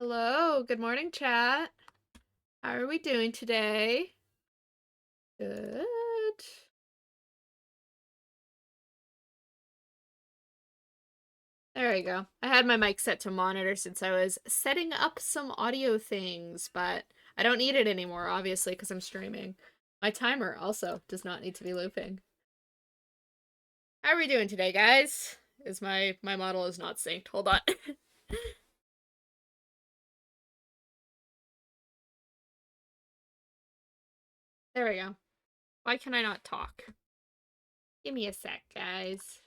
Hello, good morning, chat. How are we doing today? Good. There we go. I had my mic set to monitor since I was setting up some audio things, but I don't need it anymore, obviously, because I'm streaming. My timer also does not need to be looping. How are we doing today, guys? Is my model is not synced. Hold on. There we go. Why can I not talk? Give me a sec, guys.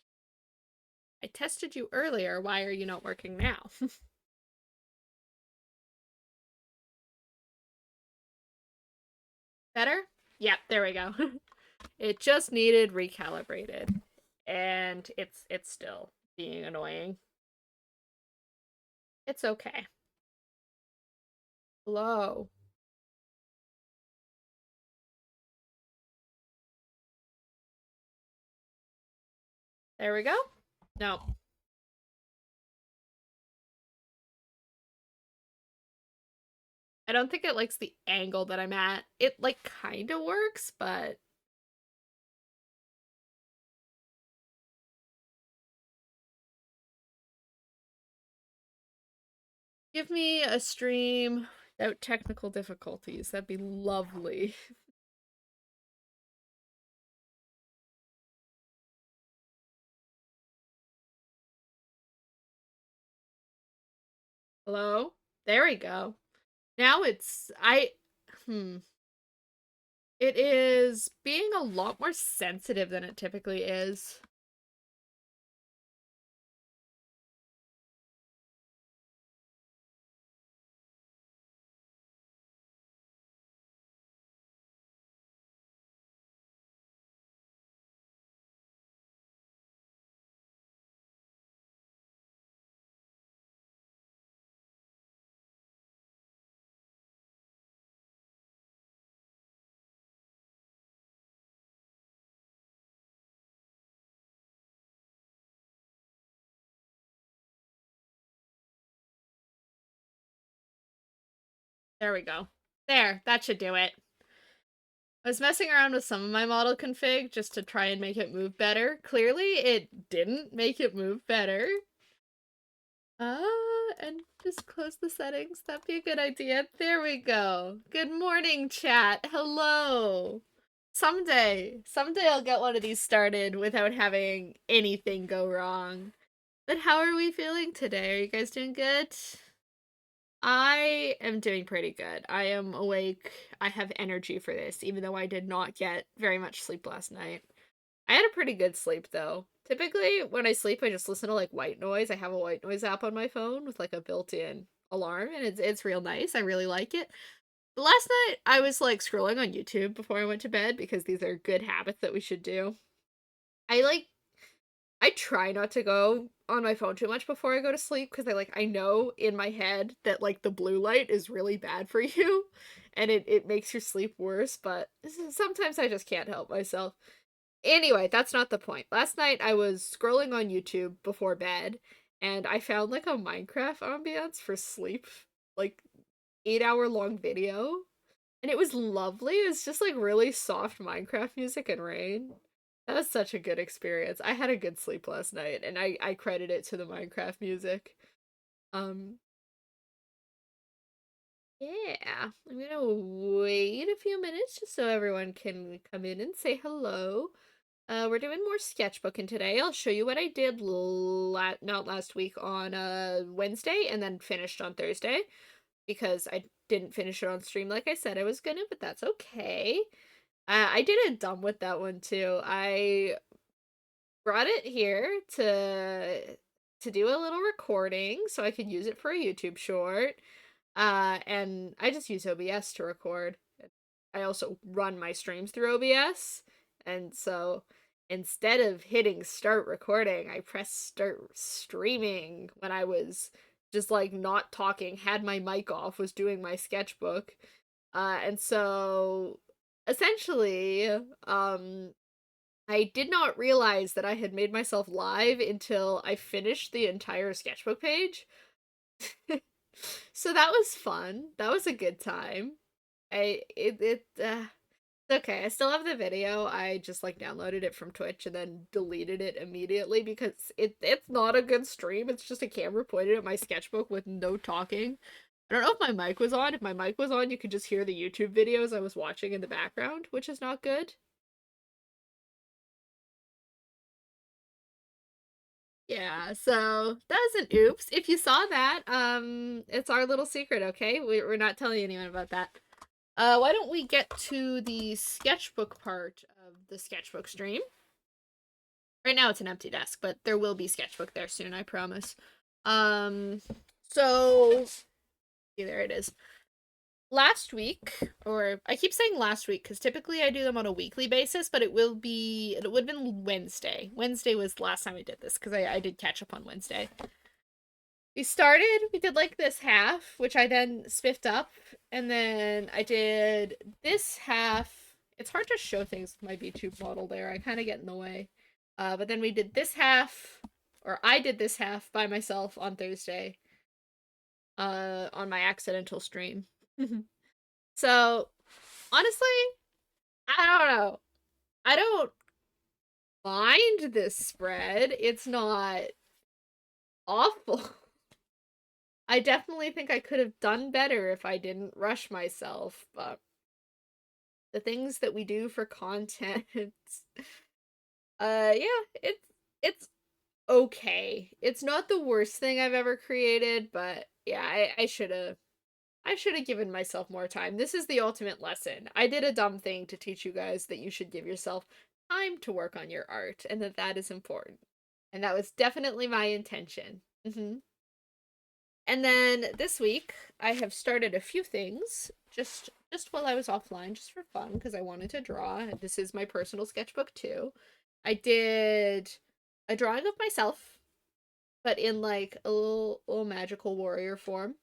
I tested you earlier. Why are you not working now? Better? Yep, there we go. It just needed recalibrated. And it's still being annoying. It's okay. Hello. There we go. No. I don't think it likes the angle that I'm at. It like kind of works, but give me a stream without technical difficulties. That'd be lovely. Hello? There we go. Now it's it is being a lot more sensitive than it typically is. There we go. There, that should do it. I was messing around with some of my model config just to try and make it move better. Clearly, it didn't make it move better. And just close the settings. That'd be a good idea. There we go. Good morning, chat. Hello. Someday I'll get one of these started without having anything go wrong. But how are we feeling today? Are you guys doing good? I am doing pretty good. I am awake. I have energy for this, even though I did not get very much sleep last night. I had a pretty good sleep, though. Typically, when I sleep, I just listen to, like, white noise. I have a white noise app on my phone with, like, a built-in alarm, and it's real nice. I really like it. But last night, I was, like, scrolling on YouTube before I went to bed, because these are good habits that we should do. I try not to go on my phone too much before I go to sleep because I know in my head that like the blue light is really bad for you and it makes your sleep worse, but sometimes I just can't help myself. Anyway, that's not the point. Last night I was scrolling on YouTube before bed and I found like a Minecraft ambiance for sleep, like 8-hour long video. And it was lovely. It was just like really soft Minecraft music and rain. That was such a good experience. I had a good sleep last night, and I credit it to the Minecraft music. Um, yeah. I'm gonna wait a few minutes just so everyone can come in and say hello. We're doing more sketchbooking today. I'll show you what I did not last week on Wednesday and then finished on Thursday because I didn't finish it on stream like I said I was gonna, but that's okay. I did it dumb with that one too. I brought it here to do a little recording so I could use it for a YouTube short. And I just use OBS to record. I also run my streams through OBS, and so instead of hitting start recording, I pressed start streaming when I was just like not talking, had my mic off, was doing my sketchbook. And so essentially, I did not realize that I had made myself live until I finished the entire sketchbook page. So that was fun. That was a good time. It's okay. I still have the video. I just like downloaded it from Twitch and then deleted it immediately because it's not a good stream. It's just a camera pointed at my sketchbook with no talking. I don't know if my mic was on. If my mic was on, you could just hear the YouTube videos I was watching in the background, which is not good. Yeah, so that was an oops. If you saw that, it's our little secret, okay? We're not telling anyone about that. Why don't we get to the sketchbook part of the sketchbook stream? Right now it's an empty desk, but there will be sketchbook there soon, I promise. Um, so, yeah, there it is. Last week, or I keep saying last week because typically I do them on a weekly basis, but it would have been Wednesday. Wednesday was the last time I did this because I did catch up on Wednesday. We did like this half, which I then spiffed up, and then I did this half. It's hard to show things with my VTube model there. I kind of get in the way. But then we did this half, or I did this half by myself on Thursday, on my accidental stream. So, honestly, I don't know. I don't mind this spread. It's not awful. I definitely think I could have done better if I didn't rush myself, but the things that we do for content, yeah, it's okay. It's not the worst thing I've ever created, but yeah, I should have given myself more time. This is the ultimate lesson. I did a dumb thing to teach you guys that you should give yourself time to work on your art and that is important. And that was definitely my intention. And then this week, I have started a few things just while I was offline, just for fun, because I wanted to draw. This is my personal sketchbook too. I did a drawing of myself, but in like a little magical warrior form,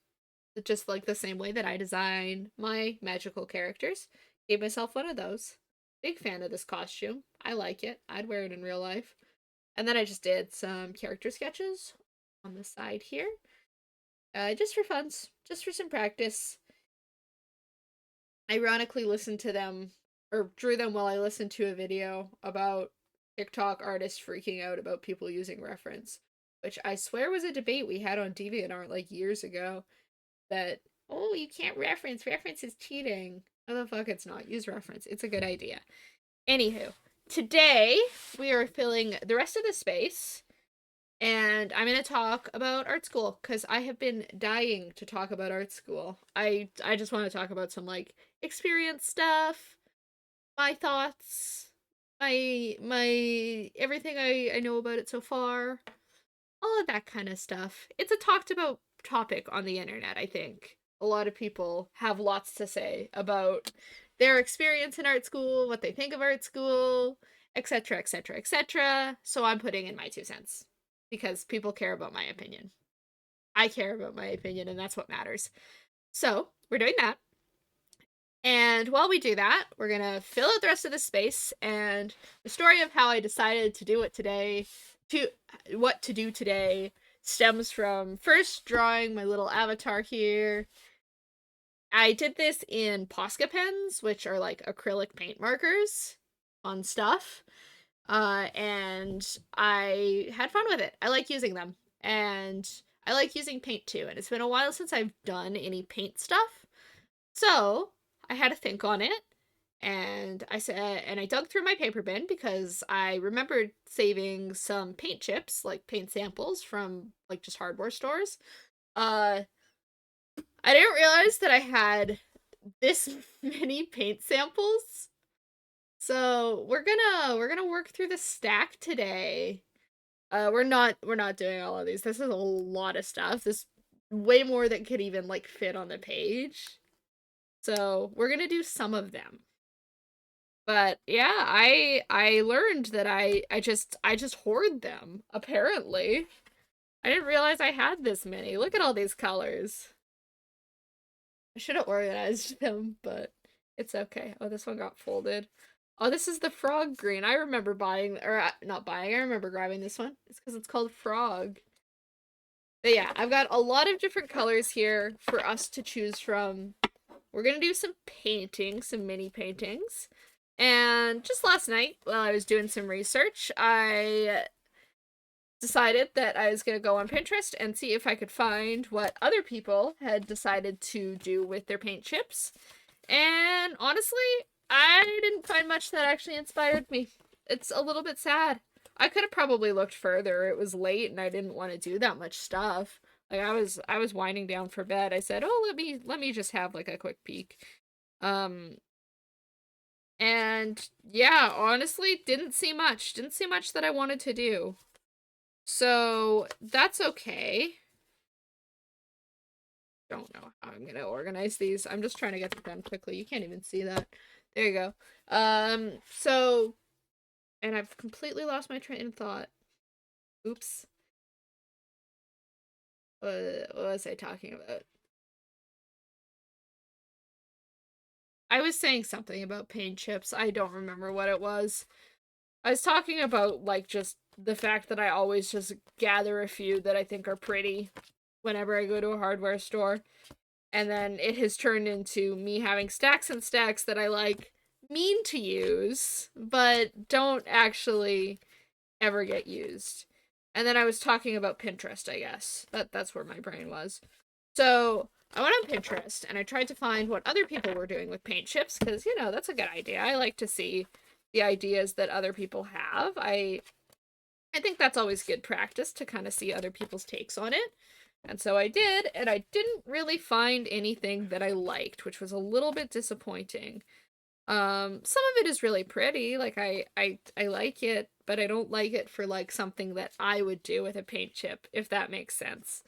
just like the same way that I design my magical characters. Gave myself one of those. Big fan of this costume. I like it. I'd wear it in real life. And then I just did some character sketches on the side here. Just for funs, just for some practice. Ironically listened to them, or drew them while I listened to a video about TikTok artists freaking out about people using reference, which I swear was a debate we had on DeviantArt like years ago, that, oh, you can't reference is cheating. No, the fuck it's not. Use reference. It's a good idea. Anywho, today we are filling the rest of the space and I'm going to talk about art school because I have been dying to talk about art school. I just want to talk about some like experience stuff, my thoughts, my everything I know about it so far, all of that kind of stuff. It's a talked about topic on the internet, I think. A lot of people have lots to say about their experience in art school, what they think of art school, etc., etc., etc. So I'm putting in my 2 cents because people care about my opinion. I care about my opinion, and that's what matters. So we're doing that. And while we do that, we're gonna fill out the rest of the space and the story of how I decided to do it today, to what to do today, stems from first drawing my little avatar here. I did this in Posca pens, which are like acrylic paint markers on stuff. And I had fun with it. I like using them. And I like using paint too. And it's been a while since I've done any paint stuff. So I had to think on it. And I dug through my paper bin because I remembered saving some paint chips, like paint samples from like just hardware stores. Uh, I didn't realize that I had this many paint samples. So we're gonna work through the stack today. We're not doing all of these. This is a lot of stuff. This way more than could even like fit on the page. So we're gonna do some of them. But yeah, I learned that I just hoard them, apparently. I didn't realize I had this many. Look at all these colors. I should have organized them, but it's okay. Oh, this one got folded. Oh, this is the frog green. I remember buying, or not buying, I remember grabbing this one. It's because it's called Frog. But yeah, I've got a lot of different colors here for us to choose from. We're gonna do some painting, some mini paintings. And just last night, while I was doing some research, I decided that I was going to go on Pinterest and see if I could find what other people had decided to do with their paint chips. And honestly, I didn't find much that actually inspired me. It's a little bit sad. I could have probably looked further. It was late and I didn't want to do that much stuff. Like I was winding down for bed. I said, "Oh, let me just have like a quick peek." Um and yeah, honestly, didn't see much. Didn't see much that I wanted to do. So that's okay. Don't know how I'm gonna organize these. I'm just trying to get them done quickly. You can't even see that. There you go. So, and I've completely lost my train of thought. Oops. What was I talking about? I was saying something about paint chips. I don't remember what it was. I was talking about, like, just the fact that I always just gather a few that I think are pretty whenever I go to a hardware store. And then it has turned into me having stacks and stacks that I, like, mean to use, but don't actually ever get used. And then I was talking about Pinterest, I guess. That's where my brain was. So I went on Pinterest and I tried to find what other people were doing with paint chips, because, you know, that's a good idea. I like to see the ideas that other people have. I think that's always good practice to kind of see other people's takes on it. And so I did, and I didn't really find anything that I liked, which was a little bit disappointing. Some of it is really pretty, like I like it, but I don't like it for like something that I would do with a paint chip, if that makes sense.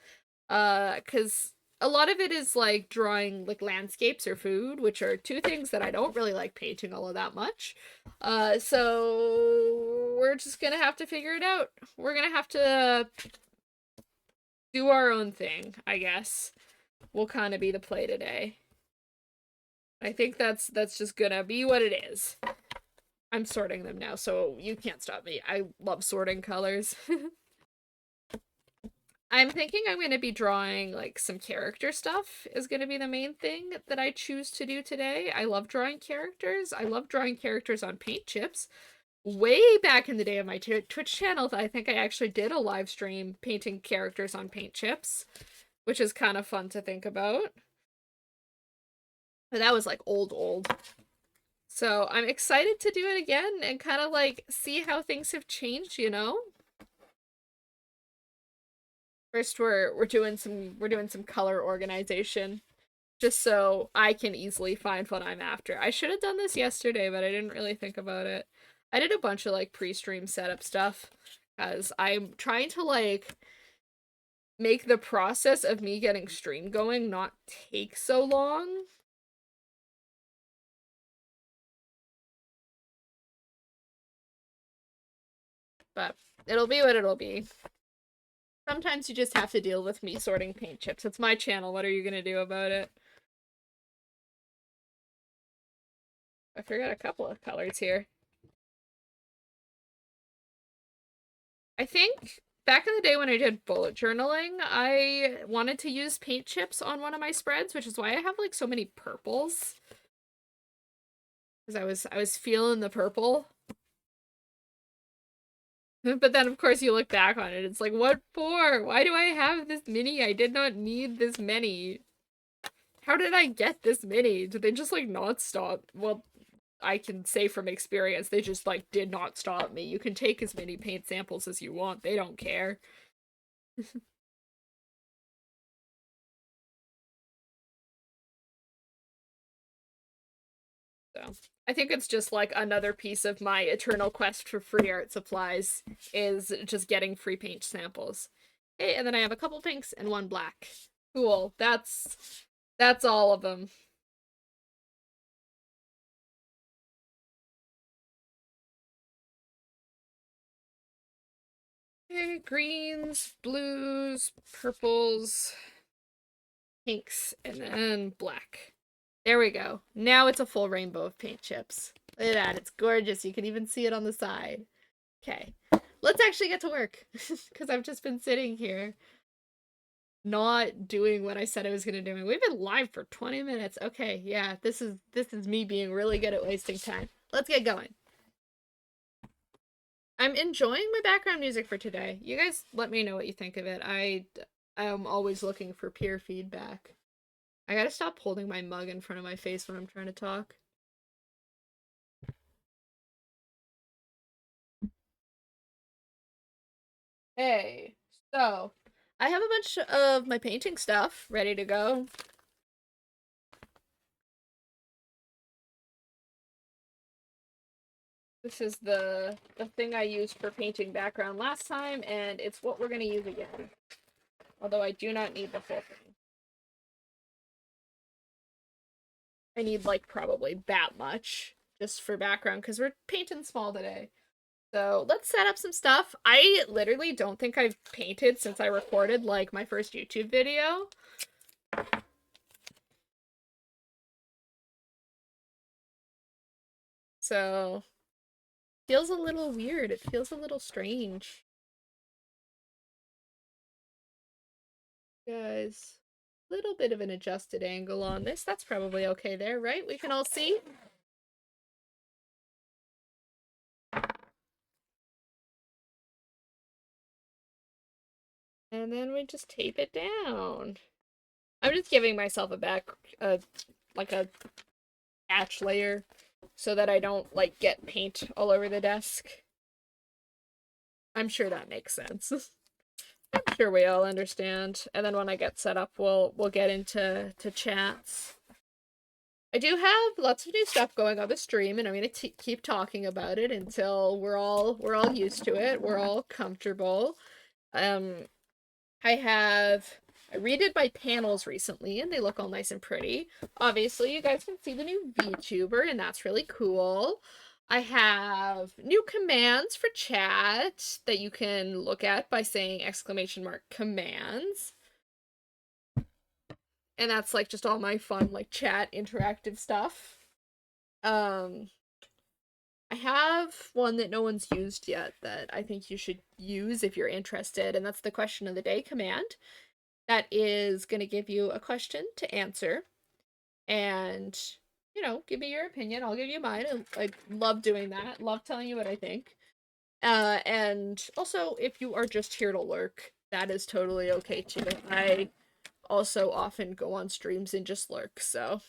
'Cause a lot of it is like drawing like landscapes or food, which are two things that I don't really like painting all of that much. So we're just gonna have to figure it out. We're gonna have to do our own thing, I guess. Will kind of be the play today. I think that's just gonna be what it is. I'm sorting them now, so you can't stop me. I love sorting colors. I'm thinking I'm going to be drawing, like, some character stuff is going to be the main thing that I choose to do today. I love drawing characters. I love drawing characters on paint chips. Way back in the day of my Twitch channel, I think I actually did a live stream painting characters on paint chips, which is kind of fun to think about. But that was, like, old. So I'm excited to do it again and kind of, like, see how things have changed, you know? First, we're doing some color organization, just so I can easily find what I'm after. I should have done this yesterday, but I didn't really think about it. I did a bunch of like pre-stream setup stuff, because I'm trying to like make the process of me getting stream going not take so long. But it'll be what it'll be. Sometimes you just have to deal with me sorting paint chips. It's my channel. What are you gonna do about it? I forgot a couple of colors here. I think back in the day when I did bullet journaling, I wanted to use paint chips on one of my spreads, which is why I have like so many purples. Because I was feeling the purple. But then of course you look back on it, it's like, what for? Why do I have this many? I did not need this many. How did I get this many? Did they just like not stop? Well, I can say from experience, they just like did not stop me. You can take as many paint samples as you want. They don't care. So I think it's just like another piece of my eternal quest for free art supplies is just getting free paint samples. Hey, and then I have a couple pinks and one black. Cool. That's all of them. Okay, greens, blues, purples, pinks, and then black. There we go. Now it's a full rainbow of paint chips. Look at that. It's gorgeous. You can even see it on the side. Okay. Let's actually get to work because I've just been sitting here. not doing what I said I was gonna do. We've been live for 20 minutes. Okay, yeah, this is me being really good at wasting time. Let's get going. I'm enjoying my background music for today. You guys let me know what you think of it. I am always looking for peer feedback. I gotta stop holding my mug in front of my face when I'm trying to talk. Hey, so I have a bunch of my painting stuff ready to go. This is the thing I used for painting background last time, and it's what we're gonna use again. Although I do not need the full thing. I need like probably that much just for background because we're painting small today. So let's set up some stuff. I literally don't think I've painted since I recorded like my first YouTube video. So feels a little weird. It feels a little strange. Guys, little bit of an adjusted angle on this. That's probably okay there, right? We can all see. And then we just tape it down. I'm just giving myself like a patch layer so that I don't like get paint all over the desk. I'm sure that makes sense. I'm sure we all understand. And then when I get set up, we'll get into chats. I do have lots of new stuff going on the stream, and I'm gonna keep talking about it until we're all used to it. We're all comfortable. I redid my panels recently, and they look all nice and pretty. Obviously, you guys can see the new VTuber, and that's really cool. I have new commands for chat that you can look at by saying !commands. And that's like just all my fun like chat interactive stuff. I have one that no one's used yet that I think you should use if you're interested, and that's the question of the day command. That is going to give you a question to answer and, you know, give me your opinion. I'll give you mine. I love doing that. Love telling you what I think. And also, if you are just here to lurk, that is totally okay too. I also often go on streams and just lurk, so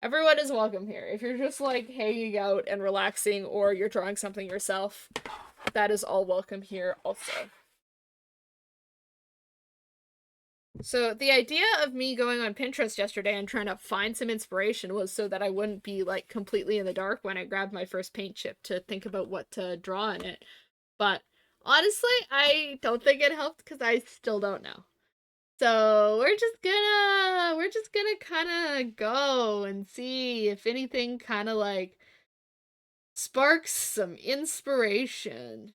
everyone is welcome here. If you're just like hanging out and relaxing or you're drawing something yourself, that is all welcome here also. So the idea of me going on Pinterest yesterday and trying to find some inspiration was so that I wouldn't be like completely in the dark when I grabbed my first paint chip to think about what to draw in it. But honestly, I don't think it helped because I still don't know. So we're just gonna kind of go and see if anything kind of like sparks some inspiration.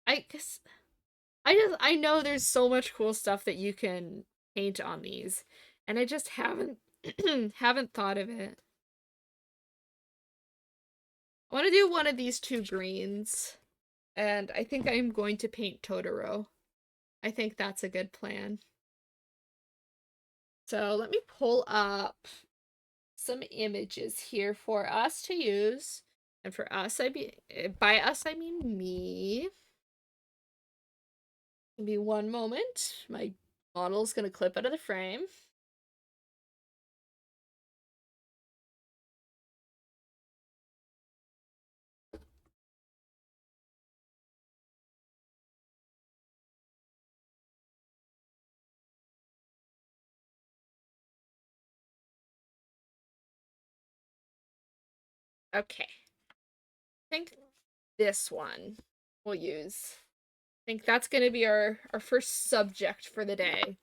I guess I know there's so much cool stuff that you can paint on these, and I just haven't haven't thought of it. I want to do one of these two greens, and I think I'm going to paint Totoro. I think that's a good plan. So let me pull up some images here for us to use. And for us, by us, I mean me. Give me one moment. My model's gonna clip out of the frame. Okay. I think this one we'll use. I think that's gonna be our first subject for the day.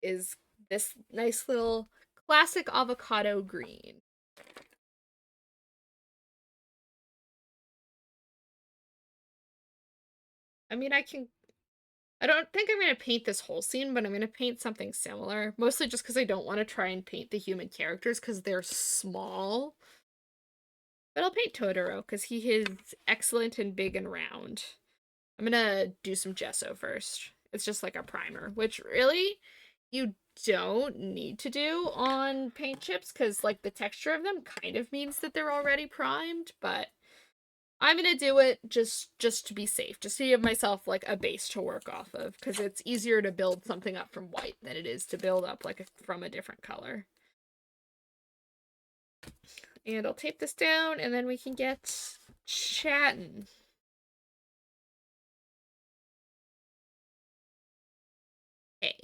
Is this nice little classic avocado green. I mean, I don't think I'm going to paint this whole scene, but I'm going to paint something similar. Mostly just because I don't want to try and paint the human characters because they're small. But I'll paint Totoro because he is excellent and big and round. I'm going to do some gesso first. It's just like a primer, which really you don't need to do on paint chips because like the texture of them kind of means that they're already primed, but I'm gonna do it just to be safe, just to give myself like a base to work off of, because it's easier to build something up from white than it is to build up like from a different color. And I'll tape this down and then we can get chatting. Hey.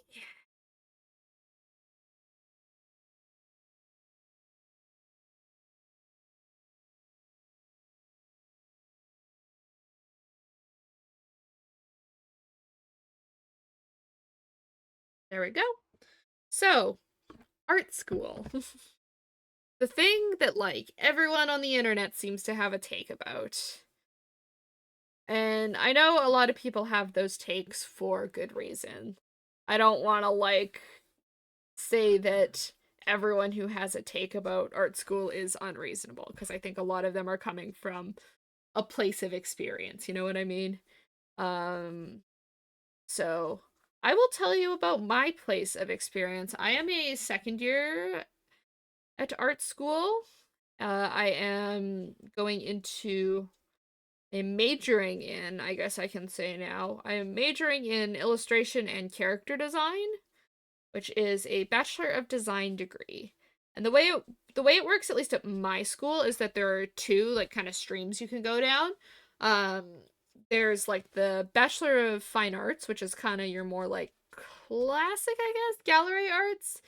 There we go. So, art school. The thing that like everyone on the internet seems to have a take about. And I know a lot of people have those takes for good reason. I don't want to like say that everyone who has a take about art school is unreasonable, because I think a lot of them are coming from a place of experience, you know what I mean? Um so I will tell you about my place of experience. I am a second year at art school. I am going into majoring in, I guess I can say now, I am majoring in illustration and character design, which is a Bachelor of Design degree. And the way it works, at least at my school, is that there are two like kind of streams you can go down. Um, there's like the Bachelor of Fine Arts, which is kind of your more like classic, I guess, gallery arts.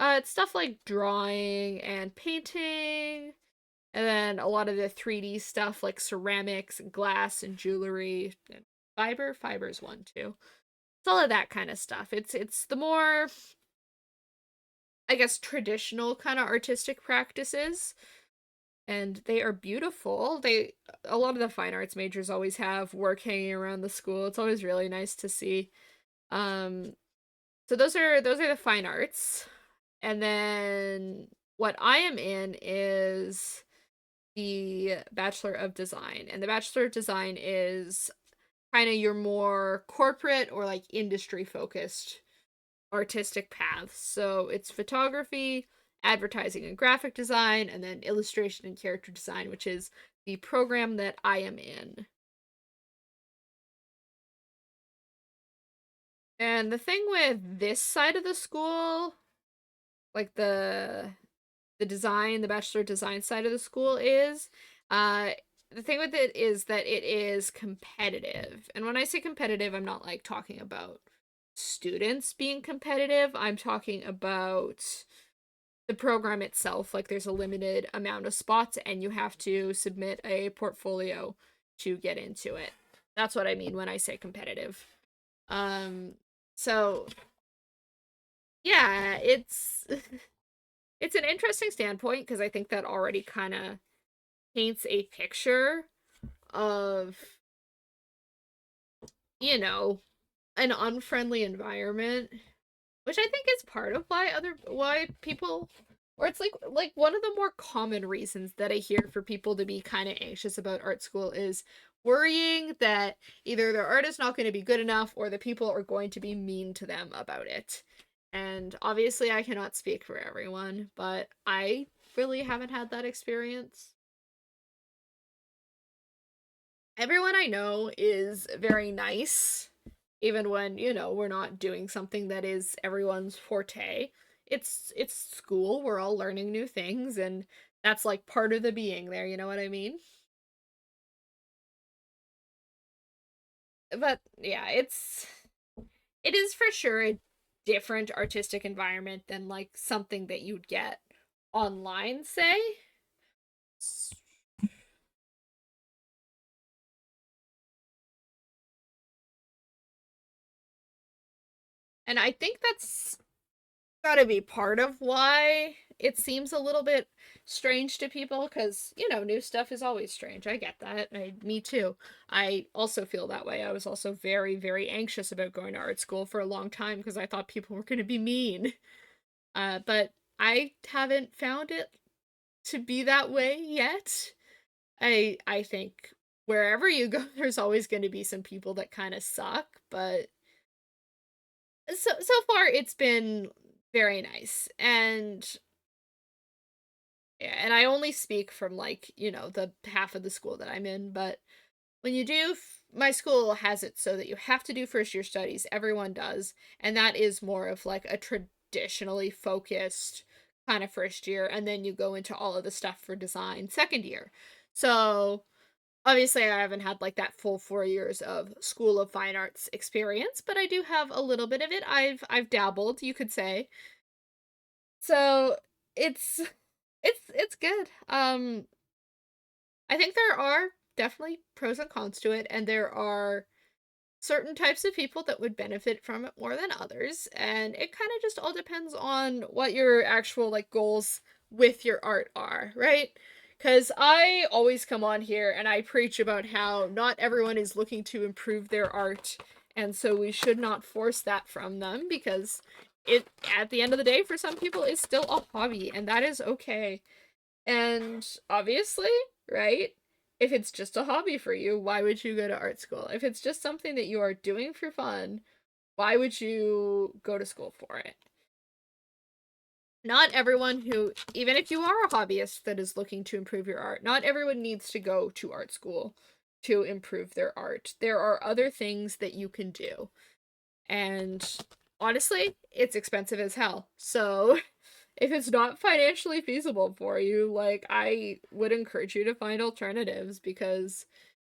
It's stuff like drawing and painting, and then a lot of the 3D stuff like ceramics and glass and jewelry and fiber. Fiber's one too. It's all of that kind of stuff. It's the more, I guess, traditional kind of artistic practices, and they are beautiful. They A lot of the fine arts majors always have work hanging around the school. It's always really nice to see. Um so those are the fine arts. And then what I am in is the Bachelor of Design. And the Bachelor of Design is kind of your more corporate or like industry focused artistic paths. So it's photography, advertising and graphic design, and then illustration and character design, which is the program that I am in. And the thing with this side of the school, like the bachelor design side of the school is, uh the thing with it is that it is competitive. And when I say competitive, I'm not like talking about students being competitive. I'm talking about the program itself. Like there's a limited amount of spots and you have to submit a portfolio to get into it. That's what I mean when I say competitive. Um so yeah, it's an interesting standpoint because I think that already kind of paints a picture of, you know, an unfriendly environment, which I think is part of why people, or it's like one of the more common reasons that I hear for people to be kind of anxious about art school is worrying that either their art is not going to be good enough or the people are going to be mean to them about it. And obviously I cannot speak for everyone, but I really haven't had that experience. Everyone I know is very nice, even when, we're not doing something that is everyone's forte. It's school, we're all learning new things, and that's like part of the being there, you know what I mean? But yeah, it is for sure a different artistic environment than like something that you'd get online, say. And I think that's gotta be part of why it seems a little bit strange to people, because new stuff is always strange. I get that. Me too. I also feel that way. I was also very, very anxious about going to art school for a long time because I thought people were going to be mean. But I haven't found it to be that way yet. I think wherever you go there's always going to be some people that kind of suck, but so far it's been very nice. And yeah, and I only speak from like, the half of the school that I'm in, but when you do my school has it so that you have to do first year studies. Everyone does, and that is more of like a traditionally focused kind of first year, and then you go into all of the stuff for design second year. So obviously I haven't had like that full 4 years of School of Fine Arts experience, but I do have a little bit of it. I've dabbled, you could say. So it's it's good. I think there are definitely pros and cons to it, and there are certain types of people that would benefit from it more than others, and it kind of just all depends on what your actual like goals with your art are, right? Because I always come on here and I preach about how not everyone is looking to improve their art, and so we should not force that from them, because it, at the end of the day, for some people is still a hobby, and that is okay. And obviously, right? If it's just a hobby for you, why would you go to art school? If it's just something that you are doing for fun, why would you go to school for it? Not everyone who, even if you are a hobbyist that is looking to improve your art, not everyone needs to go to art school to improve their art. There are other things that you can do. And honestly, it's expensive as hell. So if it's not financially feasible for you, like, I would encourage you to find alternatives, because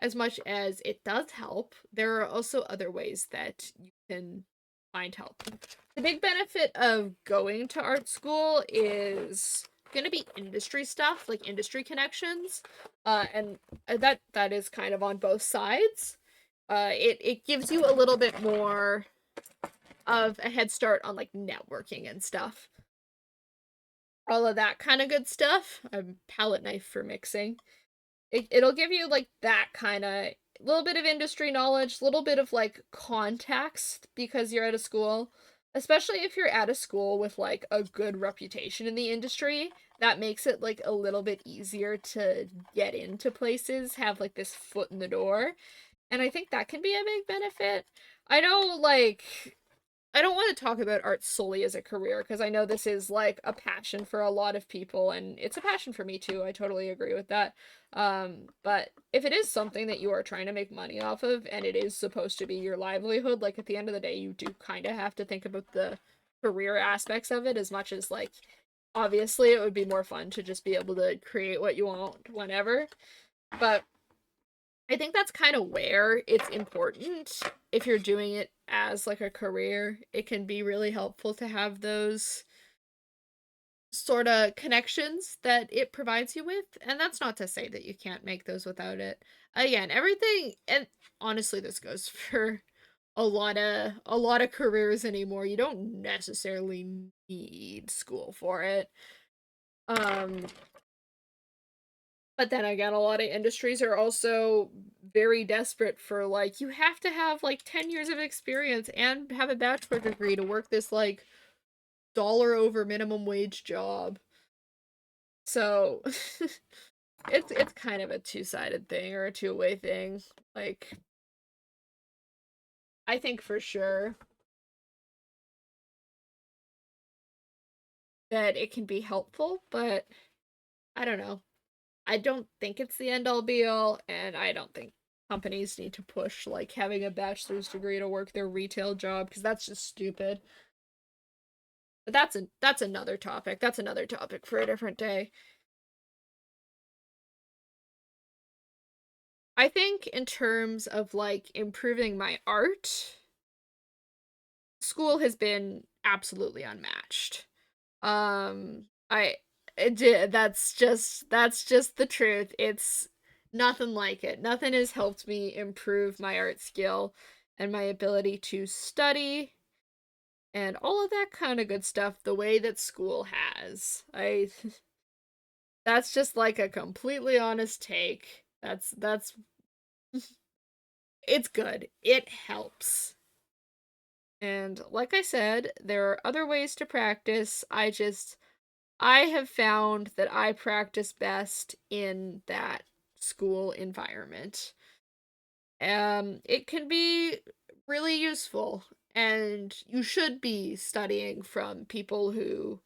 as much as it does help, there are also other ways that you can find help. The big benefit of going to art school is going to be industry stuff, like industry connections. And that is kind of on both sides. It gives you a little bit more of a head start on like networking and stuff, all of that kind of good stuff. A palette knife for mixing. It'll give you like that kind of little bit of industry knowledge, little bit of like contacts, because you're at a school. Especially if you're at a school with like a good reputation in the industry, that makes it like a little bit easier to get into places, have like this foot in the door. And I think that can be a big benefit. I know, like, I don't want to talk about art solely as a career, because I know this is like a passion for a lot of people, and it's a passion for me too. I totally agree with that. But if it is something that you are trying to make money off of and it is supposed to be your livelihood, like, at the end of the day, you do kind of have to think about the career aspects of it, as much as like, obviously it would be more fun to just be able to create what you want whenever. But I think that's kind of where it's important. If you're doing it as like a career, it can be really helpful to have those sort of connections that it provides you with. And that's not to say that you can't make those without it. Again, everything, and honestly this goes for a lot of careers anymore. You don't necessarily need school for it. Um But then again, a lot of industries are also very desperate for, like, you have to have like 10 years of experience and have a bachelor degree to work this like dollar over minimum wage job. So it's kind of a two-sided thing, or a two-way thing. Like, I think for sure that it can be helpful, but I don't know. I don't think it's the end all be all, and I don't think companies need to push like having a bachelor's degree to work their retail job, because that's just stupid. But that's another topic. That's another topic for a different day. I think in terms of like improving my art, school has been absolutely unmatched. I it did, that's just the truth. It's nothing like it. Nothing has helped me improve my art skill and my ability to study and all of that kind of good stuff the way that school has. I That's just like a completely honest take. That's it's good. It helps. And like I said, there are other ways to practice. I have found that I practice best in that school environment. It can be really useful. And you should be studying from people who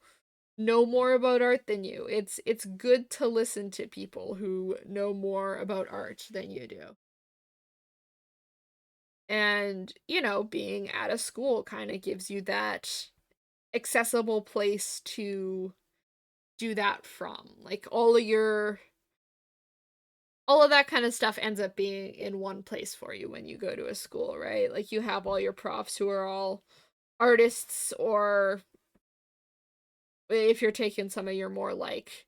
know more about art than you. It's good to listen to people who know more about art than you do. And, being at a school kind of gives you that accessible place to do that from. Like all of that kind of stuff ends up being in one place for you when you go to a school, right? Like you have all your profs who are all artists, or if you're taking some of your more like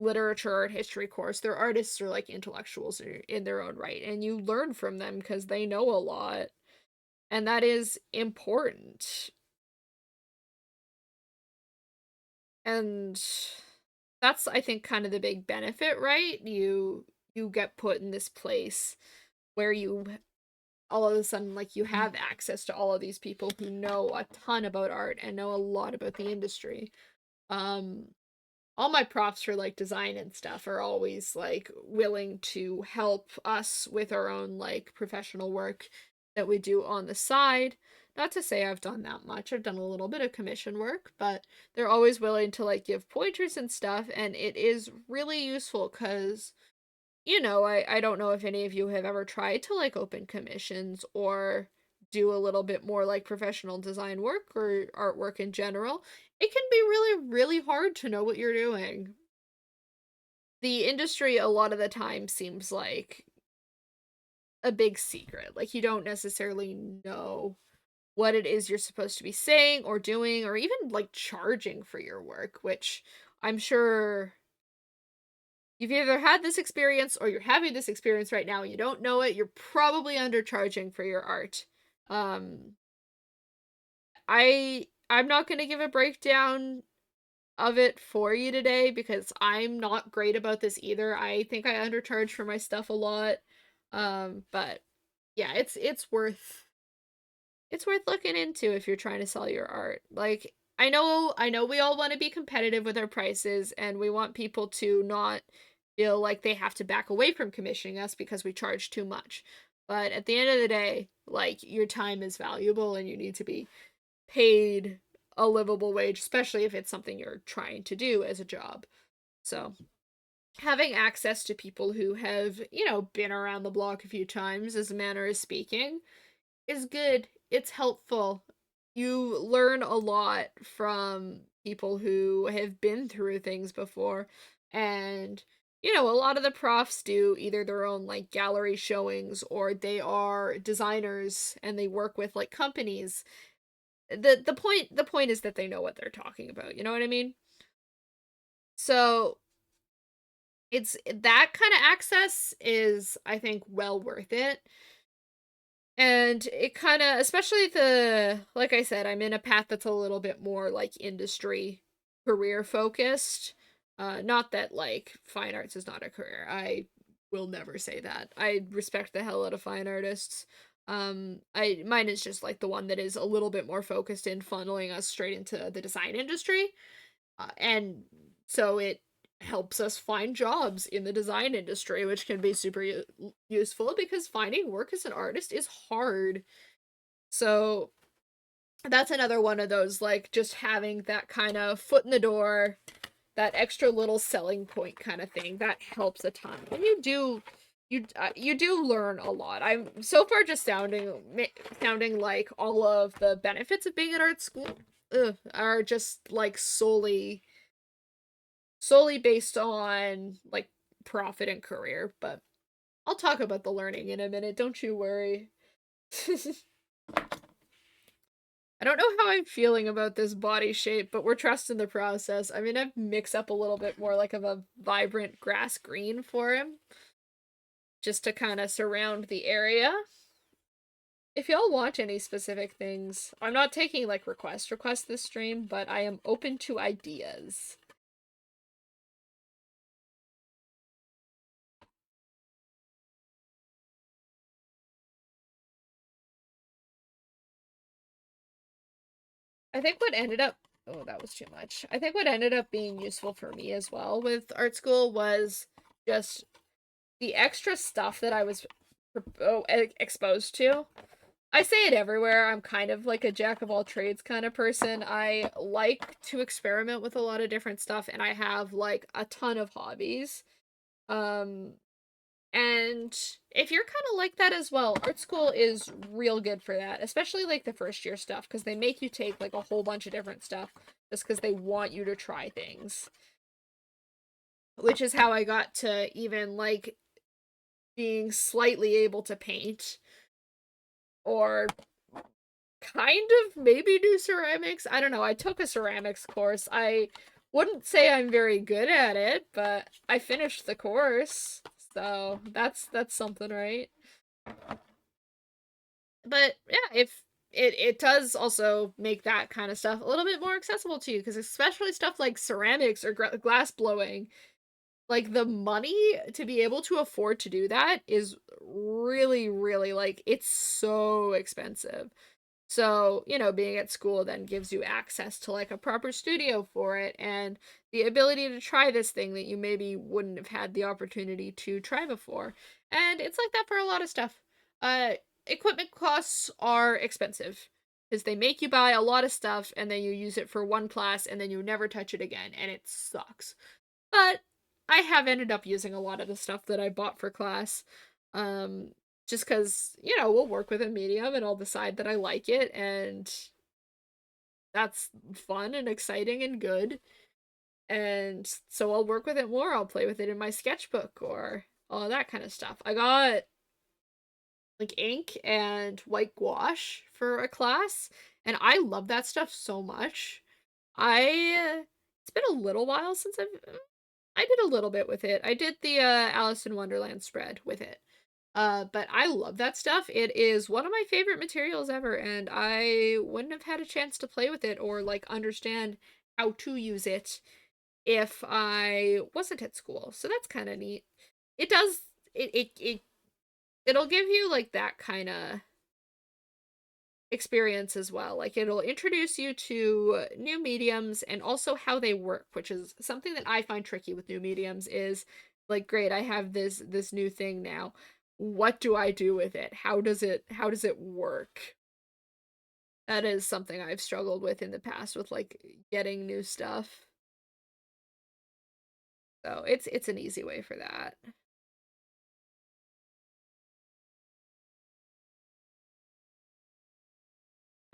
literature art history course, they're artists or like intellectuals in their own right, and you learn from them because they know a lot, and that is important. And that's, I think, kind of the big benefit, right? You get put in this place where you all of a sudden, like, you have access to all of these people who know a ton about art and know a lot about the industry. um all my profs for like design and stuff are always like willing to help us with our own like professional work that we do on the side. Not to say I've done that much. I've done a little bit of commission work, but they're always willing to like give pointers and stuff, and it is really useful because I don't know if any of you have ever tried to like open commissions or do a little bit more like professional design work or artwork in general. It can be really, really hard to know what you're doing. The industry a lot of the time seems like a big secret. Like you don't necessarily know what it is you're supposed to be saying or doing or even like charging for your work, which I'm sure you've either had this experience or you're having this experience right now and you don't know it. You're probably undercharging for your art. Um I'm not going to give a breakdown of it for you today because I'm not great about this either. I think I undercharge for my stuff a lot. But yeah, it's worth looking into if you're trying to sell your art. Like I know we all want to be competitive with our prices and we want people to not feel like they have to back away from commissioning us because we charge too much. But at the end of the day, like your time is valuable and you need to be paid a livable wage, especially if it's something you're trying to do as a job. So, having access to people who have, been around the block a few times, as a manner of speaking, is good. It's helpful. You learn a lot from people who have been through things before. And, a lot of the profs do either their own like gallery showings or they are designers and they work with like companies. The point is that they know what they're talking about. You know what I mean? So it's that kind of access is, I think, well worth it. And it kind of, especially like I said, I'm in a path that's a little bit more like industry career focused. Not that like fine arts is not a career. I will never say that. I respect the hell out of fine artists. Mine is just like the one that is a little bit more focused in funneling us straight into the design industry. And so it helps us find jobs in the design industry, which can be super useful because finding work as an artist is hard. So that's another one of those, like, just having that kind of foot in the door, that extra little selling point kind of thing, that helps a ton. And you do learn a lot. I'm so far just sounding like all of the benefits of being at art school are just like solely based on like profit and career, but I'll talk about the learning in a minute, don't you worry. I don't know how I'm feeling about this body shape, but we're trusting the process. I mean, I've mixed up a little bit more like of a vibrant grass green for him, just to kind of surround the area. If y'all want any specific things, I'm not taking like requests this stream, but I am open to ideas. I think what ended up oh, that was too much. I think what ended up being useful for me as well with art school was just the extra stuff that I was exposed to. I say it everywhere. I'm kind of like a jack of all trades kind of person. I like to experiment with a lot of different stuff, and I have like a ton of hobbies. Um, and if you're kind of like that as well, art school is real good for that, especially like the first year stuff, because they make you take like a whole bunch of different stuff just because they want you to try things. Which is how I got to even like being slightly able to paint or kind of maybe do ceramics. I don't know. I took a ceramics course. I wouldn't say I'm very good at it, but I finished the course. So that's something, right? But yeah, if it does also make that kind of stuff a little bit more accessible to you, because especially stuff like ceramics or glass blowing, like the money to be able to afford to do that is really, really like it's so expensive. So, being at school then gives you access to like a proper studio for it and the ability to try this thing that you maybe wouldn't have had the opportunity to try before. And it's like that for a lot of stuff. Uh, Equipment costs are expensive because they make you buy a lot of stuff and then you use it for one class and then you never touch it again and it sucks. But I have ended up using a lot of the stuff that I bought for class. Um, just because, we'll work with a medium and I'll decide that I like it and that's fun and exciting and good. And so I'll work with it more. I'll play with it in my sketchbook or all that kind of stuff. I got like ink and white gouache for a class, and I love that stuff so much. It's been a little while since I did a little bit with it. I did the Alice in Wonderland spread with it. But I love that stuff. It is one of my favorite materials ever, and I wouldn't have had a chance to play with it or like understand how to use it if I wasn't at school. So that's kind of neat. It does it'll give you like that kind of experience as well. Like it'll introduce you to new mediums and also how they work, which is something that I find tricky with new mediums is like great, I have this new thing now. What do I do with it? How does it work? That is something I've struggled with in the past with like getting new stuff. So it's an easy way for that.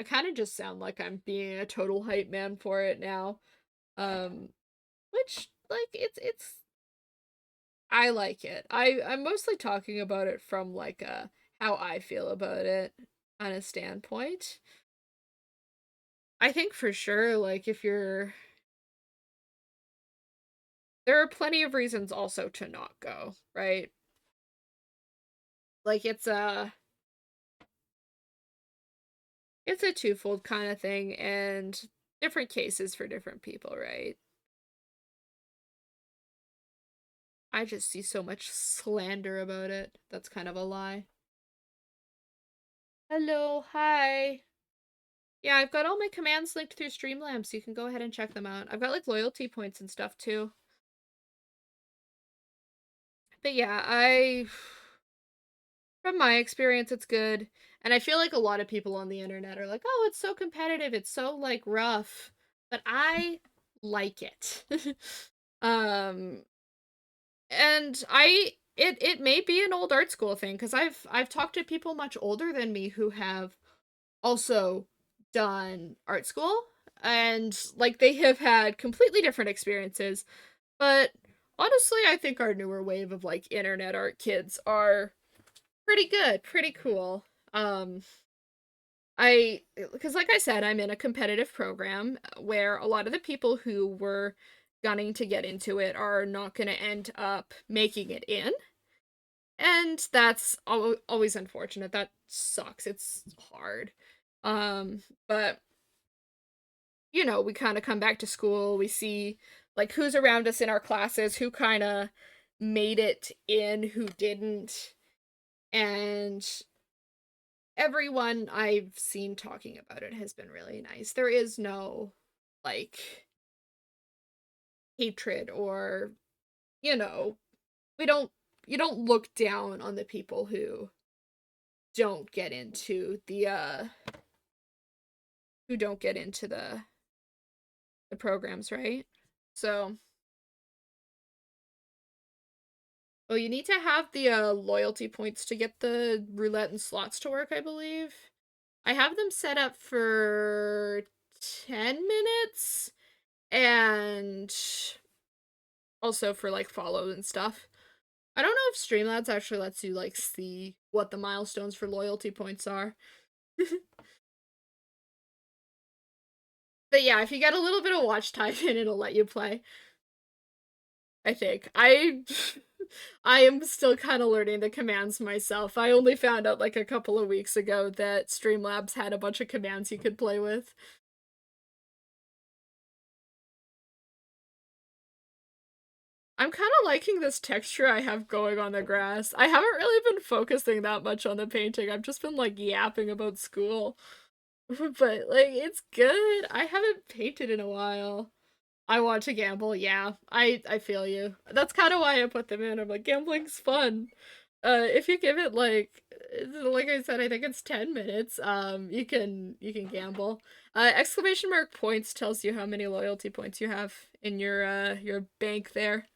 I kind of just sound like I'm being a total hype man for it now. Um which like it's I like it. I'm mostly talking about it from like a how I feel about it on a standpoint. I think for sure like if you're there are plenty of reasons also to not go, right? Like it's a twofold kind of thing and different cases for different people, right? I just see so much slander about it. That's kind of a lie. Hello, hi. Yeah, I've got all my commands linked through Streamlabs, so you can go ahead and check them out. I've got like loyalty points and stuff too. But yeah, from my experience, it's good. And I feel like a lot of people on the internet are like, oh, it's so competitive, it's so like rough. But I like it. um, and it may be an old art school thing because I've talked to people much older than me who have also done art school and like they have had completely different experiences. But honestly, I think our newer wave of like internet art kids are pretty good, pretty cool. Um because like I said, I'm in a competitive program where a lot of the people who were gunning to get into it are not going to end up making it in. And that's always unfortunate. That sucks. It's hard. But we kind of come back to school, we see like who's around us in our classes, who kind of made it in, who didn't, and everyone I've seen talking about it has been really nice. There is no like hatred or, you know, we don't you don't look down on the people who don't get into the programs, right? So, well, you need to have the loyalty points to get the roulette and slots to work, I believe. I have them set up for 10 minutes and also for like follow and stuff. I don't know if Streamlabs actually lets you like see what the milestones for loyalty points are. But yeah, if you get a little bit of watch time in, it'll let you play. I think. I am still kind of learning the commands myself. I only found out like a couple of weeks ago that Streamlabs had a bunch of commands you could play with. I'm kind of liking this texture I have going on the grass. I haven't really been focusing that much on the painting. I've just been like yapping about school. But like it's good. I haven't painted in a while. I want to gamble, yeah. I feel you. That's kind of why I put them in. I'm like gambling's fun. If you give it like I said, I think it's 10 minutes. You can gamble. Exclamation mark points tells you how many loyalty points you have in your bank there.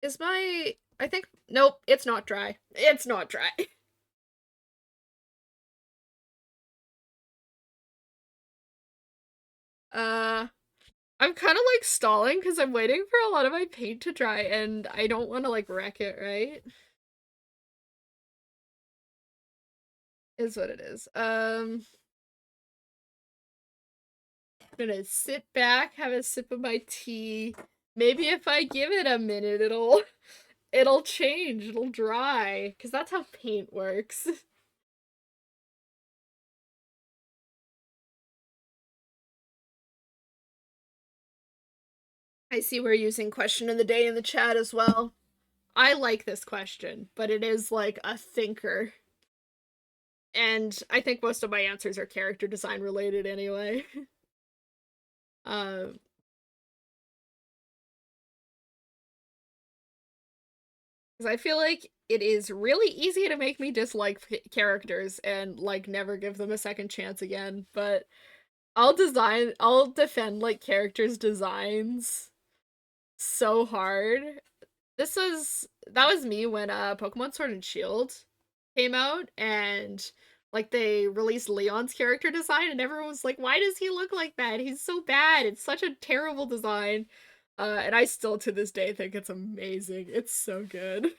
Is my I think nope, it's not dry. It's not dry. Uh I'm kind of like stalling because I'm waiting for a lot of my paint to dry and I don't want to like wreck it, right? Is what it is. I'm gonna sit back, have a sip of my tea. Maybe if I give it a minute, it'll change, it'll dry, because that's how paint works. I see we're using question of the day in the chat as well. I like this question, but it is like a thinker. And I think most of my answers are character design related anyway. um, because I feel like it is really easy to make me dislike characters and like never give them a second chance again, but I'll defend like characters' designs so hard. That was me when Pokemon Sword and Shield came out and like they released Leon's character design and everyone was like, why does he look like that? He's so bad. It's such a terrible design. And I still to this day think it's amazing. It's so good.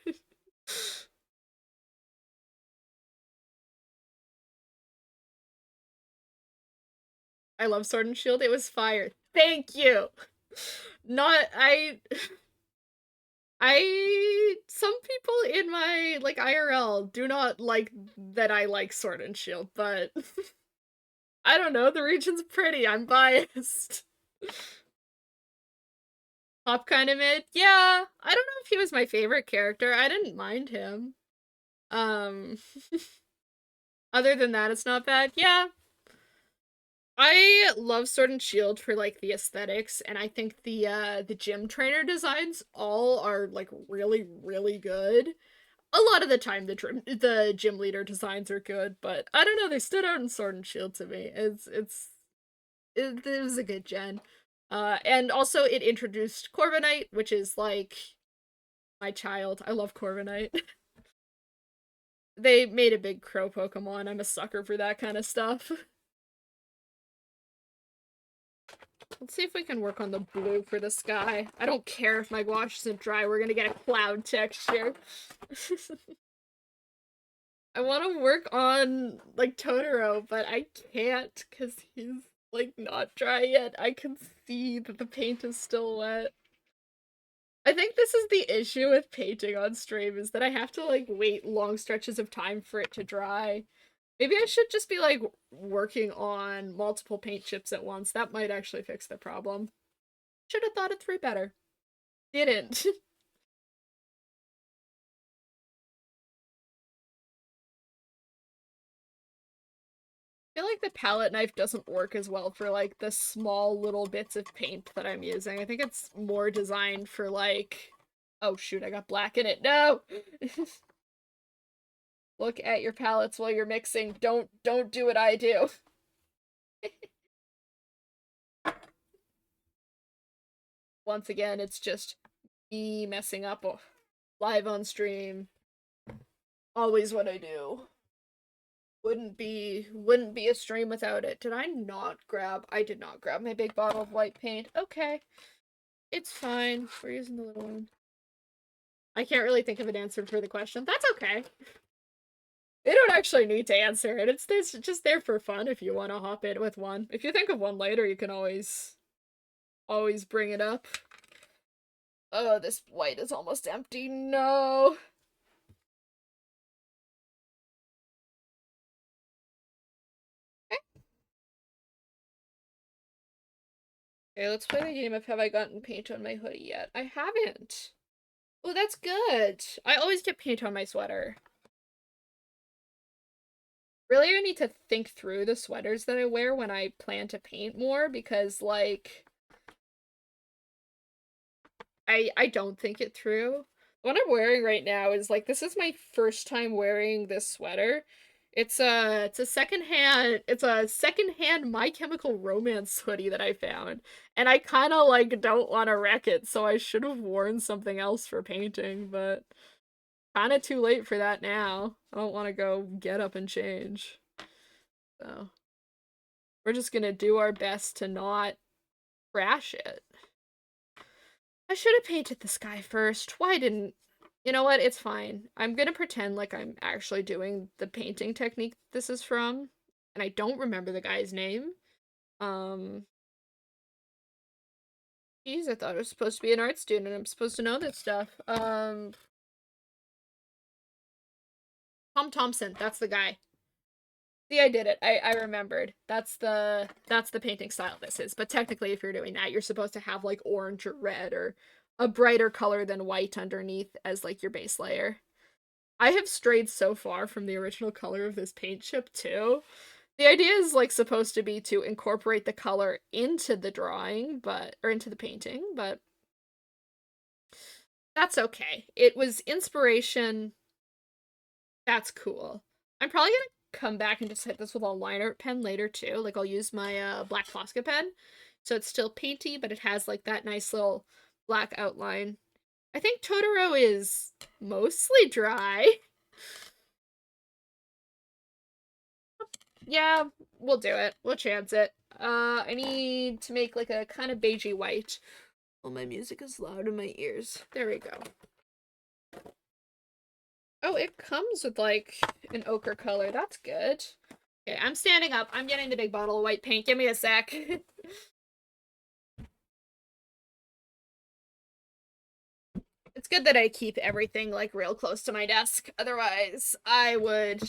I love Sword and Shield. It was fire. Thank you. Not I some people in my like IRL do not like that I like Sword and Shield, but I don't know, the region's pretty, I'm biased. Pop kind of mid. Yeah, I don't know if he was my favorite character. I didn't mind him. Um other than that it's not bad. Yeah. I love Sword and Shield for like the aesthetics and I think the gym trainer designs all are like really really good. A lot of the time the gym leader designs are good, but I don't know, they stood out in Sword and Shield to me. It was a good gen. And also it introduced Corviknight, which is like my child. I love Corviknight. They made a big crow Pokemon. I'm a sucker for that kind of stuff. Let's see if we can work on the blue for the sky. I don't care if my gouache isn't dry, we're gonna get a cloud texture. I want to work on like Totoro, but I can't because he's like not dry yet. I can see that the paint is still wet. I think this is the issue with painting on stream is that I have to like wait long stretches of time for it to dry. Maybe I should just be like working on multiple paint chips at once. That might actually fix the problem. Should have thought it through better. Didn't. I feel like the palette knife doesn't work as well for like the small little bits of paint that I'm using. I think it's more designed for like Oh shoot, I got black in it. No! Look at your palettes while you're mixing. Don't do what I do. Once again, it's just me messing up live on stream. Always what I do. Wouldn't be a stream without it. Did I not grab? I did not grab my big bottle of white paint. Okay. It's fine. We're using the little one. I can't really think of an answer for the question. That's okay. They don't actually need to answer it. It's just there for fun if you want to hop in with one. If you think of one later, you can always bring it up. Oh, this white is almost empty. No. Okay, let's play the game of Have I Gotten Paint on My Hoodie Yet? I haven't. Oh, that's good. I always get paint on my sweater. Really, I need to think through the sweaters that I wear when I plan to paint more because, like, I don't think it through. What I'm wearing right now is like this is my first time wearing this sweater. It's a secondhand My Chemical Romance hoodie that I found. And I kind of like don't want to wreck it, so I should have worn something else for painting, but kind of too late for that now. I don't want to go get up and change. So, we're just gonna do our best to not crash it. I should have painted the sky first. Why didn't... You know what? It's fine. I'm gonna pretend like I'm actually doing the painting technique this is from. And I don't remember the guy's name. Geez, I thought I was supposed to be an art student. I'm supposed to know this stuff. Tom Thompson. That's the guy. See, I did it. I remembered. That's the painting style this is. But technically, if you're doing that, you're supposed to have like orange or red or a brighter color than white underneath as like your base layer. I have strayed so far from the original color of this paint chip too. The idea is like supposed to be to incorporate the color into the drawing, or into the painting, but that's okay. It was inspiration. That's cool. I'm probably gonna come back and just hit this with a line art pen later too. Like I'll use my black Posca pen. So it's still painty, but it has like that nice little black outline. I think Totoro is mostly dry. Yeah, we'll do it. We'll chance it. I need to make like a kind of beigey white. Oh, my music is loud in my ears. There we go. Oh, it comes with like an ochre color. That's good. Okay, I'm standing up. I'm getting the big bottle of white paint. Give me a sec. It's good that I keep everything like real close to my desk. Otherwise, I would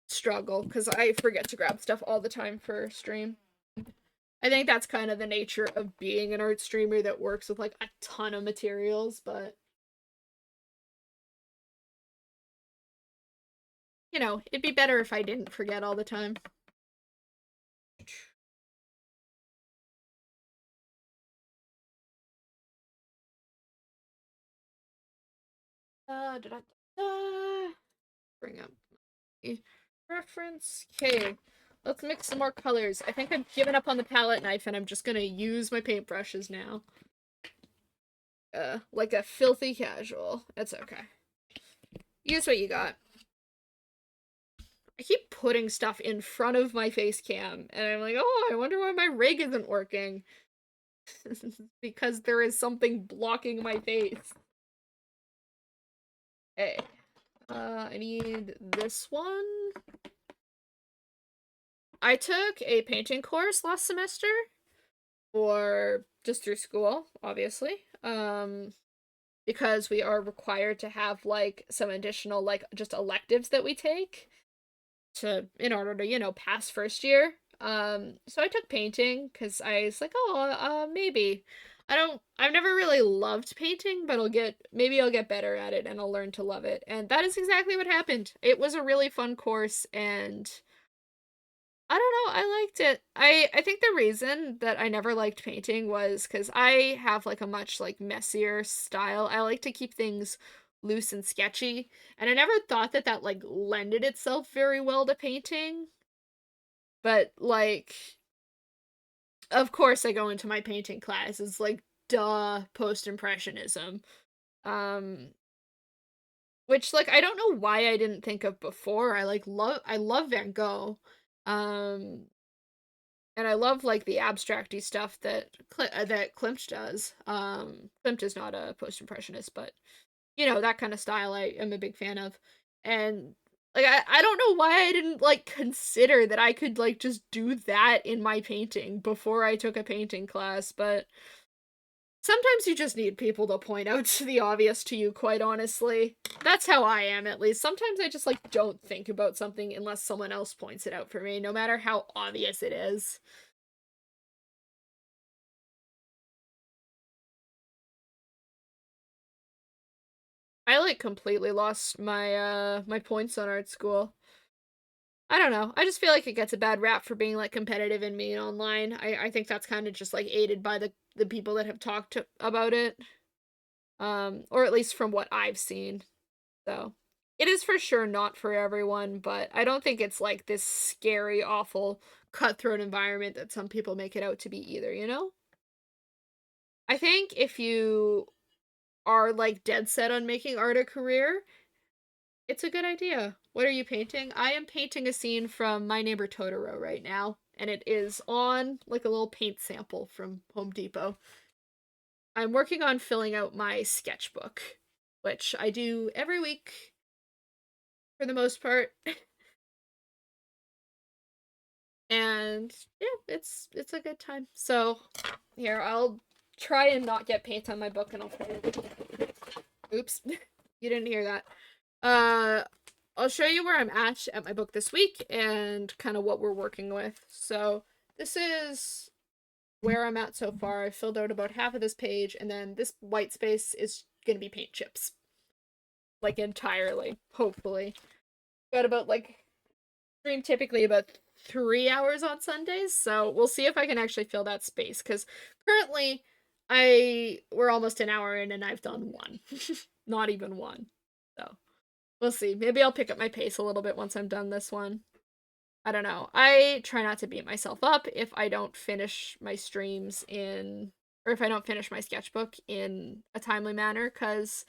struggle because I forget to grab stuff all the time for stream. I think that's kind of the nature of being an art streamer that works with like a ton of materials, but you know, it'd be better if I didn't forget all the time. Da, da, da. Bring up reference. Okay, let's mix some more colors. I think I've given up on the palette knife and I'm just gonna use my paintbrushes now. Like a filthy casual. That's okay. Use what you got. I keep putting stuff in front of my face cam, and I'm like, oh, I wonder why my rig isn't working. Because there is something blocking my face. Hey. I need this one. I took a painting course last semester, or just through school, obviously. Because we are required to have like some additional like just electives that we take in order to, you know, pass first year. So I took painting because I was like, oh, maybe. I've never really loved painting, but maybe I'll get better at it and I'll learn to love it. And that is exactly what happened. It was a really fun course and I don't know, I liked it. I think the reason that I never liked painting was because I have like a much like messier style. I like to keep things loose and sketchy, and I never thought that that like lended itself very well to painting. But like, of course, I go into my painting class. It's like duh, post-impressionism. Um, which like I don't know why I didn't think of before. I love Van Gogh. Um, and I love like the abstracty stuff that that Klimt does. Klimt is not a post-impressionist, but you know, that kind of style I am a big fan of. And like I don't know why I didn't like consider that I could like just do that in my painting before I took a painting class, but sometimes you just need people to point out the obvious to you, quite honestly. That's how I am, at least. Sometimes I just like don't think about something unless someone else points it out for me, no matter how obvious it is. I like completely lost my points on art school. I don't know. I just feel like it gets a bad rap for being like competitive and mean online. I think that's kind of just like aided by the people that have talked about it. Or at least from what I've seen. So, it is for sure not for everyone, but I don't think it's like this scary, awful, cutthroat environment that some people make it out to be either, you know? I think if you are like dead set on making art a career, it's a good idea. What are you painting? I am painting a scene from My Neighbor Totoro right now, and it is on like a little paint sample from Home Depot. I'm working on filling out my sketchbook, which I do every week for the most part. And yeah, it's a good time. So here, I'll try and not get paint on my book and I'll try to... Oops. You didn't hear that. Uh I'll show you where I'm at my book this week and kind of what we're working with. So this is where I'm at so far. I filled out about half of this page, and then this white space is gonna be paint chips. Like entirely, hopefully. Got about like stream typically about 3 hours on Sundays, so we'll see if I can actually fill that space. Because currently, we're almost an hour in and I've done one, not even one. So we'll see. Maybe I'll pick up my pace a little bit once I'm done this one. I don't know. I try not to beat myself up if I don't finish my streams in, or if I don't finish my sketchbook in a timely manner, because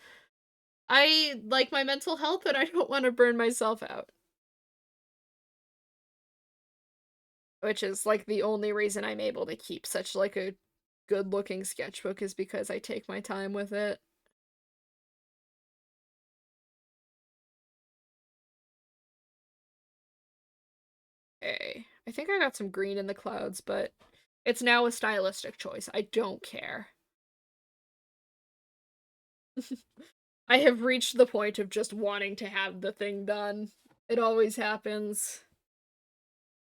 I like my mental health and I don't want to burn myself out. Which is like the only reason I'm able to keep such like a good looking sketchbook is because I take my time with it. Okay. I think I got some green in the clouds, but it's now a stylistic choice. I don't care. I have reached the point of just wanting to have the thing done. It always happens.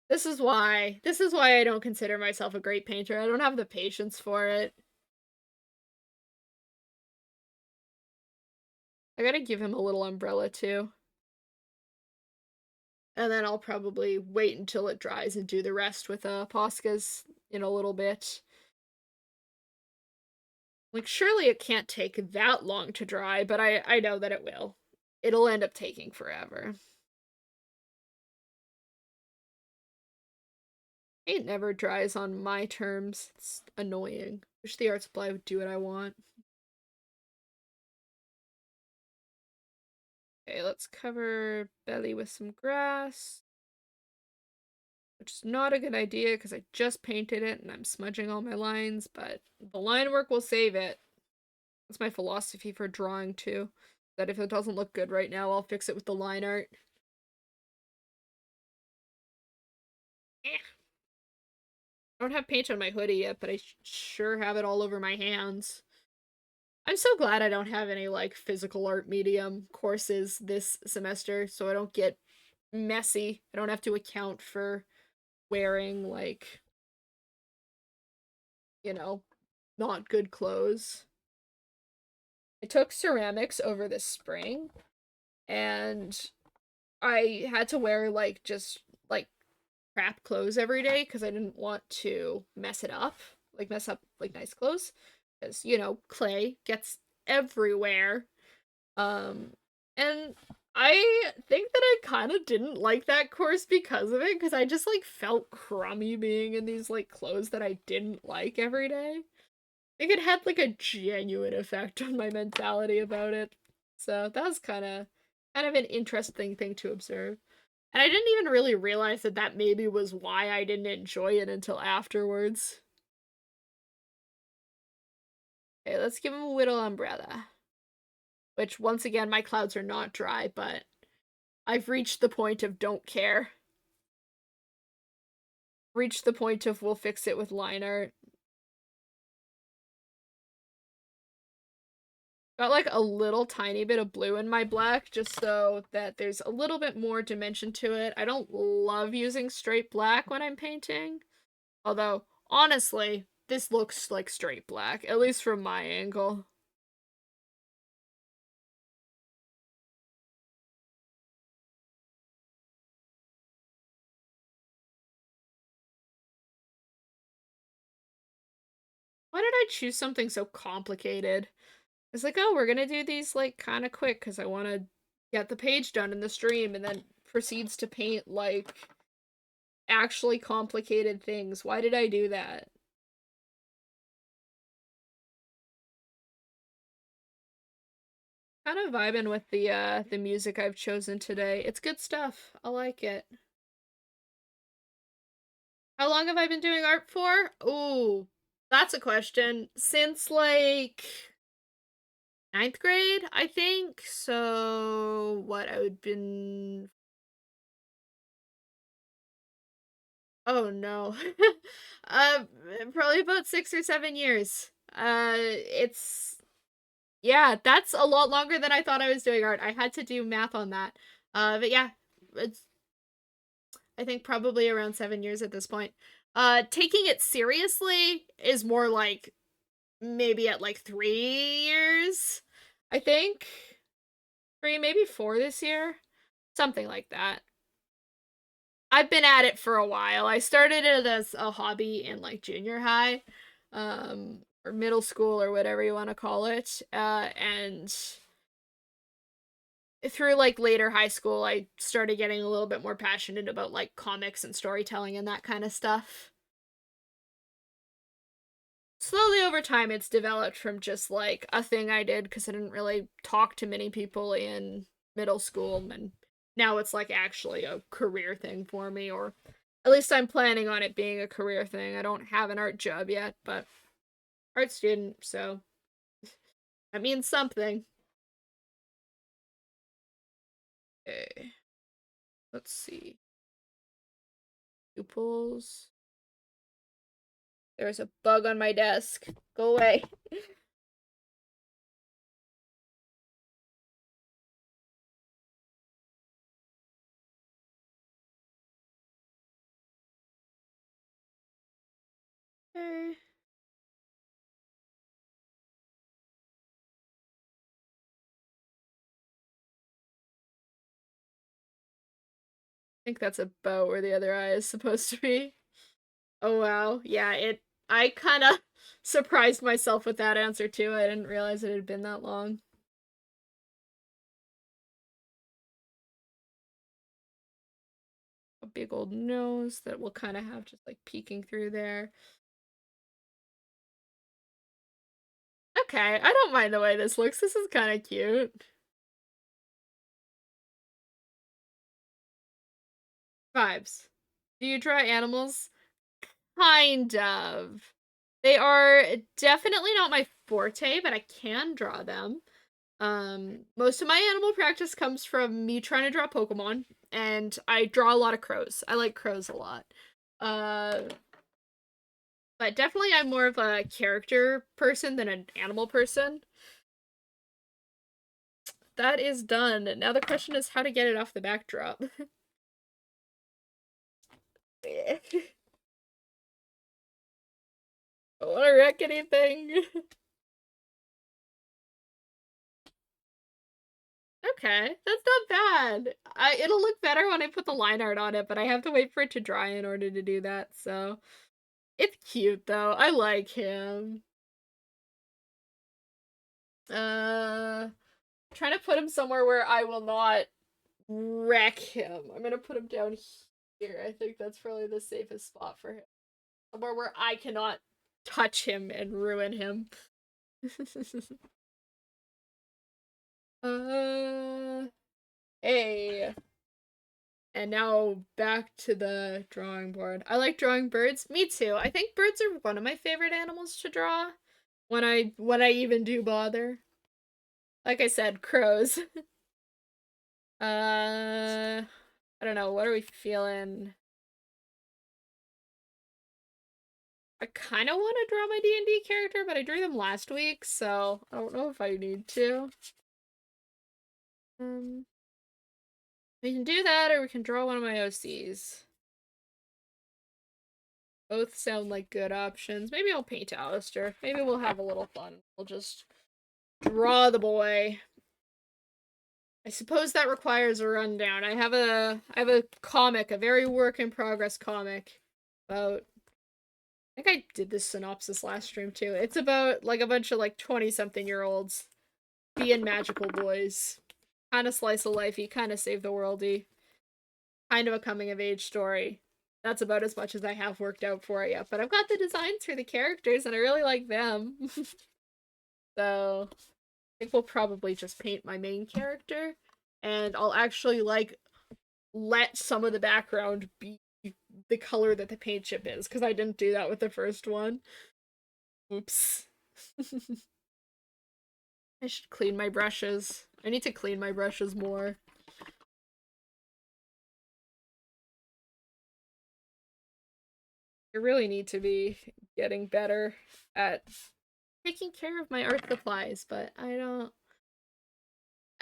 This is why I don't consider myself a great painter. I don't have the patience for it. I gotta give him a little umbrella too. And then I'll probably wait until it dries and do the rest with Poscas in a little bit. Like, surely it can't take that long to dry, but I know that it will. It'll end up taking forever. It never dries on my terms. It's annoying. Wish the art supply would do what I want. Okay, let's cover belly with some grass. Which is not a good idea because I just painted it and I'm smudging all my lines, but the line work will save it. That's my philosophy for drawing too. That if it doesn't look good right now, I'll fix it with the line art. Eh. I don't have paint on my hoodie yet, but I sure have it all over my hands. I'm so glad I don't have any like physical art medium courses this semester, so I don't get messy. I don't have to account for wearing like, you know, not good clothes. I took ceramics over this spring and I had to wear like just like crap clothes every day because I didn't want to mess it up, like mess up like nice clothes, because clay gets everywhere. Um, and I think that I kind of didn't like that course because of it, because I just like felt crummy being in these like clothes that I didn't like every day. I think it had like a genuine effect on my mentality about it. So that was kind of an interesting thing to observe. And I didn't even really realize that that maybe was why I didn't enjoy it until afterwards. Okay, let's give him a little umbrella. Which, once again, my clouds are not dry, but I've reached the point of don't care. Reached the point of we'll fix it with line art. Got like a little tiny bit of blue in my black just so that there's a little bit more dimension to it. I don't love using straight black when I'm painting. Although, honestly, this looks like straight black, at least from my angle. Why did I choose something so complicated? It's like, oh, we're gonna do these like kind of quick because I want to get the page done in the stream, and then proceeds to paint like actually complicated things. Why did I do that? Kind of vibing with the music I've chosen today. It's good stuff. I like it. How long have I been doing art for? Ooh, that's a question. Since like ninth grade, I think. So what I would been oh no. uh Probably about 6 or 7 years. It's yeah, that's a lot longer than I thought I was doing art. I had to do math on that. But yeah, it's I think probably around 7 years at this point. Taking it seriously is more like maybe at like 3 years. I think 3, maybe 4 this year, something like that. I've been at it for a while. I started it as a hobby in like junior high, or middle school or whatever you want to call it. And through like later high school, I started getting a little bit more passionate about like comics and storytelling and that kind of stuff. Slowly over time, it's developed from just like a thing I did because I didn't really talk to many people in middle school, and now it's like actually a career thing for me, or at least I'm planning on it being a career thing. I don't have an art job yet, but art student, so that means something. Okay, let's see. Pupils. There's a bug on my desk. Go away. Okay. I think that's about where the other eye is supposed to be. Oh wow. Yeah, I kind of surprised myself with that answer too. I didn't realize it had been that long. A big old nose that we'll kind of have just like peeking through there. Okay, I don't mind the way this looks. This is kind of cute. Vibes. Do you draw animals? Kind of. They are definitely not my forte, but I can draw them. Most of my animal practice comes from me trying to draw Pokemon, and I draw a lot of crows. I like crows a lot. Uh, but definitely I'm more of a character person than an animal person. That is done. Now the question is how to get it off the backdrop. I don't want to wreck anything. Okay, that's not bad. It'll look better when I put the line art on it, but I have to wait for it to dry in order to do that, so it's cute though. I like him. Uh, trying to put him somewhere where I will not wreck him. I'm gonna put him down here. I think that's probably the safest spot for him. Somewhere where I cannot touch him and ruin him. uh, hey. And now back to the drawing board. I like drawing birds. Me too. I think birds are one of my favorite animals to draw when I even do bother. Like I said, crows. I don't know. What are we feeling? I kind of want to draw my D&D character, but I drew them last week, so I don't know if I need to. Um, we can do that, or we can draw one of my OCs. Both sound like good options. Maybe I'll paint Alistair. Maybe we'll have a little fun. We'll just draw the boy. I suppose that requires a rundown. I have a comic, a very work in progress comic about, I think I did this synopsis last stream too. It's about like a bunch of like 20-something-year-olds being magical boys. Kind of slice of lifey, kind of save the worldy. Kind of a coming of age story. That's about as much as I have worked out for it yet. But I've got the designs for the characters and I really like them. So I think we'll probably just paint my main character. And I'll actually like let some of the background be the color that the paint chip is, because I didn't do that with the first one. Oops. I should clean my brushes. I need to clean my brushes more. I really need to be getting better at taking care of my art supplies, but I'm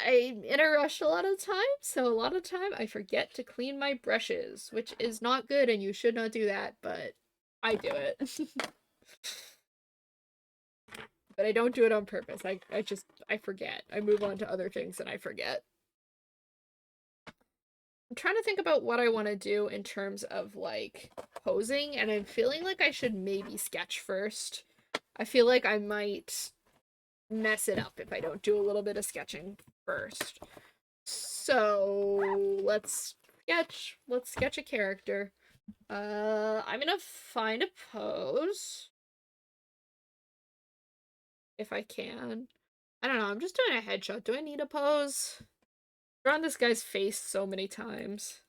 in a rush a lot of times, so a lot of time I forget to clean my brushes, which is not good and you should not do that, but I do it. But I don't do it on purpose. I forget. I move on to other things and I forget. I'm trying to think about what I want to do in terms of like posing, and I'm feeling like I should maybe sketch first. I feel like I might mess it up if I don't do a little bit of sketching first. So let's sketch. Let's sketch a character. I'm gonna find a pose if I can. I don't know. I'm just doing a headshot. Do I need a pose? I've drawn this guy's face so many times.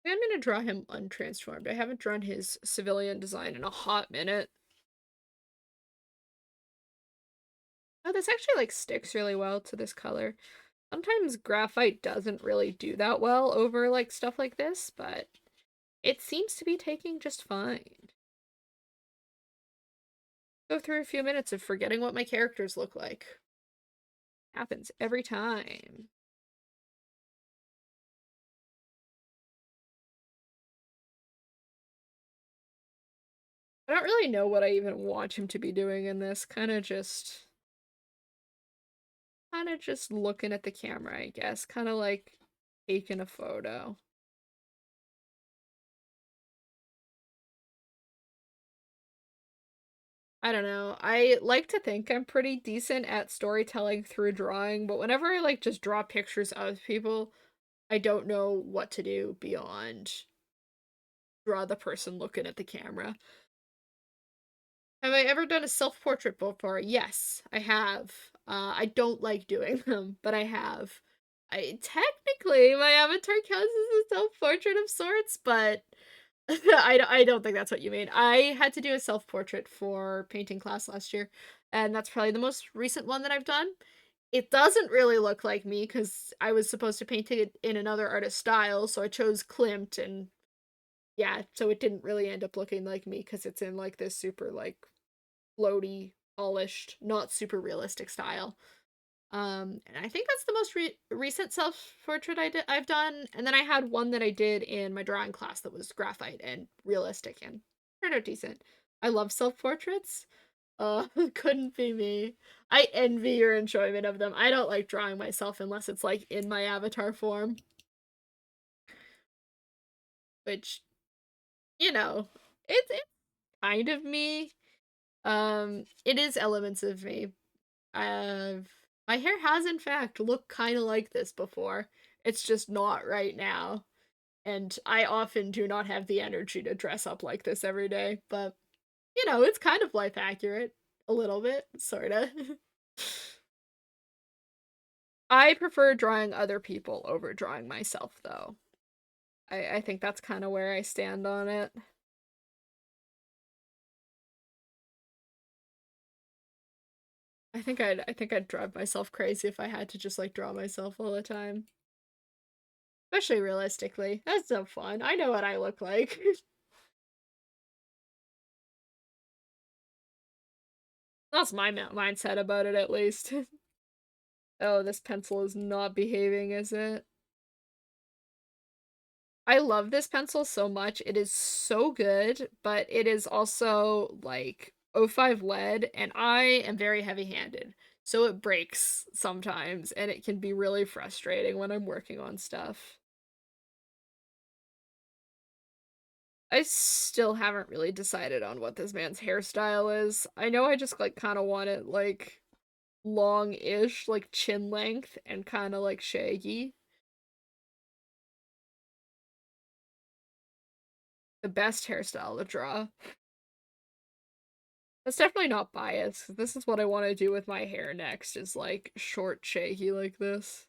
I'm gonna draw him untransformed. I haven't drawn his civilian design in a hot minute. Oh, this actually like sticks really well to this color. Sometimes graphite doesn't really do that well over like stuff like this, but it seems to be taking just fine. Go through a few minutes of forgetting what my characters look like. Happens every time. I don't really know what I even want him to be doing in this. Kind of just looking at the camera, I guess. Kind of like taking a photo. I don't know. I like to think I'm pretty decent at storytelling through drawing, but whenever I like just draw pictures of people, I don't know what to do beyond draw the person looking at the camera. Have I ever done a self-portrait before? Yes, I have. I don't like doing them, but I have. Technically, my avatar counts as a self-portrait of sorts, but I don't think that's what you mean. I had to do a self-portrait for painting class last year, and that's probably the most recent one that I've done. It doesn't really look like me because I was supposed to paint it in another artist style, so I chose Klimt, and yeah, so it didn't really end up looking like me because it's in like this super like floaty, polished, not super realistic style. And I think that's the most recent self-portrait I've done. And then I had one that I did in my drawing class that was graphite and realistic and turned out decent. I love self-portraits. Couldn't be me. I envy your enjoyment of them. I don't like drawing myself unless it's like in my avatar form, which, you know, it's kind of me. It is elements of me. I've my hair has in fact looked kind of like this before. It's just not right now. And I often do not have the energy to dress up like this every day, but it's kind of life accurate. A little bit, sorta. I prefer drawing other people over drawing myself, though. I think that's kind of where I stand on it. I think I'd drive myself crazy if I had to just like draw myself all the time. Especially realistically. That's so fun. I know what I look like. That's my mindset about it, at least. Oh, this pencil is not behaving, is it? I love this pencil so much. It is so good, but it is also like O5 lead, and I am very heavy-handed. So it breaks sometimes, and it can be really frustrating when I'm working on stuff. I still haven't really decided on what this man's hairstyle is. I know I just like kind of want it like long-ish, like chin length and kind of like shaggy. The best hairstyle to draw. That's definitely not biased. This is what I want to do with my hair next, is like short, shaggy like this.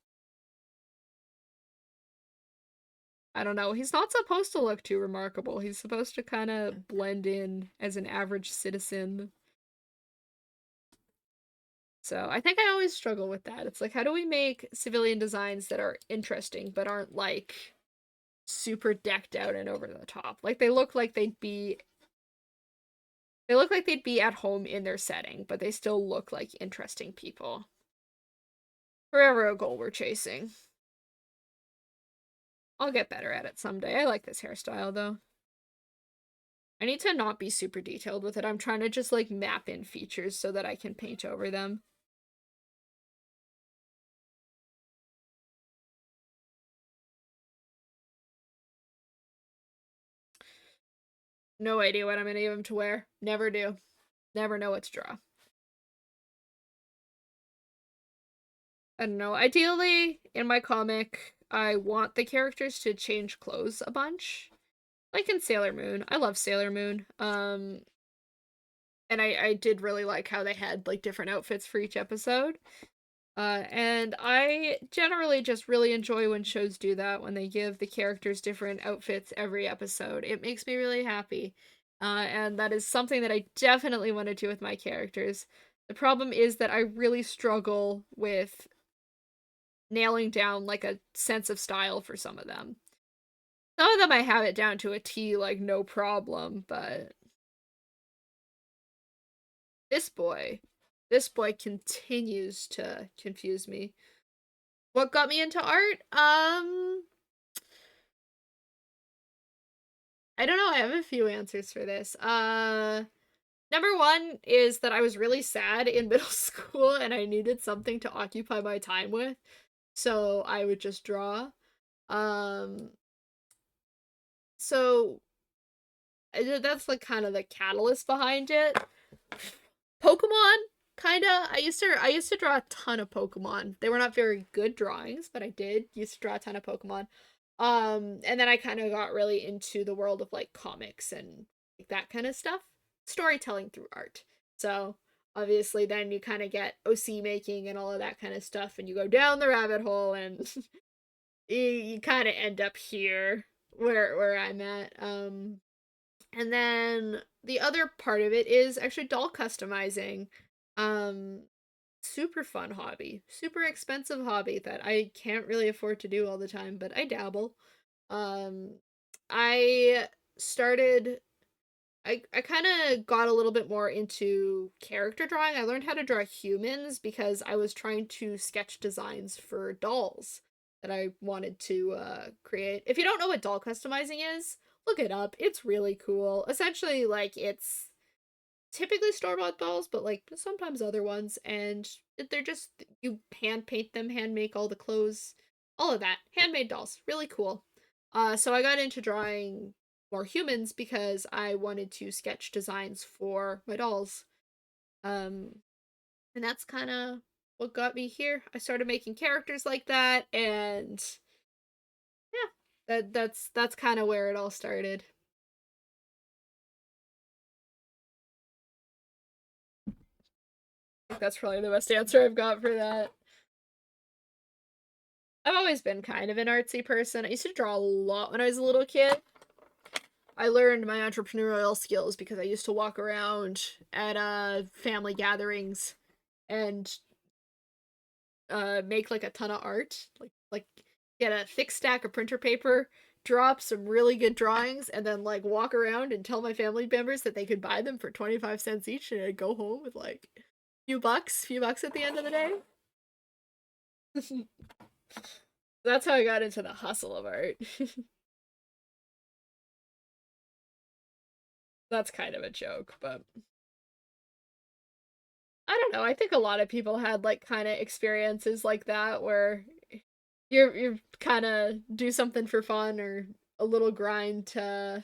I don't know. He's not supposed to look too remarkable. He's supposed to kind of blend in as an average citizen. So I think I always struggle with that. It's like, how do we make civilian designs that are interesting but aren't like super decked out and over the top? Like they look like they'd be at home in their setting, but they still look like interesting people. Forever a goal we're chasing. I'll get better at it someday. I like this hairstyle though. I need to not be super detailed with it. I'm trying to just like map in features so that I can paint over them. No idea what I'm gonna give him to wear. Never do. Never know what to draw. I don't know. Ideally, in my comic, I want the characters to change clothes a bunch. Like in Sailor Moon. I love Sailor Moon. And I did really like how they had like different outfits for each episode. And I generally just really enjoy when shows do that, when they give the characters different outfits every episode. It makes me really happy. And that is something that I definitely want to do with my characters. The problem is that I really struggle with nailing down like a sense of style for some of them. Some of them I have it down to a T, like no problem, but this boy, this boy continues to confuse me. What got me into art? I don't know. I have a few answers for this. Number one is that I was really sad in middle school and I needed something to occupy my time with. So I would just draw. Um, so that's like kind of the catalyst behind it. Pokemon, kinda. I used to draw a ton of Pokemon. They were not very good drawings, but I did used to draw a ton of Pokemon. And then I kind of got really into the world of like comics and like that kind of stuff. Storytelling through art. So obviously then you kind of get OC making and all of that kind of stuff, and you go down the rabbit hole and you kind of end up here where I'm at. And then the other part of it is actually doll customizing. Um, Super fun hobby. Super expensive hobby that I can't really afford to do all the time, but I dabble. Um, I started I kind of got a little bit more into character drawing. I learned how to draw humans because I was trying to sketch designs for dolls that I wanted to create. If you don't know what doll customizing is, look it up. It's really cool. Essentially, like typically store-bought dolls, but like sometimes other ones, and they're just you hand paint them, hand make all the clothes, all of that. Handmade dolls, really cool. So I got into drawing more humans because I wanted to sketch designs for my dolls. Um, and that's kind of what got me here. I started making characters like that, and yeah, that's kind of where it all started. I think that's probably the best answer I've got for that. I've always been kind of an artsy person. I used to draw a lot when I was a little kid. I learned my entrepreneurial skills because I used to walk around at family gatherings and make like a ton of art. Like get a thick stack of printer paper, draw up some really good drawings, and then like walk around and tell my family members that they could buy them for 25 cents each, and I'd go home with like few bucks at the end of the day. That's how I got into the hustle of art. That's kind of a joke, but I don't know. I think a lot of people had like kind of experiences like that where you're kind of do something for fun or a little grind to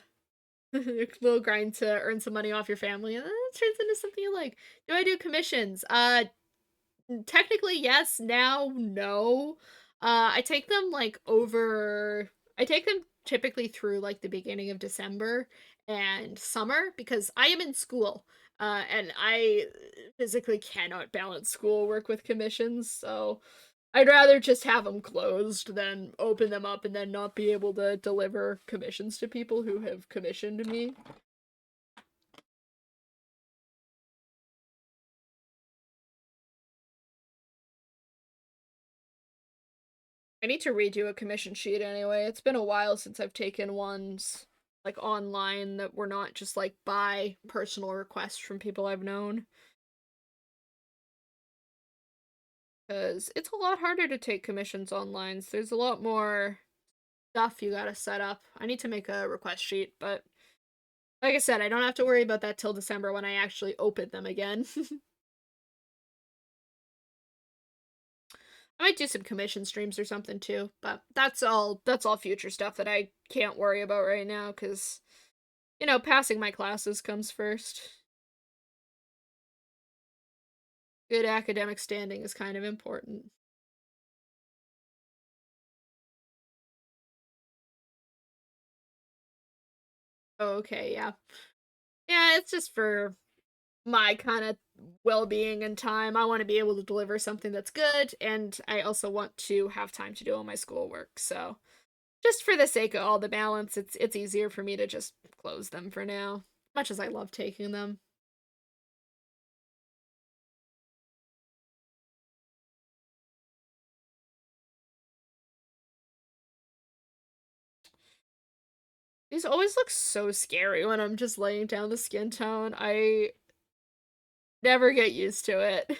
a little grind to earn some money off your family, and then it turns into something you like. Do I do commissions? Technically yes, now no. I take them like over I take them typically through like the beginning of December and summer because I am in school. And I physically cannot balance schoolwork with commissions, so I'd rather just have them closed than open them up and then not be able to deliver commissions to people who have commissioned me. I need to redo a commission sheet anyway. It's been a while since I've taken ones like online that were not just like by personal request from people I've known. Because it's a lot harder to take commissions online. So there's a lot more stuff you gotta set up. I need to make a request sheet, but like I said, I don't have to worry about that till December when I actually open them again. I might do some commission streams or something too, but that's all future stuff that I can't worry about right now because passing my classes comes first. Good academic standing is kind of important. Oh, okay, yeah. Yeah, it's just for my kind of well-being and time. I want to be able to deliver something that's good, and I also want to have time to do all my schoolwork. So, just for the sake of all the balance, it's easier for me to just close them for now. Much as I love taking them. These always look so scary when I'm just laying down the skin tone. I never get used to it.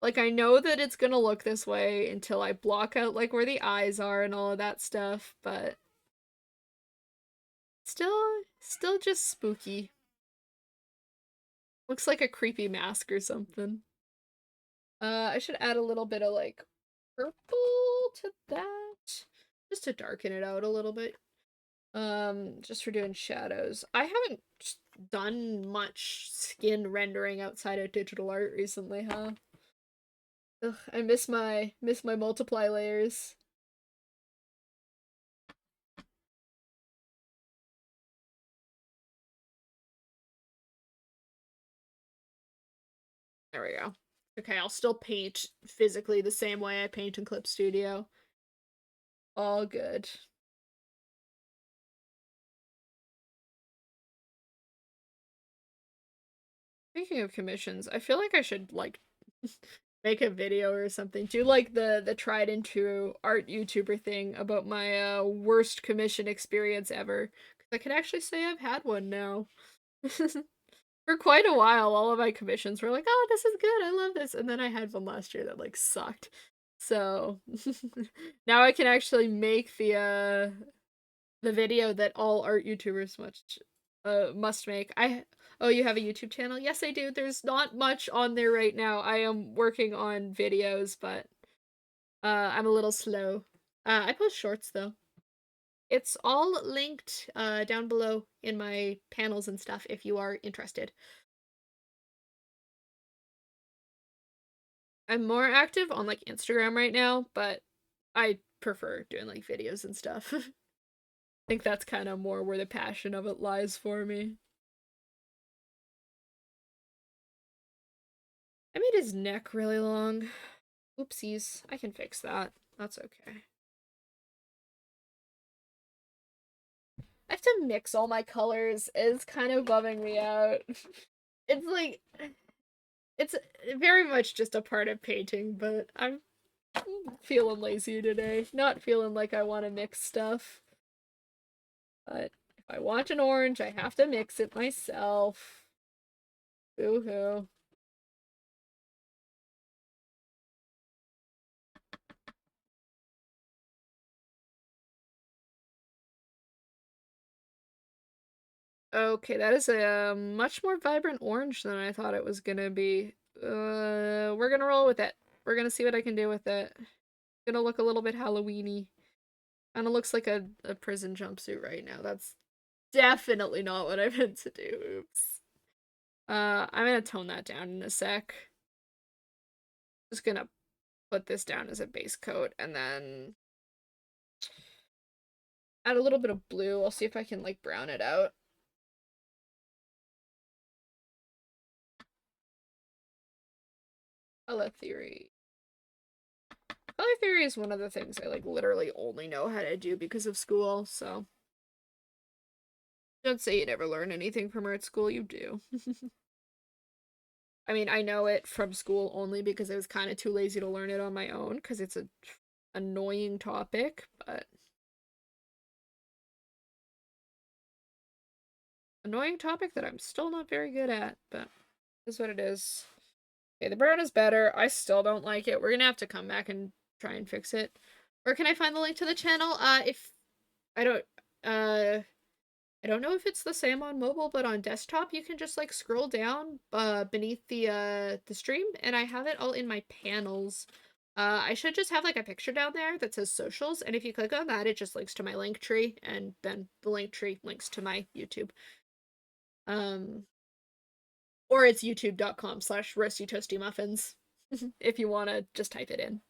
Like, I know that it's gonna look this way until I block out, like, where the eyes are and all of that stuff, but still just spooky. Looks like a creepy mask or something. I should add a little bit of, like, purple to that. Just to darken it out a little bit. Just for doing shadows. I haven't done much skin rendering outside of digital art recently, huh? Ugh, I miss my multiply layers. There we go. Okay, I'll still paint physically the same way I paint in Clip Studio. All good. Speaking of commissions, I feel like I should like make a video or something. Do like the tried and true art YouTuber thing about my worst commission experience ever. Cause I can actually say I've had one now. For quite a while, all of my commissions were like, "Oh, this is good. I love this." And then I had one last year that like sucked. So now I can actually make the video that all art YouTubers must make. Oh, you have a YouTube channel? Yes, I do. There's not much on there right now. I am working on videos, but I'm a little slow. I post shorts though. It's all linked down below in my panels and stuff if you are interested. I'm more active on like Instagram right now, but I prefer doing like videos and stuff. I think that's kind of more where the passion of it lies for me. I made his neck really long. Oopsies. I can fix that. That's okay. I have to mix all my colors. It's kind of bumming me out. It's like it's very much just a part of painting, but I'm feeling lazy today. Not feeling like I want to mix stuff. But if I want an orange, I have to mix it myself. Boo-hoo. Okay, that is a much more vibrant orange than I thought it was gonna be. We're gonna roll with it. We're gonna see what I can do with it. Gonna look a little bit Halloween-y. Kinda looks like a prison jumpsuit right now. That's definitely not what I meant to do. Oops. I'm gonna tone that down in a sec. Just gonna put this down as a base coat and then add a little bit of blue. I'll see if I can like brown it out. Color theory. Color theory is one of the things I like literally only know how to do because of school, so don't say you never learn anything from art school, you do. I mean, I know it from school only because I was kind of too lazy to learn it on my own because it's a annoying topic, but annoying topic that I'm still not very good at, but is what it is. Okay, the brown is better. I still don't like it. We're gonna have to come back and try and fix it. Where can I find the link to the channel? If I don't I don't know if it's the same on mobile, but on desktop you can just like scroll down beneath the stream and I have it all in my panels. I should just have like a picture down there that says socials, and if you click on that it just links to my link tree, and then the link tree links to my YouTube. Um or it's youtube.com/roastytoastymuffins if you want to just type it in.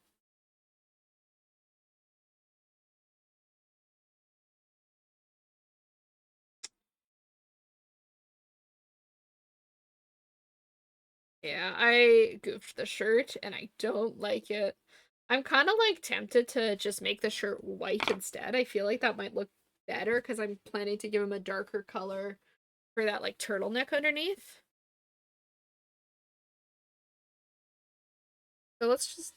Yeah, I goofed the shirt and I don't like it. I'm kind of like tempted to just make the shirt white instead. I feel like that might look better because I'm planning to give him a darker color for that like turtleneck underneath. So let's just...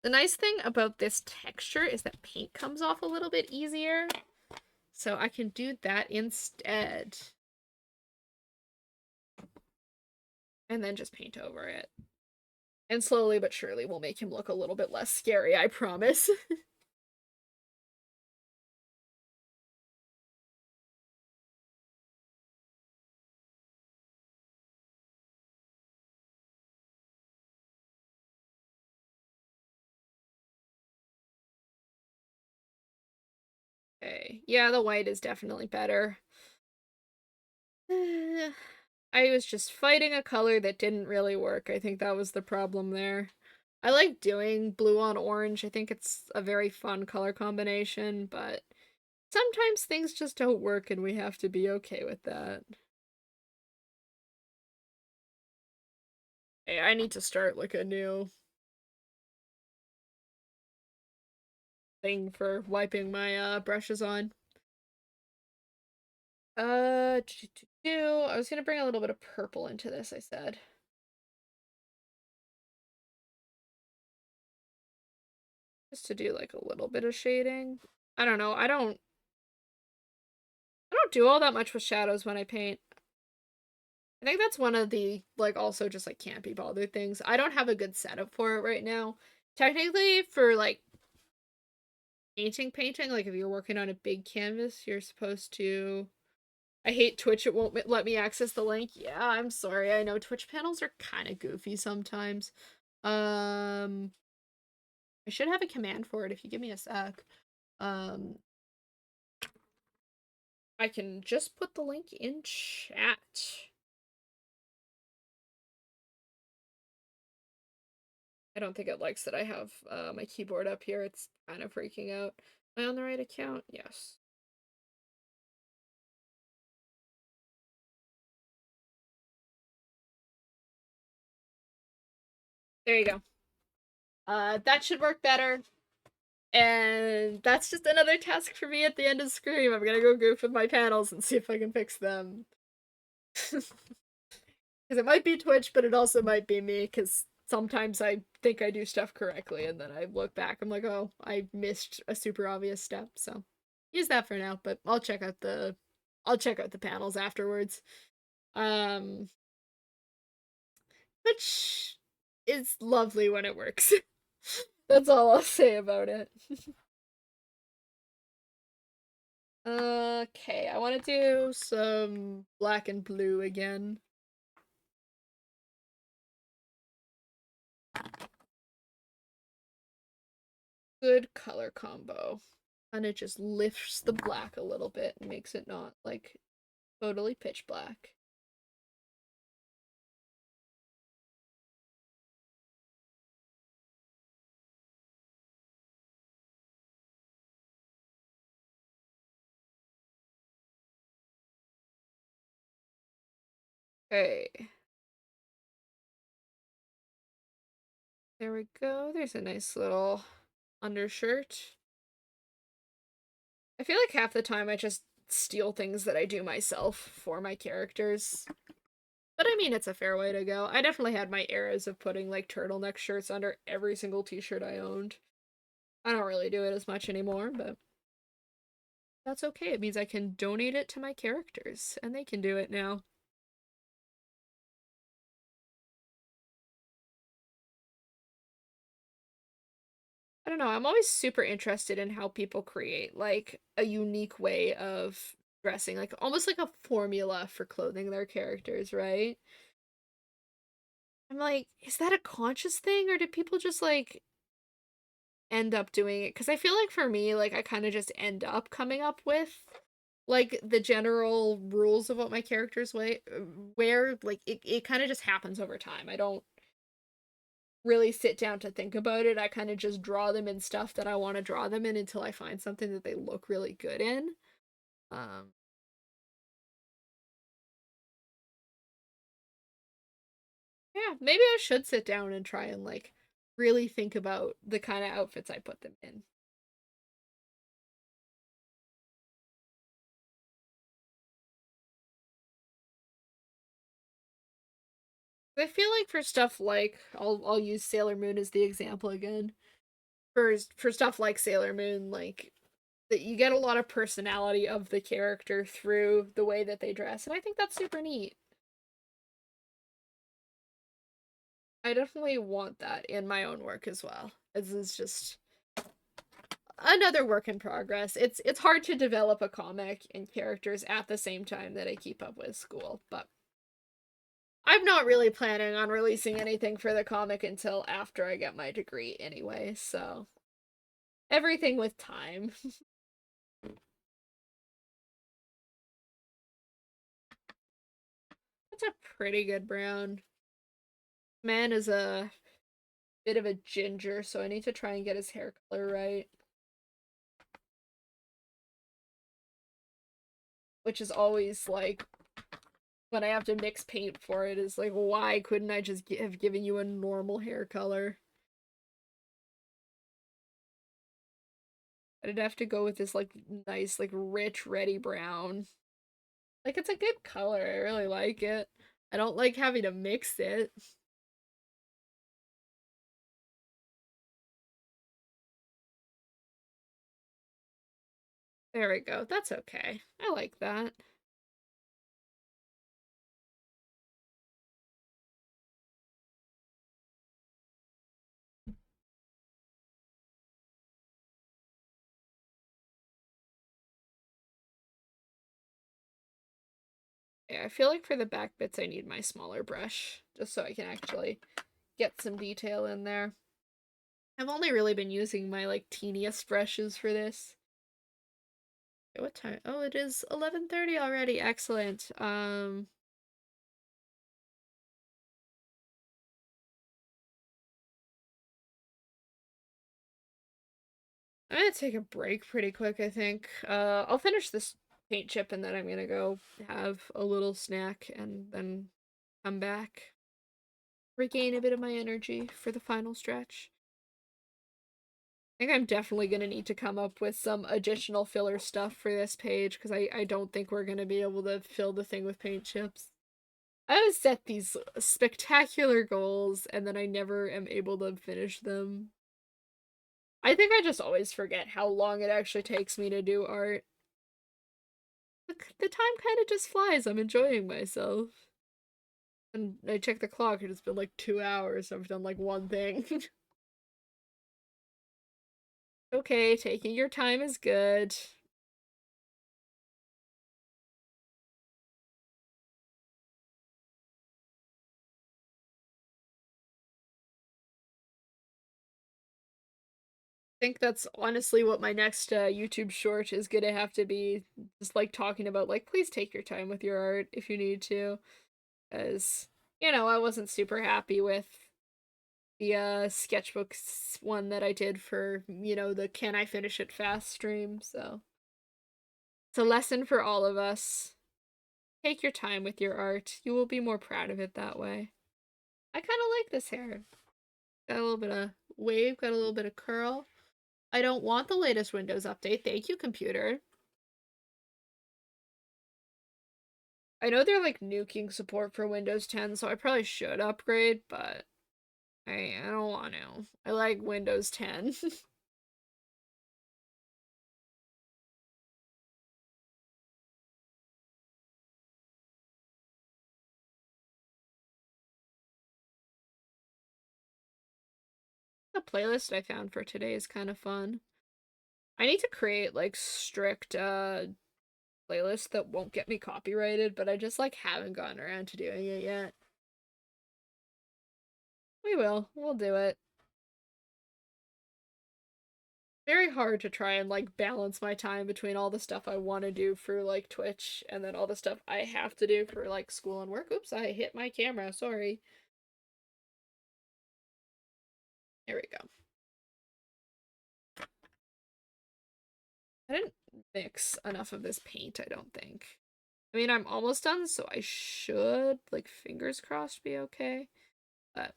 The nice thing about this texture is that paint comes off a little bit easier. So I can do that instead. And then just paint over it. And slowly but surely we'll make him look a little bit less scary, I promise. Okay, yeah, the white is definitely better. I was just fighting a color that didn't really work. I think that was the problem there. I like doing blue on orange. I think it's a very fun color combination, but sometimes things just don't work and we have to be okay with that. Hey, I need to start like a new thing for wiping my brushes on. I was gonna bring a little bit of purple into this, I said. Just to do like a little bit of shading. I don't know. I don't do all that much with shadows when I paint. I think that's one of the like also just like can't be bothered things. I don't have a good setup for it right now. Technically for like painting, like if you're working on a big canvas, you're supposed to I hate Twitch. It won't let me access the link. Yeah, I'm sorry. I know Twitch panels are kind of goofy sometimes. Um, I should have a command for it if you give me a sec. Um, I can just put the link in chat. I don't think it likes that I have my keyboard up here. It's kind of freaking out. Am I on the right account? Yes. There you go. That should work better. And that's just another task for me at the end of Scream. I'm gonna go goof with my panels and see if I can fix them. Because it might be Twitch, but it also might be me, because sometimes I think I do stuff correctly, and then I look back, I'm like, oh, I missed a super obvious step, so use that for now, but I'll check out the panels afterwards. Um which is lovely when it works. That's all I'll say about it. Okay, I want to do some black and blue again. Good color combo. And it just lifts the black a little bit and makes it not, like, totally pitch black. Okay. There we go. There's a nice little undershirt. I feel like half the time I just steal things that I do myself for my characters. But I mean, it's a fair way to go. I definitely had my eras of putting like turtleneck shirts under every single t-shirt I owned. I don't really do it as much anymore, but that's okay. It means I can donate it to my characters, and they can do it now. I don't know, I'm always super interested in how people create like a unique way of dressing, like almost like a formula for clothing their characters, right? I'm like, is that a conscious thing or did people just like end up doing it? Because I feel like for me, like I kind of just end up coming up with like the general rules of what my characters wear. Like it kind of just happens over time. I don't really sit down to think about it. I kind of just draw them in stuff that I want to draw them in until I find something that they look really good in. Um, yeah, maybe I should sit down and try and like really think about the kind of outfits I put them in. I feel like for stuff like I'll use Sailor Moon as the example again. For stuff like Sailor Moon, like that you get a lot of personality of the character through the way that they dress, and I think that's super neat. I definitely want that in my own work as well. This is just another work in progress. It's hard to develop a comic and characters at the same time that I keep up with school, but I'm not really planning on releasing anything for the comic until after I get my degree anyway, so everything with time. That's a pretty good brown. Man is a bit of a ginger, so I need to try and get his hair color right. Which is always like when I have to mix paint for it is like, why couldn't I just have given you a normal hair color? I'd have to go with this like nice, like rich, reddy brown. Like it's a good color. I really like it. I don't like having to mix it. There we go. That's okay. I like that. Yeah, I feel like for the back bits I need my smaller brush, just so I can actually get some detail in there. I've only really been using my like teeniest brushes for this. Okay, what time? Oh, it is 11:30 already. Excellent. I'm gonna take a break pretty quick, I think. I'll finish this paint chip and then I'm gonna go have a little snack and then come back. Regain a bit of my energy for the final stretch. I think I'm definitely gonna need to come up with some additional filler stuff for this page because I don't think we're gonna be able to fill the thing with paint chips. I always set these spectacular goals and then I never am able to finish them. I think I just always forget how long it actually takes me to do art. The time kind of just flies. I'm enjoying myself. And I check the clock and it's been like 2 hours. I've done like one thing. Okay, taking your time is good. I think that's honestly what my next YouTube short is gonna have to be. Just like talking about, like, please take your time with your art if you need to. As, I wasn't super happy with the sketchbook one that I did for, the Can I Finish It Fast stream, so it's a lesson for all of us. Take your time with your art. You will be more proud of it that way. I kind of like this hair. Got a little bit of wave, got a little bit of curl. I don't want the latest Windows update. Thank you, computer. I know they're like nuking support for Windows 10, so I probably should upgrade, but I don't want to. I like Windows 10. The playlist I found for today is kind of fun. I need to create like strict playlists that won't get me copyrighted, but I just like haven't gotten around to doing it yet. We will. We'll do it. Very hard to try and like balance my time between all the stuff I want to do for like Twitch and then all the stuff I have to do for like school and work. Oops, I hit my camera. Sorry. There we go. I didn't mix enough of this paint, I don't think. I mean, I'm almost done, so I should, like, fingers crossed, be okay. But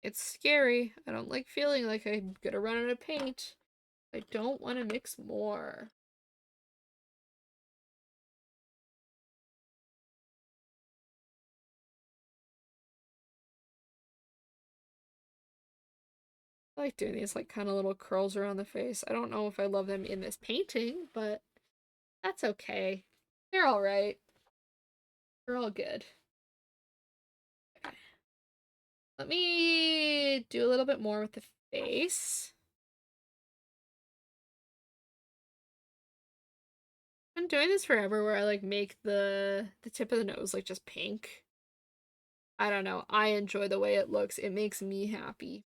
it's scary. I don't like feeling like I'm gonna run out of paint. I don't want to mix more. I like doing these, like, kind of little curls around the face. I don't know if I love them in this painting, but that's okay. They're alright. They're all good. Okay. Let me do a little bit more with the face. I've been doing this forever where I like make the tip of the nose like just pink. I don't know. I enjoy the way it looks. It makes me happy.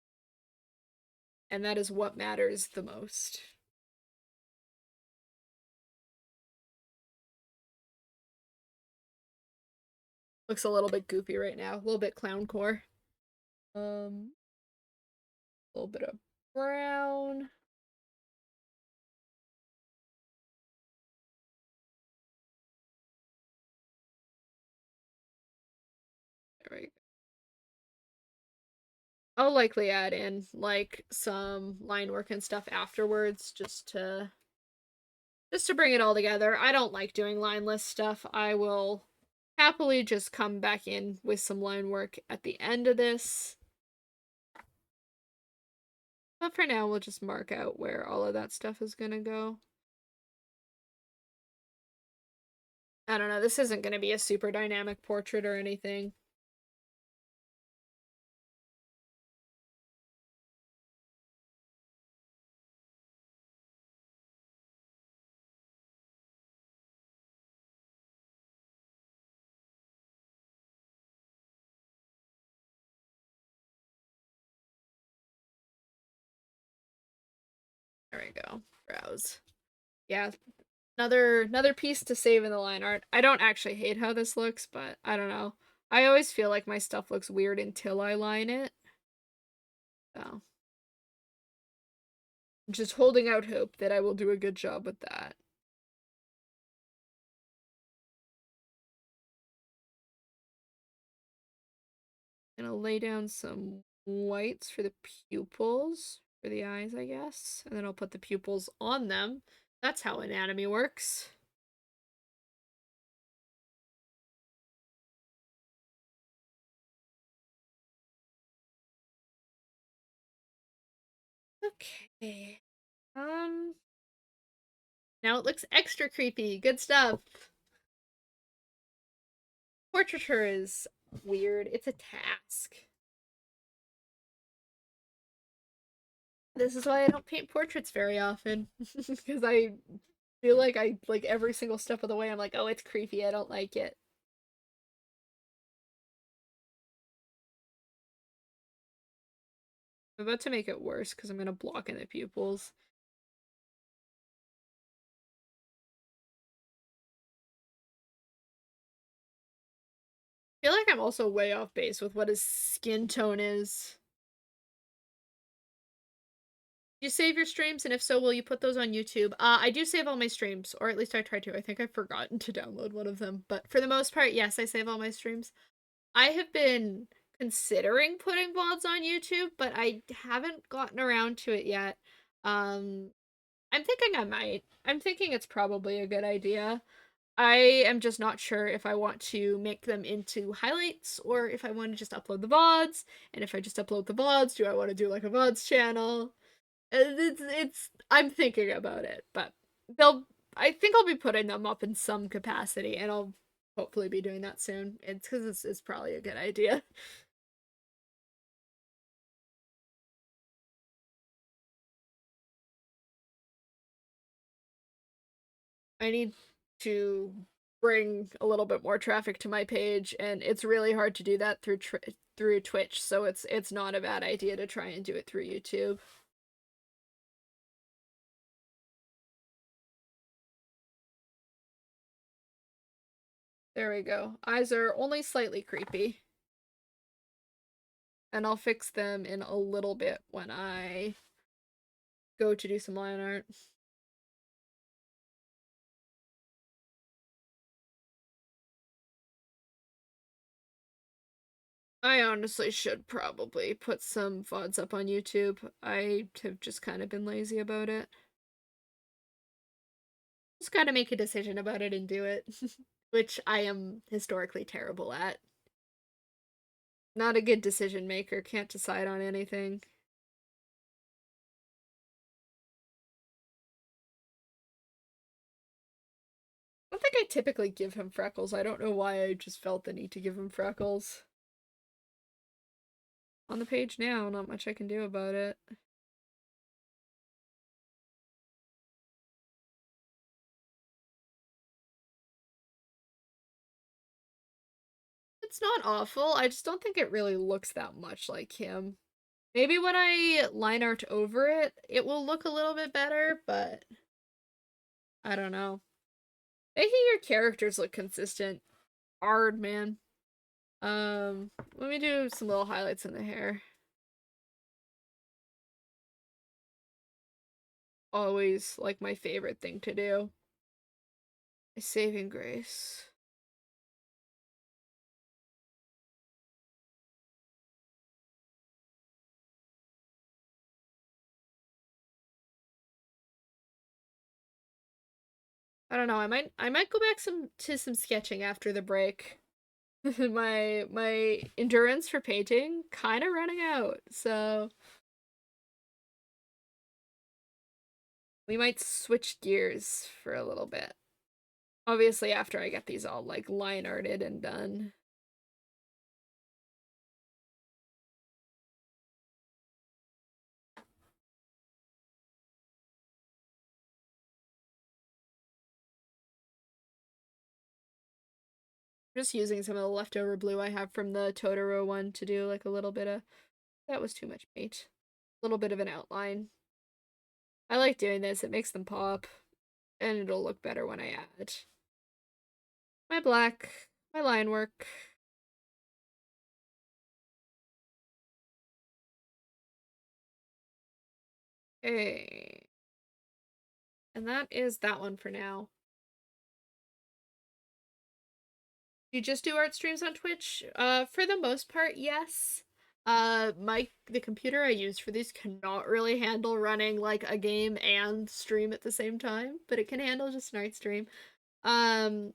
And that is what matters the most. Looks a little bit goofy right now. A little bit clowncore. A little bit of brown. There we go. I'll likely add in like some line work and stuff afterwards just to bring it all together. I don't like doing lineless stuff. I will happily just come back in with some line work at the end of this. But for now, we'll just mark out where all of that stuff is gonna go. I don't know, this isn't gonna be a super dynamic portrait or anything. There we go. Browse. Yeah, another piece to save in the line art. I don't actually hate how this looks, but I don't know. I always feel like my stuff looks weird until I line it. So I'm just holding out hope that I will do a good job with that. Gonna lay down some whites for the pupils, for the eyes, I guess. And then I'll put the pupils on them. That's how anatomy works. Okay. Um, now it looks extra creepy. Good stuff. Portraiture is weird. It's a task. This is why I don't paint portraits very often. Because I feel like I like every single step of the way I'm like, oh, it's creepy. I don't like it. I'm about to make it worse because I'm gonna block in the pupils. I feel like I'm also way off base with what his skin tone is. Do you save your streams, and if so, will you put those on YouTube? I do save all my streams, or at least I try to. I think I've forgotten to download one of them, but for the most part, yes, I save all my streams. I have been considering putting VODs on YouTube, but I haven't gotten around to it yet. Um, I'm thinking I might. I'm thinking it's probably a good idea. I am just not sure if I want to make them into highlights or if I want to just upload the VODs. And if I just upload the VODs, do I want to do like a VODs channel? I'm thinking about it, but I think I'll be putting them up in some capacity, and I'll hopefully be doing that soon. It's because it's probably a good idea. I need to bring a little bit more traffic to my page, and it's really hard to do that through Twitch, so it's not a bad idea to try and do it through YouTube. There we go. Eyes are only slightly creepy. And I'll fix them in a little bit when I go to do some line art. I honestly should probably put some VODs up on YouTube. I have just kind of been lazy about it. Just gotta make a decision about it and do it. Which I am historically terrible at. Not a good decision maker, can't decide on anything. I don't think I typically give him freckles. I don't know why I just felt the need to give him freckles. On the page now, not much I can do about it. It's not awful. I just don't think it really looks that much like him. Maybe when I line art over it, it will look a little bit better, but I don't know. Making your characters look consistent, hard, man. Let me do some little highlights in the hair. Always like my favorite thing to do. A saving grace. I don't know. I might go back some sketching after the break. My endurance for painting kind of running out, so we might switch gears for a little bit. Obviously, after I get these all like line arted and done. Just using some of the leftover blue I have from the Totoro one to do like a little bit of, that was too much paint. A little bit of an outline. I like doing this. It makes them pop, and it'll look better when I add my black, my line work. Okay. And that is that one for now. You just do art streams on Twitch? For the most part, yes. The computer I use for these cannot really handle running like a game and stream at the same time, but it can handle just an art stream. Um,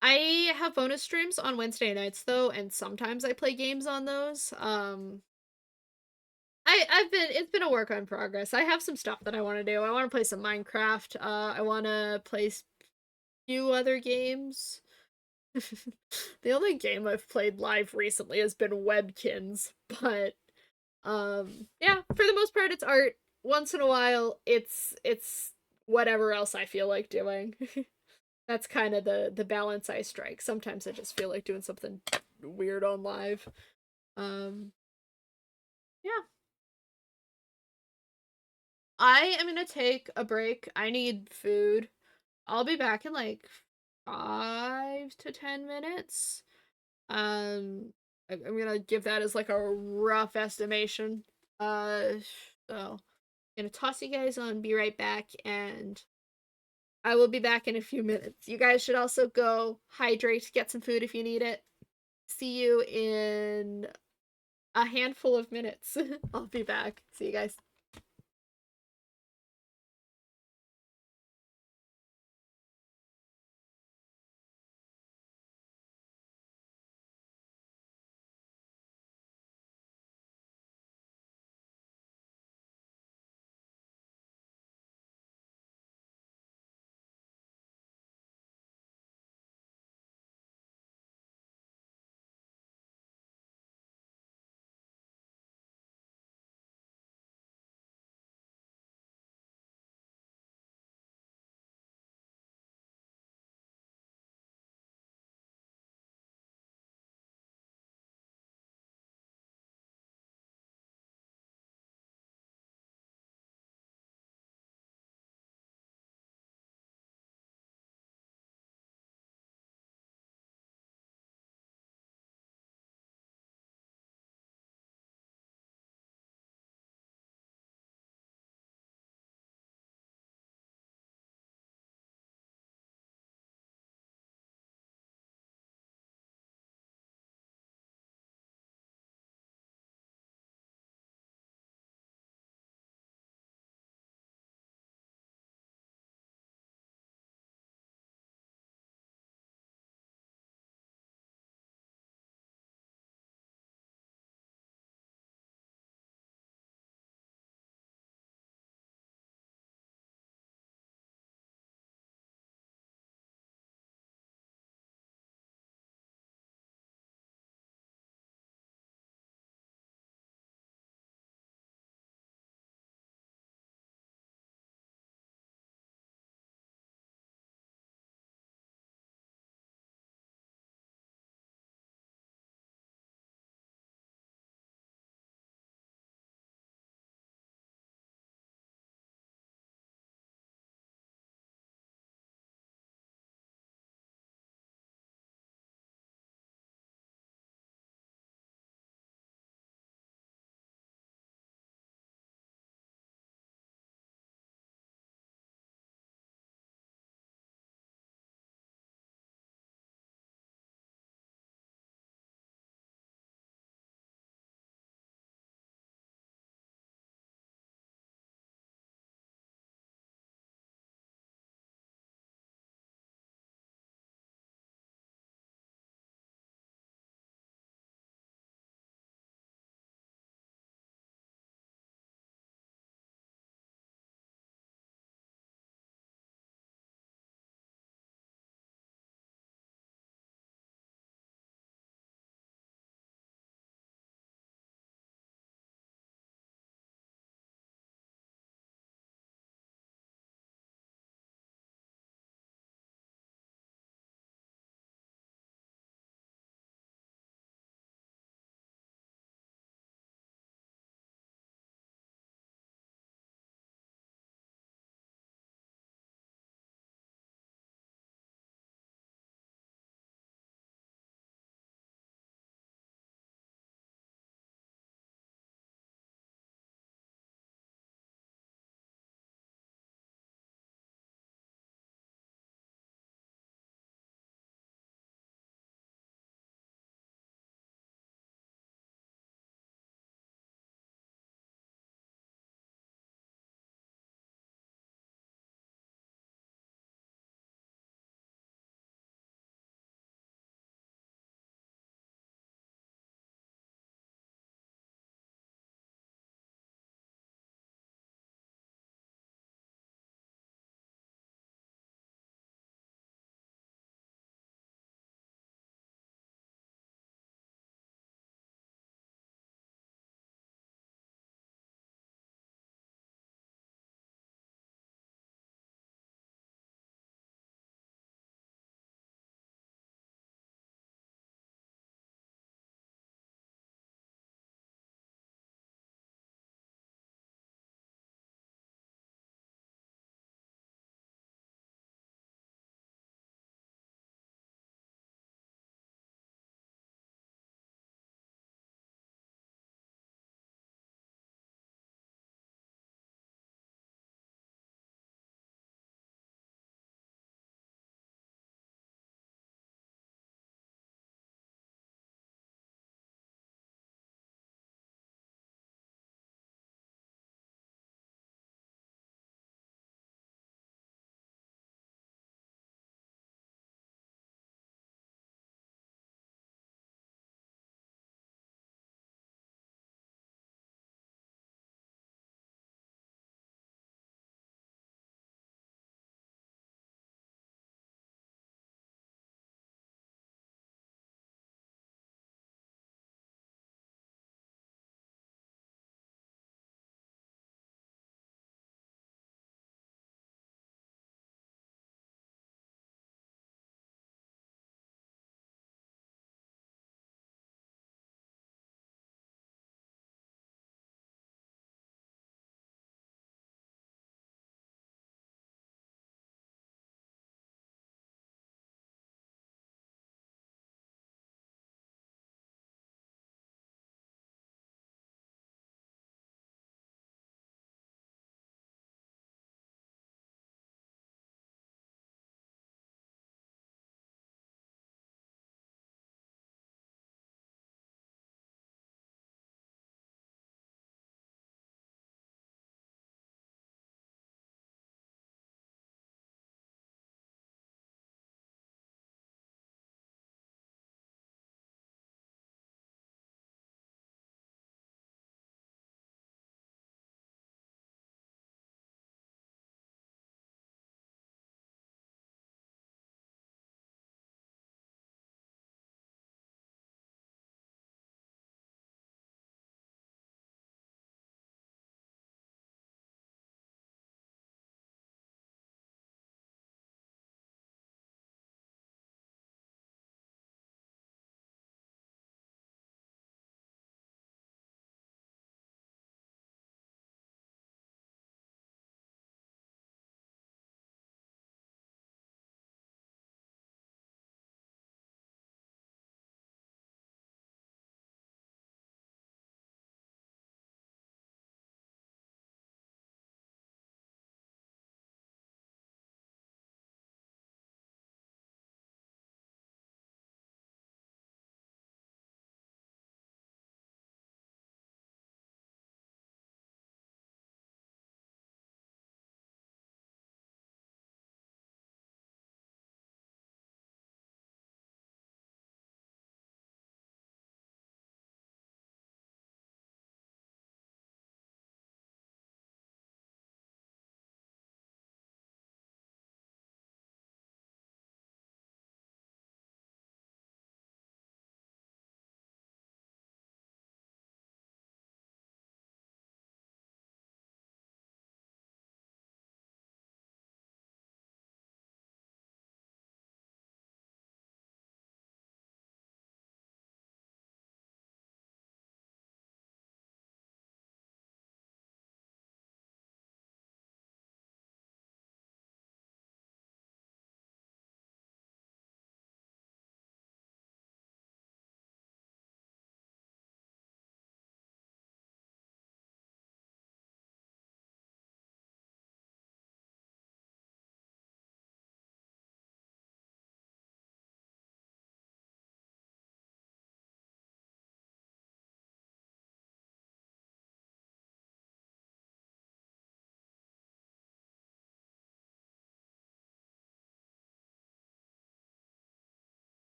I have bonus streams on Wednesday nights though, and sometimes I play games on those. It's been a work in progress. I have some stuff that I want to do. I want to play some Minecraft. I want to play a few other games. The only game I've played live recently has been Webkins, but yeah, for the most part it's art. Once in a while it's whatever else I feel like doing. That's kind of the balance I strike. Sometimes I just feel like doing something weird on live. Um yeah. I am gonna take a break. I need food. I'll be back in like 5 to 10 minutes. I'm gonna give that as like a rough estimation. Uh, so I'm gonna toss you guys on, be right back, and I will be back in a few minutes. You guys should also go hydrate, get some food if you need it. See you in a handful of minutes. I'll be back. See you guys.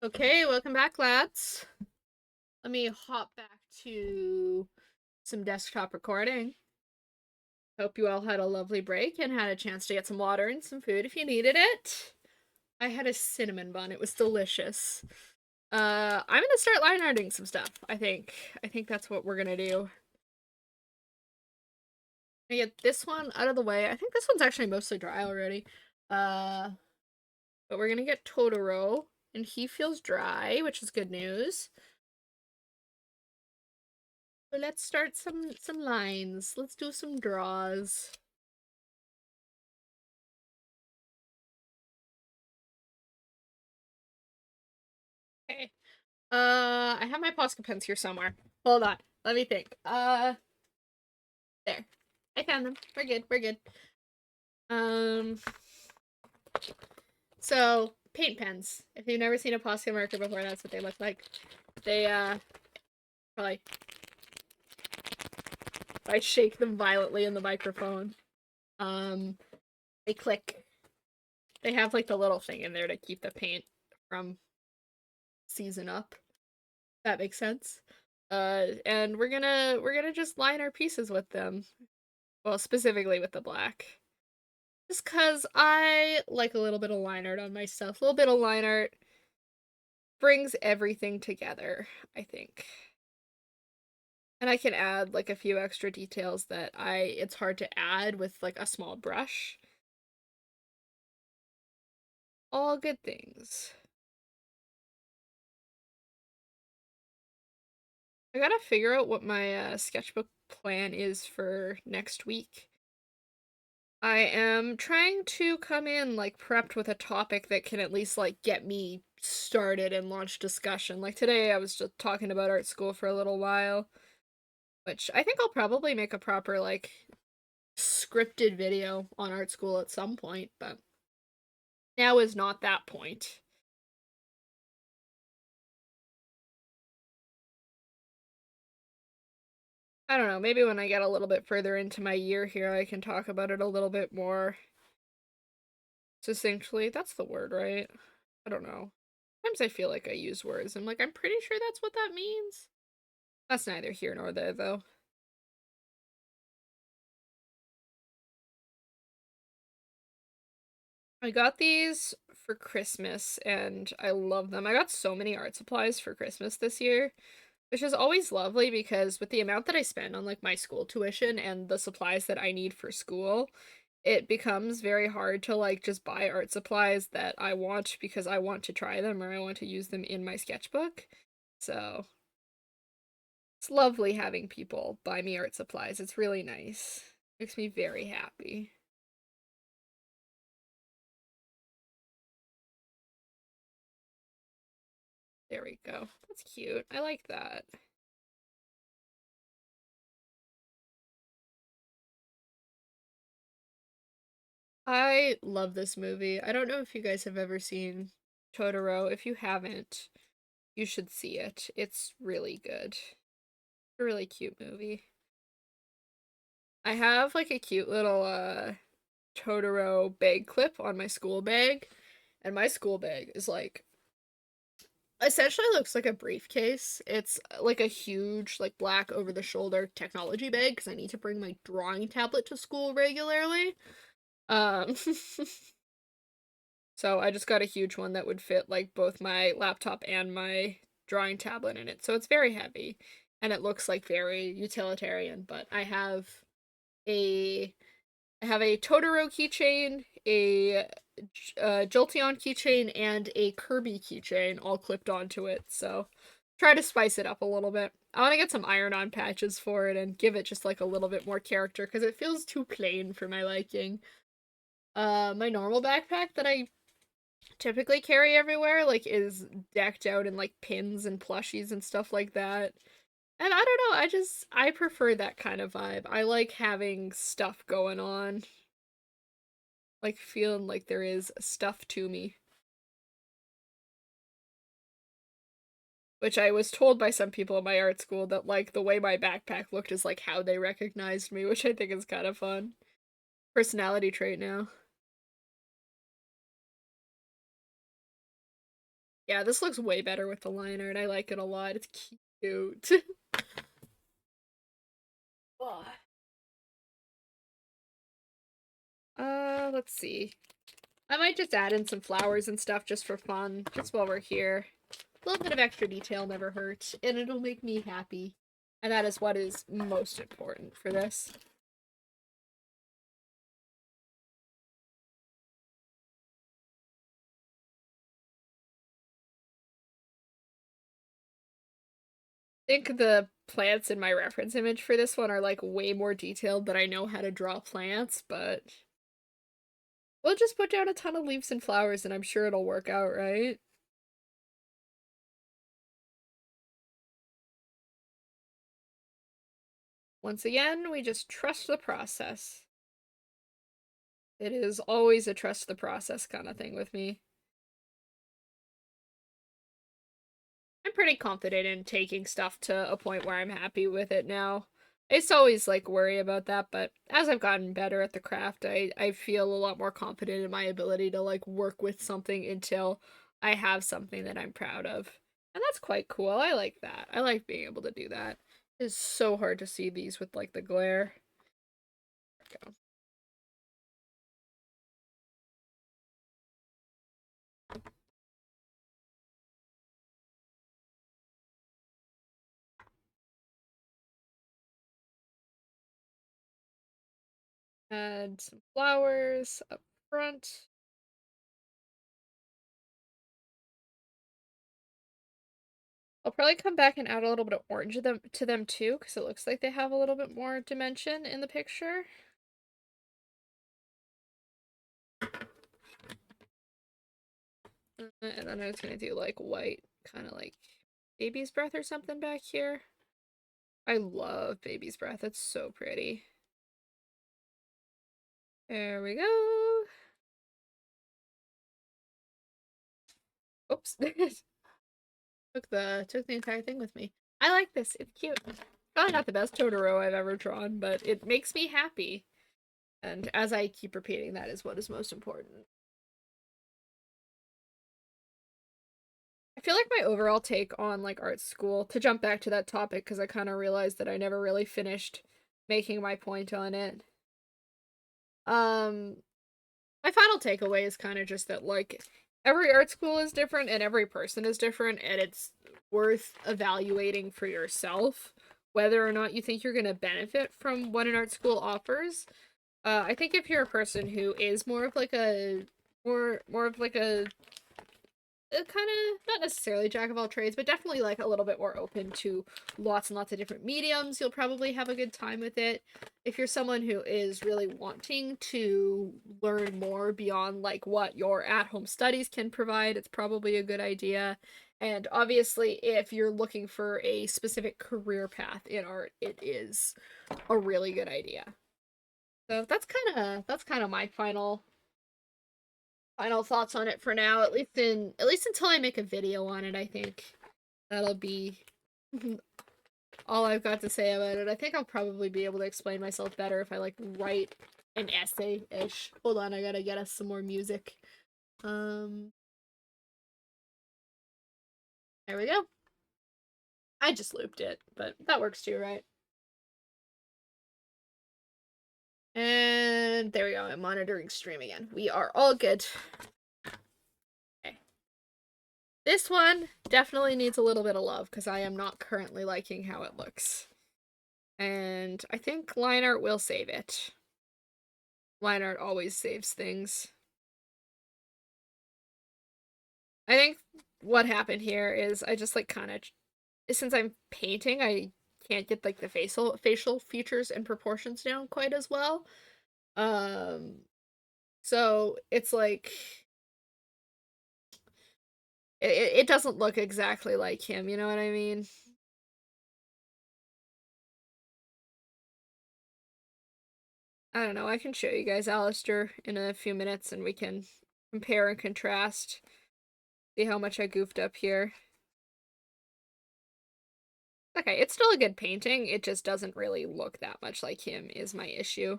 Okay, welcome back, lads. Let me hop back to some desktop recording. Hope you all had a lovely break and had a chance to get some water and some food if you needed it. I had a cinnamon bun. It was delicious. I'm gonna start line arting some stuff, I think. I think that's what we're gonna do. I'm gonna get this one out of the way. I think this one's actually mostly dry already. Uh, but we're gonna get Totoro, and he feels dry, which is good news. But let's start some lines. Let's do some draws. Okay. I have my Posca pens here somewhere. Hold on. Let me think. There. I found them. We're good. We're good. Um, so paint pens. If you've never seen a Posca marker before, that's what they look like. They probably I shake them violently in the microphone. They click. They have like the little thing in there to keep the paint from seizing up. That makes sense. And we're gonna just line our pieces with them. Well, specifically with the black. Just cause I like a little bit of line art on my stuff. A little bit of line art brings everything together, I think. And I can add like a few extra details that it's hard to add with like a small brush. All good things. I gotta figure out what my sketchbook plan is for next week. I am trying to come in like prepped with a topic that can at least like get me started and launch discussion. Like today I was just talking about art school for a little while, which I think I'll probably make a proper like scripted video on art school at some point, but now is not that point. I don't know, maybe when I get a little bit further into my year here I can talk about it a little bit more succinctly. That's the word, right? I don't know. Sometimes I feel like I use words. I'm like, I'm pretty sure that's what that means. That's neither here nor there, though. I got these for Christmas, and I love them. I got so many art supplies for Christmas this year, which is always lovely because with the amount that I spend on, like, my school tuition and the supplies that I need for school, it becomes very hard to, like, just buy art supplies that I want because I want to try them or I want to use them in my sketchbook. So, it's lovely having people buy me art supplies. It's really nice. Makes me very happy. There we go. That's cute. I like that. I love this movie. I don't know if you guys have ever seen Totoro. If you haven't, you should see it. It's really good. A really cute movie. I have like a cute little Totoro bag clip on my school bag, and my school bag is like essentially looks like a briefcase. It's like a huge like black over the shoulder technology bag because I need to bring my drawing tablet to school regularly. Um So I just got a huge one that would fit like both my laptop and my drawing tablet in it. So it's very heavy and it looks like very utilitarian, but a I have a Totoro keychain, a Jolteon keychain, and a Kirby keychain all clipped onto it. So try to spice it up a little bit. I want to get some iron-on patches for it and give it just like a little bit more character because it feels too plain for my liking. My normal backpack that I typically carry everywhere like is decked out in like pins and plushies and stuff like that. And I don't know, I prefer that kind of vibe. I like having stuff going on. Like feeling like there is stuff to me. Which I was told by some people in my art school that like the way my backpack looked is like how they recognized me, which I think is kind of fun. Personality trait now. Yeah, this looks way better with the line art. I like it a lot. It's cute. Let's see. I might just add in some flowers and stuff just for fun, just while we're here. A little bit of extra detail never hurts, and it'll make me happy. And that is what is most important for this. I think the plants in my reference image for this one are like way more detailed, but I know how to draw plants, but we'll just put down a ton of leaves and flowers and I'm sure it'll work out, right? Once again, we just trust the process. It is always a trust the process kind of thing with me. I'm pretty confident in taking stuff to a point where I'm happy with it now. It's always like worry about that, but as I've gotten better at the craft, I feel a lot more confident in my ability to like work with something until I have something that I'm proud of. And that's quite cool. I like that. I like being able to do that. It's so hard to see these with like the glare. Go. Add some flowers up front. I'll probably come back and add a little bit of orange to them too, because it looks like they have a little bit more dimension in the picture. And then I was gonna do like white, kind of like baby's breath or something back here. I love baby's breath. It's so pretty. There we go. Oops. took the entire thing with me. I like this. It's cute. Probably not the best Totoro I've ever drawn, but it makes me happy. And as I keep repeating, that is what is most important. I feel like my overall take on like art school, to jump back to that topic because I kind of realized that I never really finished making my point on it. Um my final takeaway is kind of just that like every art school is different and every person is different and it's worth evaluating for yourself whether or not you think you're going to benefit from what an art school offers. I think if you're a person who is more of like a more of like a kind of not necessarily jack of all trades, but definitely like a little bit more open to lots and lots of different mediums, you'll probably have a good time with it. If you're someone who is really wanting to learn more beyond like what your at-home studies can provide, it's probably a good idea. And obviously, if you're looking for a specific career path in art, it is a really good idea. So that's kind of my final thoughts on it for now, at least until I make a video on it, I think. That'll be all I've got to say about it. I think I'll probably be able to explain myself better if I like write an essay-ish. Hold on, I gotta get us some more music. Um there we go. I just looped it, but that works too, right? And there we go. I'm monitoring stream again. We are all good. Okay. This one definitely needs a little bit of love because I am not currently liking how it looks. And I think line art will save it. Line art always saves things. I think what happened here is I just like kind of, since I'm painting, I can't get like the facial features and proportions down quite as well. Um, so it's like it doesn't look exactly like him, you know what I mean? I don't know, I can show you guys Alistair in a few minutes and we can compare and contrast, see how much I goofed up here. Okay, it's still a good painting, it just doesn't really look that much like him is my issue.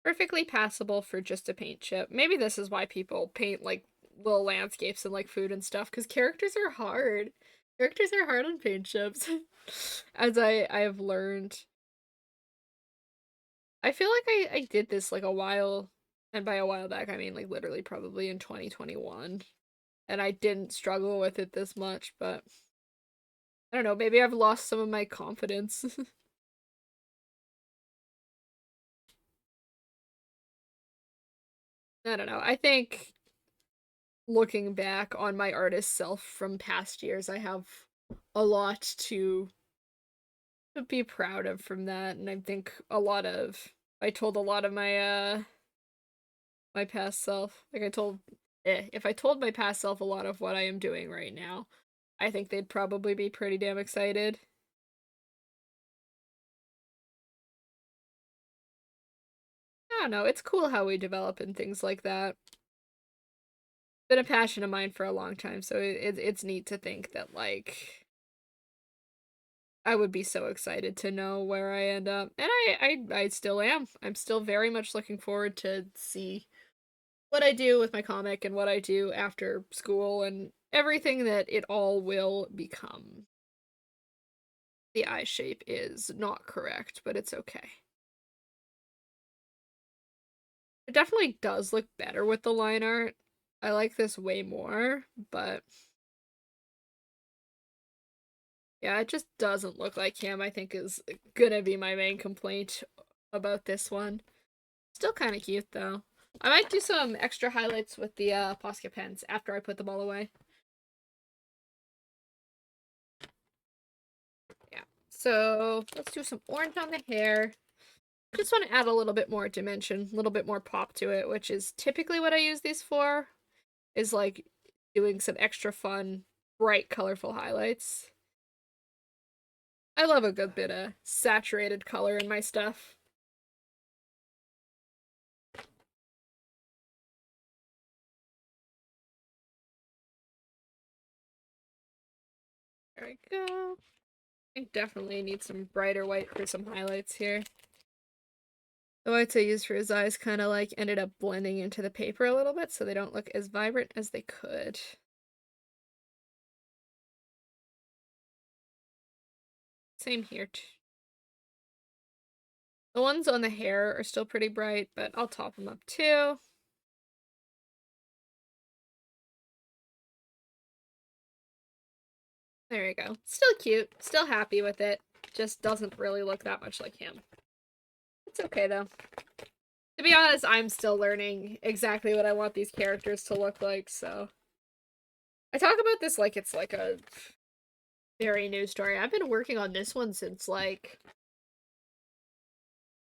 Perfectly passable for just a paint chip. Maybe this is why people paint like little landscapes and like food and stuff, because characters are hard. Characters are hard on paint chips. As I have learned. I feel like I did this like a while, and by a while back I mean like literally probably in 2021. And I didn't struggle with it this much, but I don't know, maybe I've lost some of my confidence. I don't know. I think looking back on my artist self from past years, I have a lot to be proud of from that, and I think I told a lot of my past self, like if I told my past self a lot of what I am doing right now, I think they'd probably be pretty damn excited. I don't know, it's cool how we develop and things like that. Been a passion of mine for a long time, so it's neat to think that like I would be so excited to know where I end up. And I still am. I'm still very much looking forward to see what I do with my comic and what I do after school and everything that it all will become. The eye shape is not correct, but it's okay. It definitely does look better with the line art. I like this way more, but yeah, it just doesn't look like him, I think is gonna be my main complaint about this one. Still kind of cute, though. I might do some extra highlights with the Posca pens after I put them all away. Yeah. So let's do some orange on the hair. Just want to add a little bit more dimension, a little bit more pop to it, which is typically what I use these for, is like doing some extra fun, bright, colorful highlights. I love a good bit of saturated color in my stuff. There we go. I definitely need some brighter white for some highlights here. The whites I used for his eyes kind of like ended up blending into the paper a little bit, so they don't look as vibrant as they could. Same here. The ones on the hair are still pretty bright, but I'll top them up too. There you go. Still cute. Still happy with it. Just doesn't really look that much like him. It's okay though. To be honest, I'm still learning exactly what I want these characters to look like, so. I talk about this like it's like a very new story. I've been working on this one since like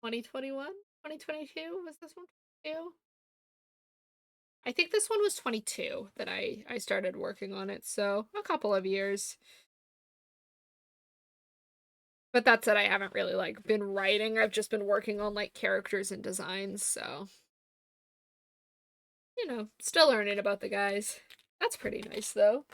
2021? 2022? Was this one 22? I think this one was 22 that I started working on it, so a couple of years. But that said, I haven't really like been writing. I've just been working on like characters and designs, so still learning about the guys. That's pretty nice though.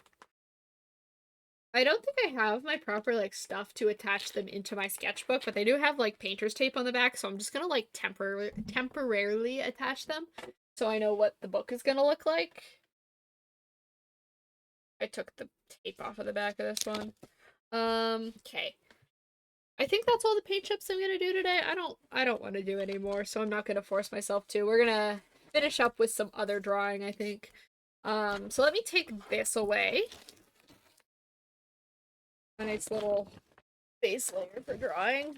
I don't think I have my proper like stuff to attach them into my sketchbook, but they do have like painter's tape on the back, so I'm just gonna like temporarily attach them so I know what the book is gonna look like. I took the tape off of the back of this one. Okay. I think that's all the paint chips I'm gonna do today. I don't want to do any more, so I'm not gonna force myself to. We're gonna finish up with some other drawing, I think. So let me take this away. A nice little base layer for drawing.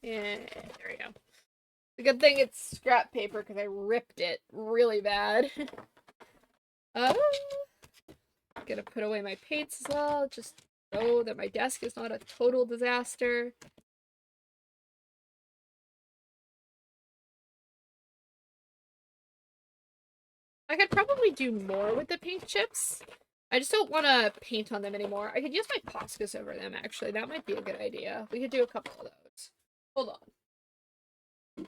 And there we go. The good thing it's scrap paper because I ripped it really bad. uh, Gonna put away my paints as well, just so that my desk is not a total disaster. I could probably do more with the paint chips. I just don't want to paint on them anymore. I could use my Poscas over them, actually. That might be a good idea. We could do a couple of those. Hold on.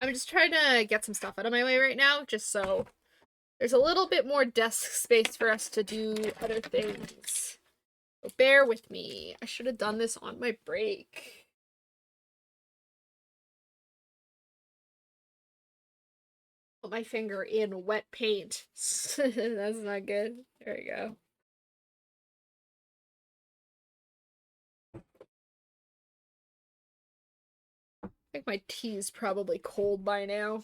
I'm just trying to get some stuff out of my way right now, just so there's a little bit more desk space for us to do other things. So bear with me. I should have done this on my break. Put my finger in wet paint. That's not good. There we go. I think my tea's probably cold by now.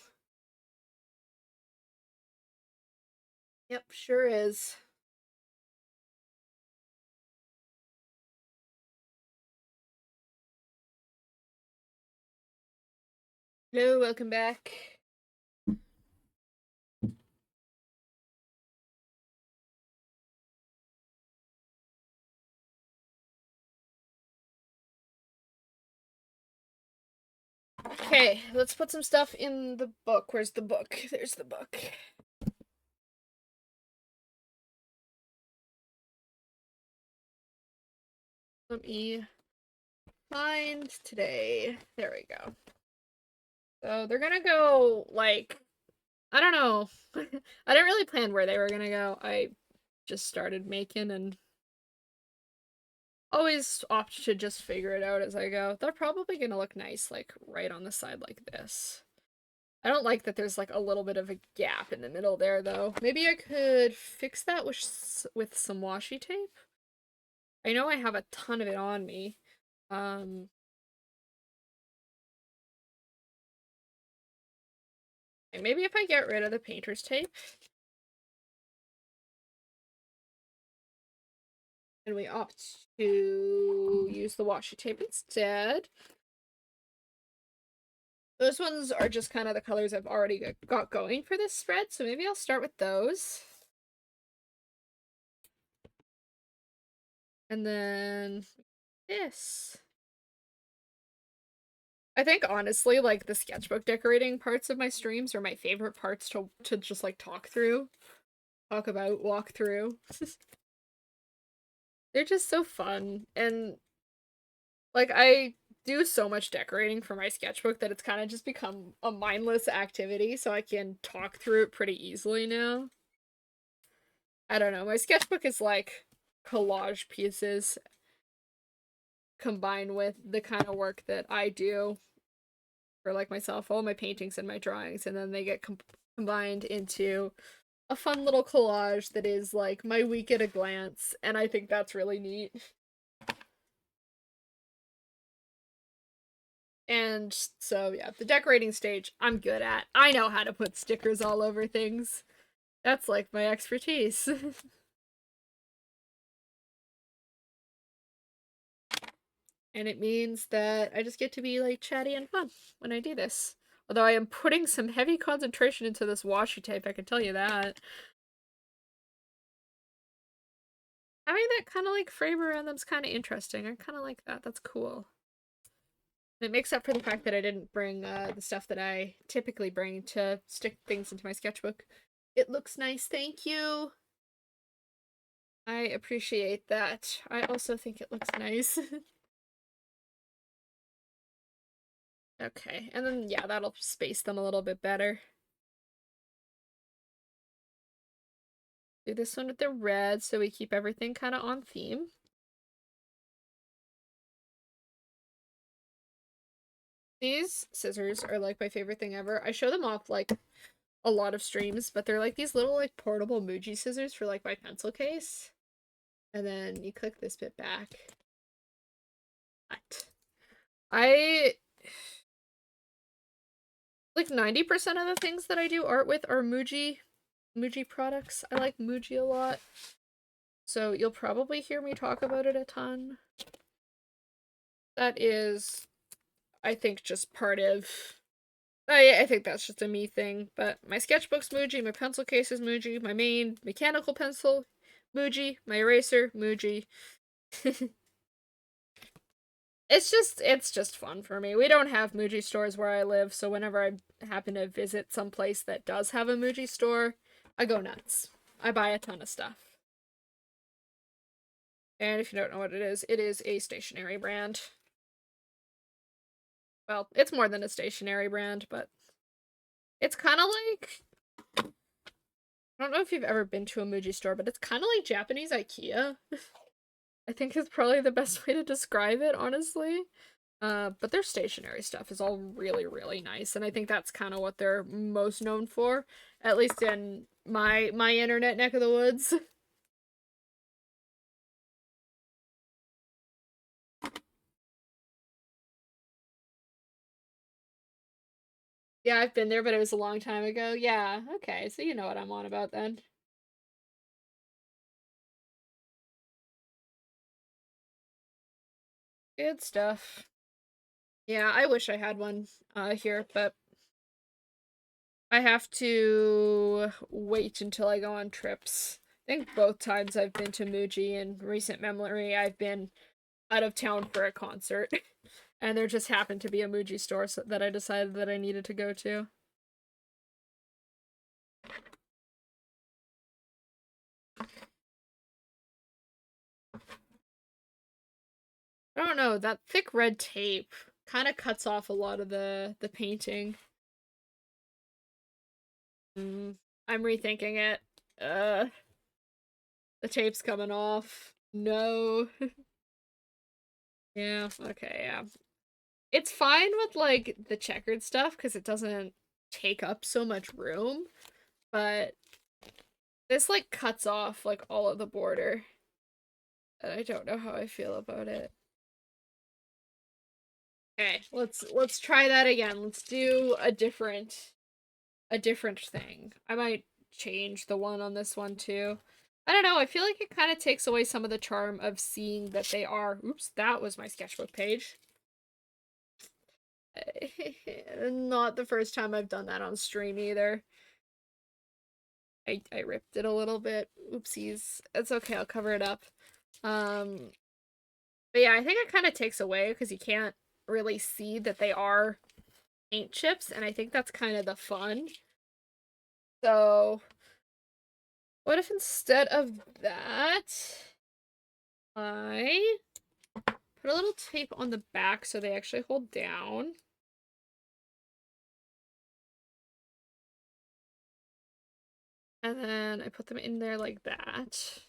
Yep, sure is. Hello, welcome back. Okay, let's put some stuff in the book. Where's the book? There's the book. Let me find today. There we go. So they're gonna go, like, I don't know. I didn't really plan where they were gonna go. I just started making and always opt to just figure it out as I go. They're probably gonna look nice, like, right on the side like this. I don't like that there's, like, a little bit of a gap in the middle there, though. Maybe I could fix that with some washi tape? I know I have a ton of it on me. And maybe if I get rid of the painter's tape and we opt to use the washi tape instead. Those ones are just kind of the colors I've already got going for this spread, so maybe I'll start with those. And then this. I think honestly, like, the sketchbook decorating parts of my streams are my favorite parts to just, like, talk through. Talk about, walk through. They're just so fun. And, like, I do so much decorating for my sketchbook that it's kind of just become a mindless activity, so I can talk through it pretty easily now. I don't know, my sketchbook is like collage pieces combined with the kind of work that I do for, like, myself, all my paintings and my drawings, and then they get combined into a fun little collage that is like my week at a glance, and I think that's really neat. And so yeah, the decorating stage I'm good at. I know how to put stickers all over things. That's like my expertise. And it means that I just get to be, like, chatty and fun when I do this. Although I am putting some heavy concentration into this washi tape, I can tell you that. Having that kind of, like, frame around them's kind of interesting. I kind of like that. That's cool. It makes up for the fact that I didn't bring the stuff that I typically bring to stick things into my sketchbook. It looks nice, thank you. I appreciate that. I also think it looks nice. Okay, and then, yeah, that'll space them a little bit better. Do this one with the red so we keep everything kind of on theme. These scissors are, like, my favorite thing ever. I show them off, like, a lot of streams, but they're like these little, like, portable Muji scissors for, like, my pencil case. And then you click this bit back. What? Like, 90% of the things that I do art with are Muji products. I like Muji a lot. So you'll probably hear me talk about it a ton. That is, I think, just part of... I think that's just a me thing, but my sketchbook's Muji, my pencil case is Muji, my main mechanical pencil, Muji, my eraser, Muji. It's just fun for me. We don't have Muji stores where I live, so whenever I happen to visit some place that does have a Muji store, I go nuts. I buy a ton of stuff. And if you don't know what it is a stationery brand. Well, it's more than a stationery brand, but it's kind of like... I don't know if you've ever been to a Muji store, but it's kind of like Japanese IKEA. I think is probably the best way to describe it, honestly. But their stationery stuff is all really, really nice, and I think that's kind of what they're most known for, at least in my internet neck of the woods. Yeah, I've been there, but it was a long time ago. Yeah, okay, so you know what I'm on about then. Good stuff. Yeah, I wish I had one here, but I have to wait until I go on trips. I think both times I've been to Muji in recent memory, I've been out of town for a concert. And there just happened to be a Muji store that I decided that I needed to go to. I don't know, that thick red tape kind of cuts off a lot of the painting. Mm, I'm rethinking it. The tape's coming off. No. Yeah, okay, yeah. It's fine with like the checkered stuff because it doesn't take up so much room, but this like cuts off like all of the border. And I don't know how I feel about it. Okay, let's try that again. Let's do a different thing. I might change the one on this one too. I don't know, I feel like it kind of takes away some of the charm of seeing that they are. Oops, that was my sketchbook page. Not the first time I've done that on stream either. I ripped it a little bit. Oopsies. It's okay, I'll cover it up. Um, but yeah, I think it kind of takes away because you can't really see that they are paint chips, and I think that's kind of the fun. So, what if instead of that, I put a little tape on the back so they actually hold down? And then I put them in there like that.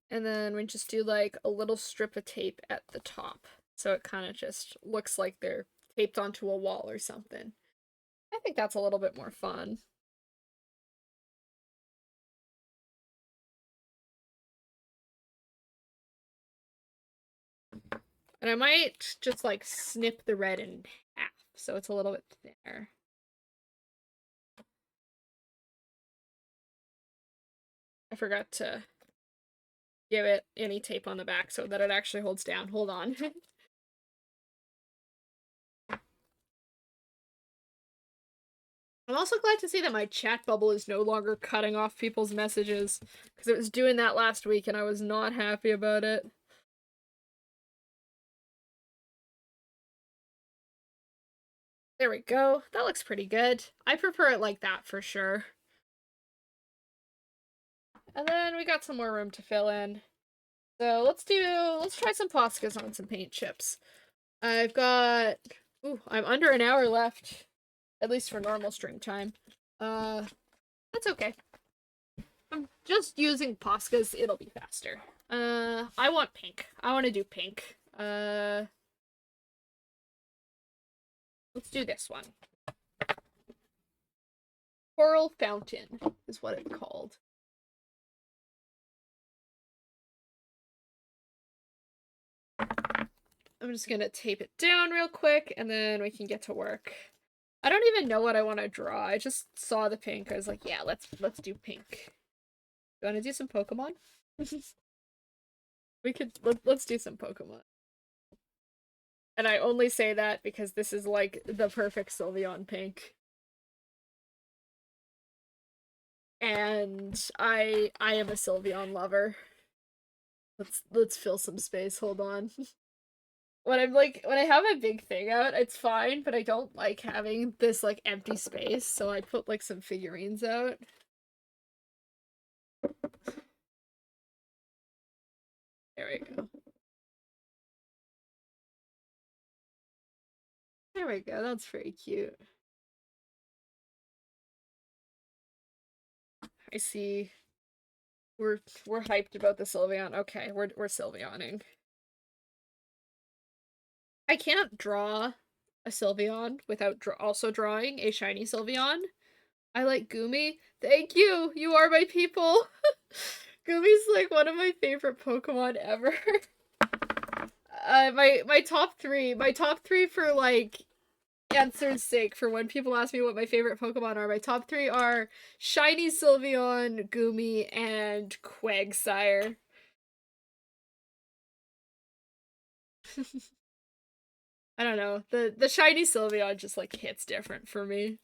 And then we just do like a little strip of tape at the top. So it kind of just looks like they're taped onto a wall or something. I think that's a little bit more fun. And I might just like snip the red in half so it's a little bit thinner. I forgot to give it any tape on the back so that it actually holds down. Hold on. I'm also glad to see that my chat bubble is no longer cutting off people's messages because it was doing that last week and I was not happy about it. There we go. That looks pretty good. I prefer it like that for sure. And then we got some more room to fill in. So let's try some Poscas on some paint chips. I've got, ooh, I'm under an hour left, at least for normal stream time. Uh, that's okay. I'm just using Poscas, it'll be faster. I want pink. I want to do pink. Let's do this one. Coral Fountain is what it's called. I'm just gonna tape it down real quick and then we can get to work. I don't even know what I want to draw. I just saw the pink. I was like, yeah, let's do pink. You want to do some Pokemon? Let's do some Pokemon. And I only say that because this is like the perfect Sylveon pink. And I am a Sylveon lover. Let's fill some space. Hold on. When I have a big thing out, it's fine, but I don't like having this like empty space, so I put like some figurines out. There we go. There we go. That's pretty cute. I see we're hyped about the Sylveon. Okay, we're Sylveoning. I can't draw a Sylveon without also drawing a shiny Sylveon. I like Gumi. Thank you. You are my people. Gumi's like one of my favorite Pokemon ever. My top three for like answer's sake, for when people ask me what my favorite Pokemon are, my top three are Shiny Sylveon, Gumi, and Quagsire. I don't know. The Shiny Sylveon just like hits different for me.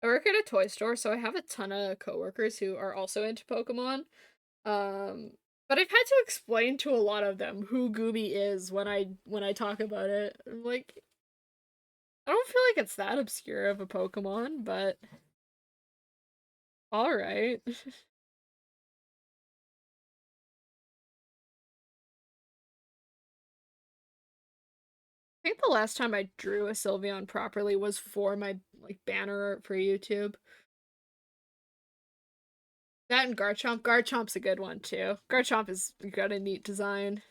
I work at a toy store, so I have a ton of coworkers who are also into Pokemon. Um, but I've had to explain to a lot of them who Gooby is when I talk about it. I'm like, I don't feel like it's that obscure of a Pokemon, but all right. I think the last time I drew a Sylveon properly was for my like banner art for YouTube. That and Garchomp. Garchomp's a good one too. Garchomp has got a neat design.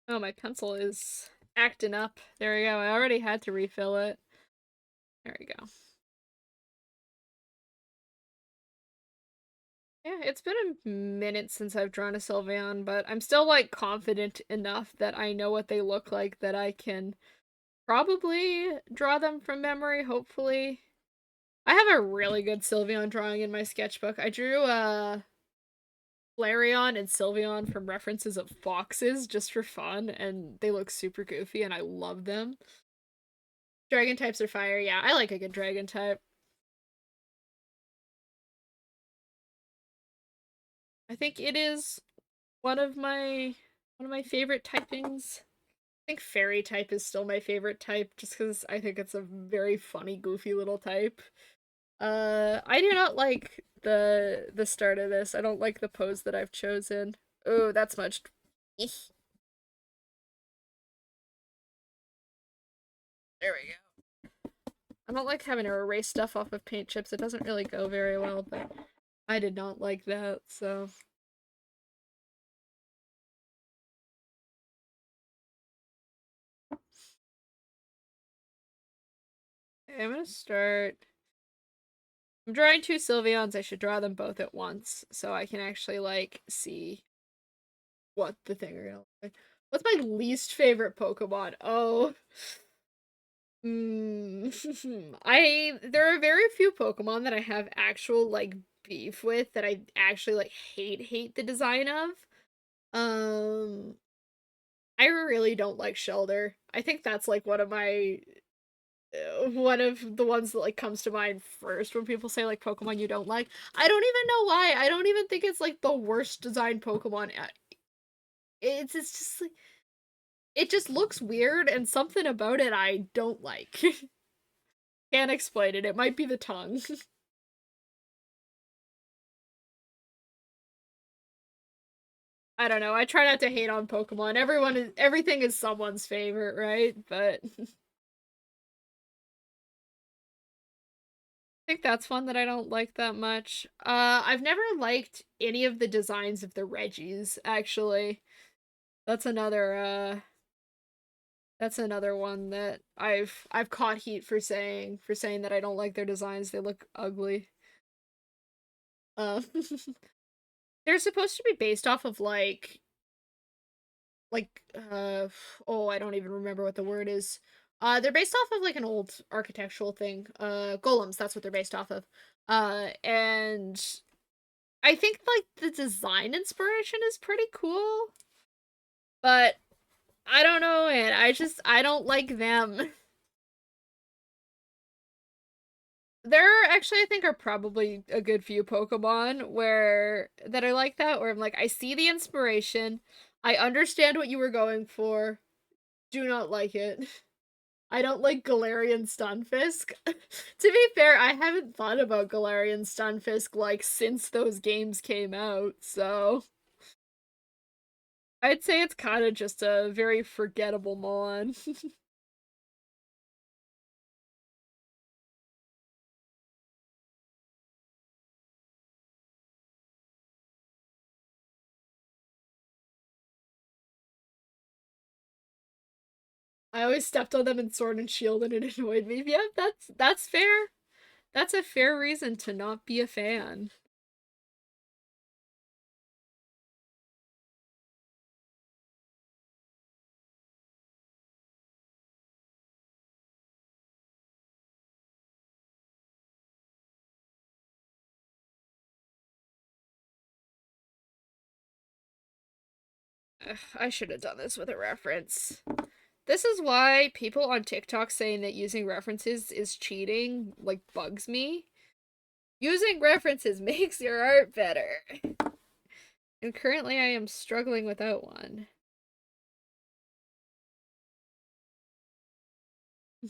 Oh, my pencil is acting up. There we go. I already had to refill it. There we go. Yeah, it's been a minute since I've drawn a Sylveon, but I'm still like confident enough that I know what they look like that I can probably draw them from memory, hopefully. I have a really good Sylveon drawing in my sketchbook. I drew Flareon and Sylveon from references of foxes just for fun, and they look super goofy and I love them. Dragon types are fire. Yeah, I like a good dragon type. I think it is one of my favorite typings. I think fairy type is still my favorite type just because I think it's a very funny, goofy little type. I do not like the start of this. I don't like the pose that I've chosen. Oh, that's much. There we go. I don't like having to erase stuff off of paint chips. It doesn't really go very well, but I did not like that, so. Okay, I'm gonna start. I'm drawing two Sylveons. I should draw them both at once so I can actually, like, see what the thing are gonna look like. What's my least favorite Pokemon? Oh. There are very few Pokemon that I have actual like beef with that I actually like hate the design of. Um I really don't like Shelter. I think that's like one of the ones that like comes to mind first when people say like Pokemon you don't like. I don't even know why. I don't even think it's like the worst designed Pokemon. It's just like it just looks weird and something about it I don't like. Can't explain it. It might be the tongue. I don't know. I try not to hate on Pokemon. Everything is someone's favorite, right? But I think that's one that I don't like that much. I've never liked any of the designs of the Reggies, actually. That's another that's another one that I've caught heat for saying that I don't like their designs. They look ugly. Uh they're supposed to be based off of like oh, I don't even remember what the word is. They're based off of like an old architectural thing. Golems, that's what they're based off of. And I think like the design inspiration is pretty cool, but I don't know, and I don't like them. There actually I think are probably a good few Pokemon where that are like that, where I'm like, I see the inspiration, I understand what you were going for, do not like it. I don't like Galarian Stunfisk. To be fair, I haven't thought about Galarian Stunfisk like since those games came out, so I'd say it's kind of just a very forgettable mon. I always stepped on them in Sword and Shield and it annoyed me. Yeah, that's fair. That's a fair reason to not be a fan. Ugh, I should have done this with a reference. This is why people on TikTok saying that using references is cheating, like, bugs me. Using references makes your art better. And currently I am struggling without one. I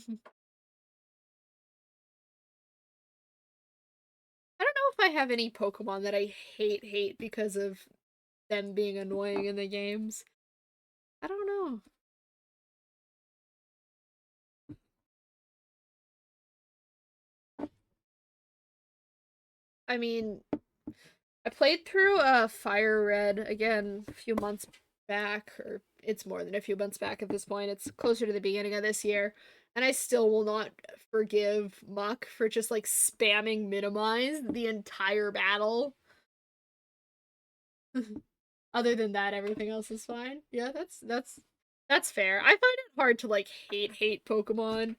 don't know if I have any Pokemon that I hate because of them being annoying in the games. I don't know. I mean, I played through Fire Red again a few months back, or it's more than a few months back at this point. It's closer to the beginning of this year, and I still will not forgive Muck for just like spamming minimize the entire battle. Other than that, everything else is fine. Yeah, that's fair. I find it hard to like hate Pokemon.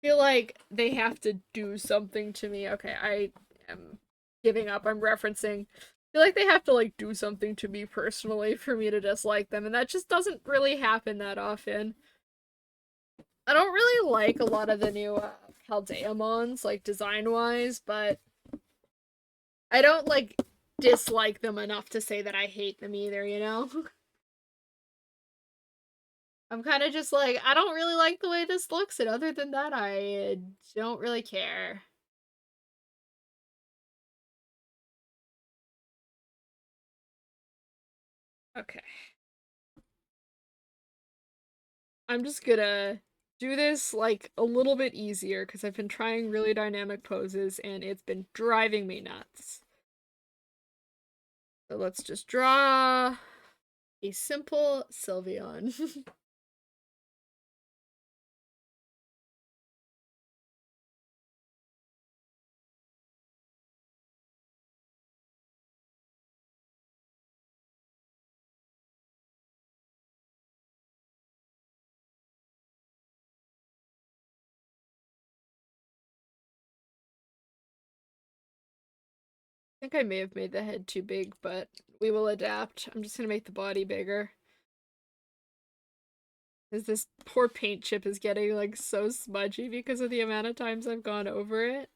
Feel like they have to do something to me. Okay, I am giving up. I'm referencing. Feel like they have to like do something to me personally for me to dislike them, and that just doesn't really happen that often. I don't really like a lot of the new Paldeamons, like design wise, but I don't like dislike them enough to say that I hate them either, you know? I'm kind of just like, I don't really like the way this looks, and other than that, I don't really care. Okay. I'm just gonna do this like a little bit easier because I've been trying really dynamic poses and it's been driving me nuts. So let's just draw a simple Sylveon. I think I may have made the head too big, but we will adapt. I'm just gonna make the body bigger. Because this poor paint chip is getting like so smudgy because of the amount of times I've gone over it.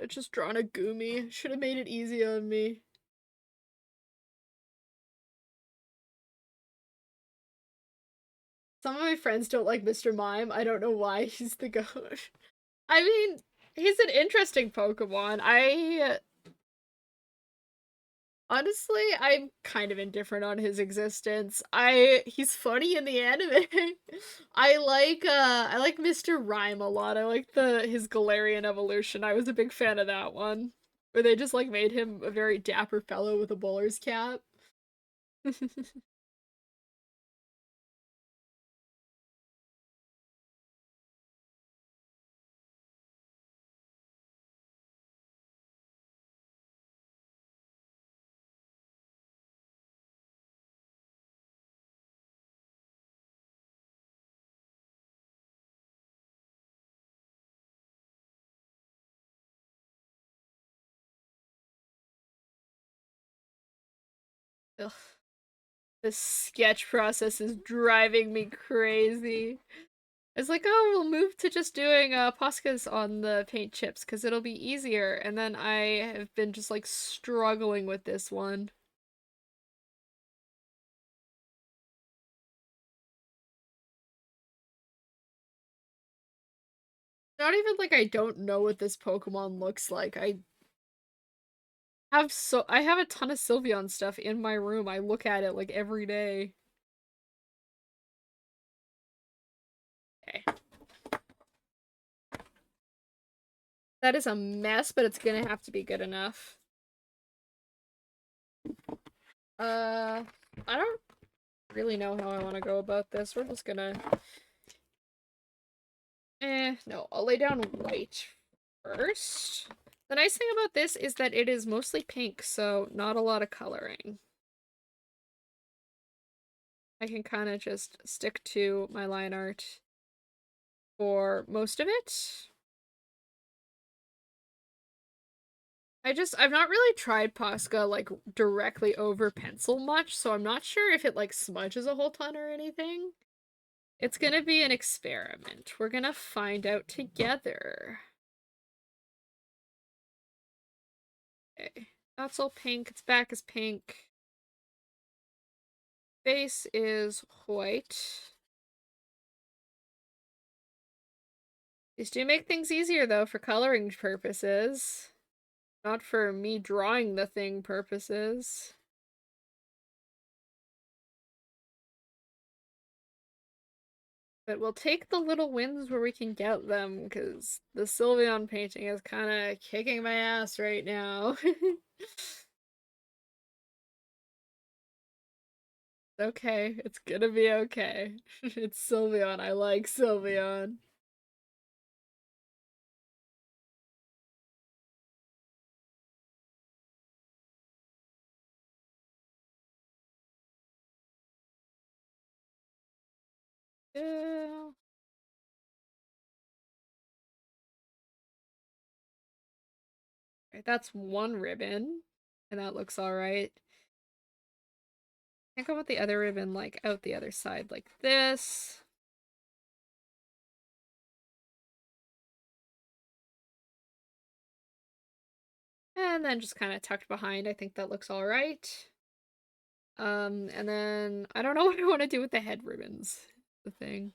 I just drawn a Goomy. Should have made it easy on me. Some of my friends don't like Mr. Mime. I don't know why he's the goat. I mean, he's an interesting Pokemon. Honestly, I'm kind of indifferent on his existence. He's funny in the anime. I like Mr. Rhyme a lot. I like the his Galarian evolution. I was a big fan of that one. Where they just like made him a very dapper fellow with a bowler's cap. Ugh, this sketch process is driving me crazy. It's like, oh, we'll move to just doing Poscas on the paint chips because it'll be easier. And then I have been just like struggling with this one. Not even like I don't know what this Pokemon looks like. I have a ton of Sylveon stuff in my room. I look at it like every day. Okay. That is a mess, but it's gonna have to be good enough. I don't really know how I want to go about this. We're just gonna... no, I'll lay down white first. The nice thing about this is that it is mostly pink, so not a lot of coloring. I can kind of just stick to my line art for most of it. I've not really tried Posca, like, directly over pencil much, so I'm not sure if it, like, smudges a whole ton or anything. It's gonna be an experiment. We're gonna find out together. Okay. That's all pink. Its back is pink. Base is white. These do make things easier, though, for coloring purposes. Not for me drawing the thing purposes. But we'll take the little wins where we can get them, because the Sylveon painting is kind of kicking my ass right now. Okay, it's gonna be okay. It's Sylveon. I like Sylveon. Yeah. Right, that's one ribbon, and that looks alright. I think I want the other ribbon, like, out the other side, like this. And then just kind of tucked behind. I think that looks alright. And then I don't know what I want to do with the head ribbons. The thing.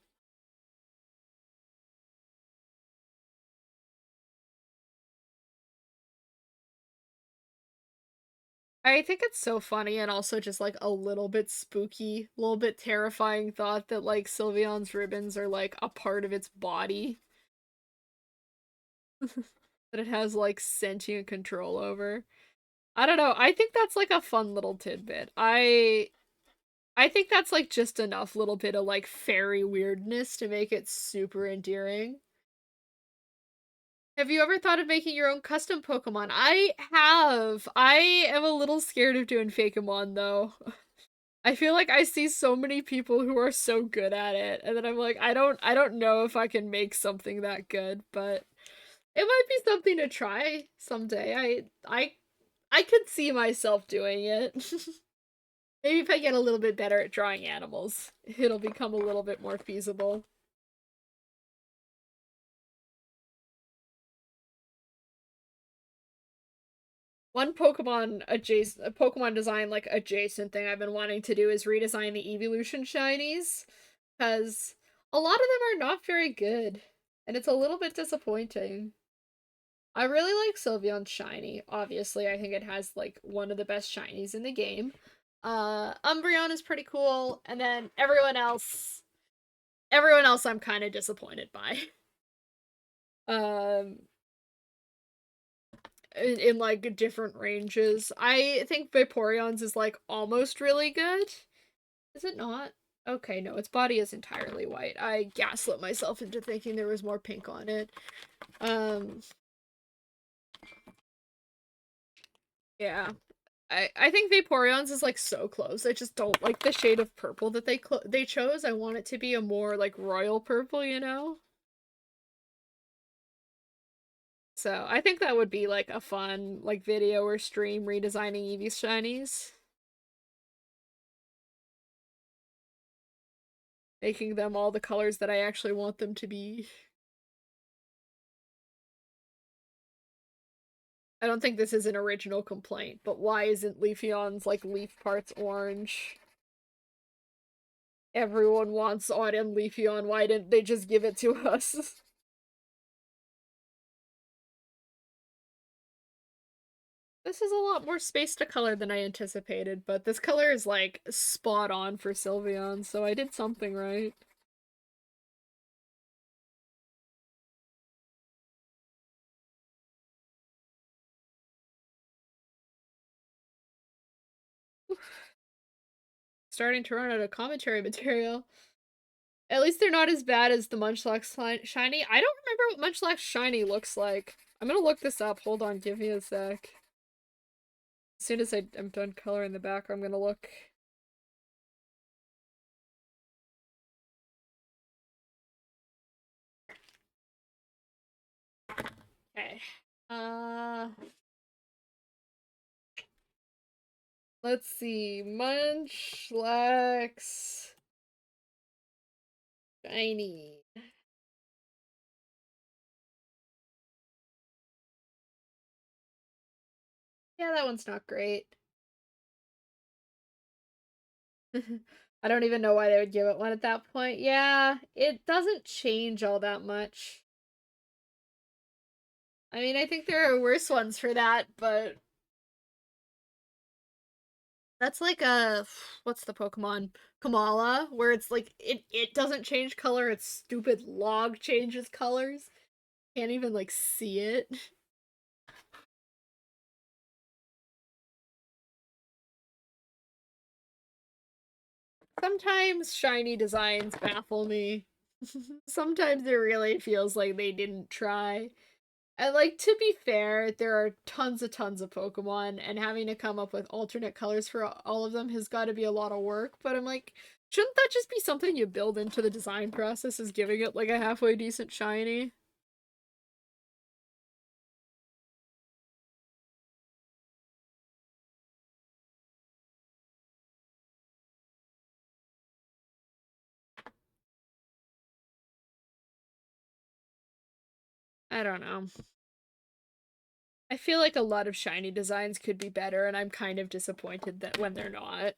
I think it's so funny and also just like a little bit spooky, a little bit terrifying thought that like Sylveon's ribbons are like a part of its body that it has like sentient control over. I don't know. I think that's like a fun little tidbit. I think that's like just enough little bit of like fairy weirdness to make it super endearing. Have you ever thought of making your own custom Pokemon? I have. I am a little scared of doing Fakemon though. I feel like I see so many people who are so good at it, and then I'm like, I don't know if I can make something that good, but it might be something to try someday. I could see myself doing it. Maybe if I get a little bit better at drawing animals, it'll become a little bit more feasible. One Pokemon design like adjacent thing I've been wanting to do is redesign the evolution shinies, because a lot of them are not very good, and it's a little bit disappointing. I really like Sylveon's shiny. Obviously, I think it has like one of the best shinies in the game. Umbreon is pretty cool, and then everyone else I'm kind of disappointed by. Um, in like different ranges. I think Vaporeon's is like almost really good. Is it not? Okay, no, its body is entirely white. I gaslit myself into thinking there was more pink on it. Um, yeah. I think Vaporeon's is like so close. I just don't like the shade of purple that they chose. I want it to be a more like royal purple, you know? So I think that would be like a fun like video or stream redesigning Eevee's shinies. Making them all the colors that I actually want them to be. I don't think this is an original complaint, but why isn't Leafeon's like leaf parts orange? Everyone wants Autumn Leafeon, why didn't they just give it to us? This is a lot more space to color than I anticipated, but this color is like spot on for Sylveon, so I did something right. Starting to run out of commentary material. At least they're not as bad as the Munchlax Shiny. I don't remember what Munchlax Shiny looks like. I'm gonna look this up. Hold on, give me a sec. As soon as I'm done coloring the back, I'm gonna look. Okay. Uh, let's see. Munchlax Shiny. Yeah, that one's not great. I don't even know why they would give it one at that point. Yeah, it doesn't change all that much. I mean, I think there are worse ones for that, but that's like a what's the Pokemon? Kamala, where it's like it doesn't change color, its stupid log changes colors. Can't even like see it. Sometimes shiny designs baffle me. Sometimes it really feels like they didn't try. And like to be fair, there are tons of Pokemon, and having to come up with alternate colors for all of them has got to be a lot of work. But I'm like, shouldn't that just be something you build into the design process, is giving it like a halfway decent shiny? I don't know. I feel like a lot of shiny designs could be better, and I'm kind of disappointed that when they're not.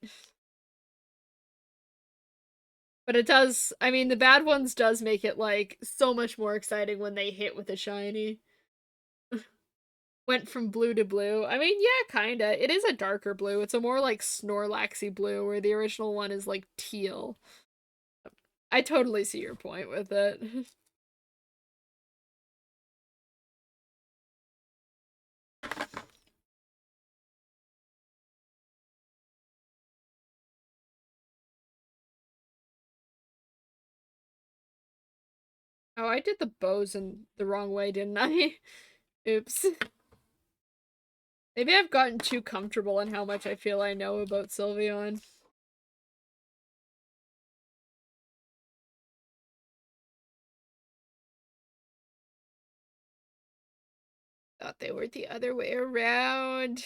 But it does, I mean, the bad ones does make it like so much more exciting when they hit with a shiny. Went from blue to blue. I mean, yeah, kinda. It is a darker blue. It's a more like Snorlaxy blue, where the original one is like teal. I totally see your point with it. Oh, I did the bows in the wrong way, didn't I? Oops. Maybe I've gotten too comfortable in how much I feel I know about Sylveon. Thought they were the other way around.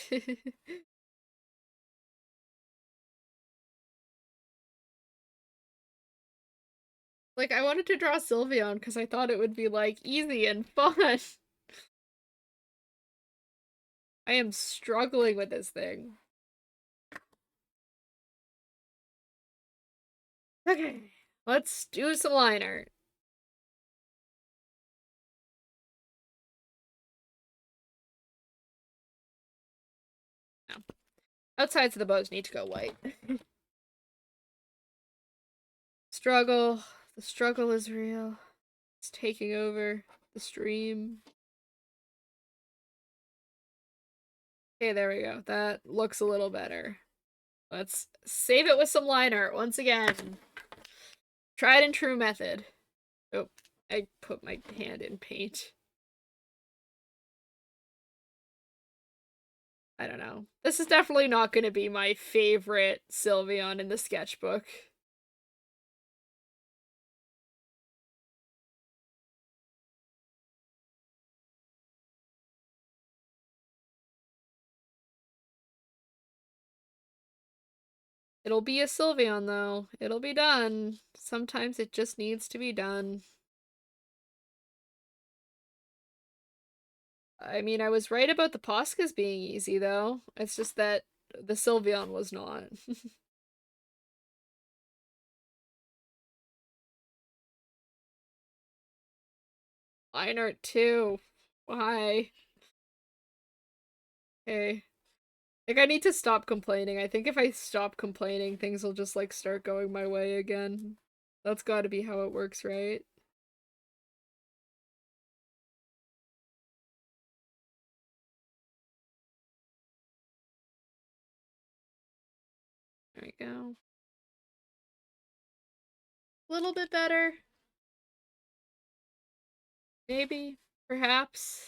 Like, I wanted to draw Sylveon because I thought it would be, like, easy and fun. I am struggling with this thing. Okay, let's do some line art. No. Outsides of the bows need to go white. Struggle. The struggle is real. It's taking over the stream. Okay, there we go. That looks a little better. Let's save it with some line art once again. Tried and true method. Oh, I put my hand in paint. I don't know. This is definitely not going to be my favorite Sylveon in the sketchbook. It'll be a Sylveon, though. It'll be done. Sometimes it just needs to be done. I mean, I was right about the Poscas being easy, though. It's just that the Sylveon was not. Line art too. Why? Okay. Like, I need to stop complaining. I think if I stop complaining, things will just, like, start going my way again. That's gotta be how it works, right? There we go. A little bit better. Maybe. Perhaps.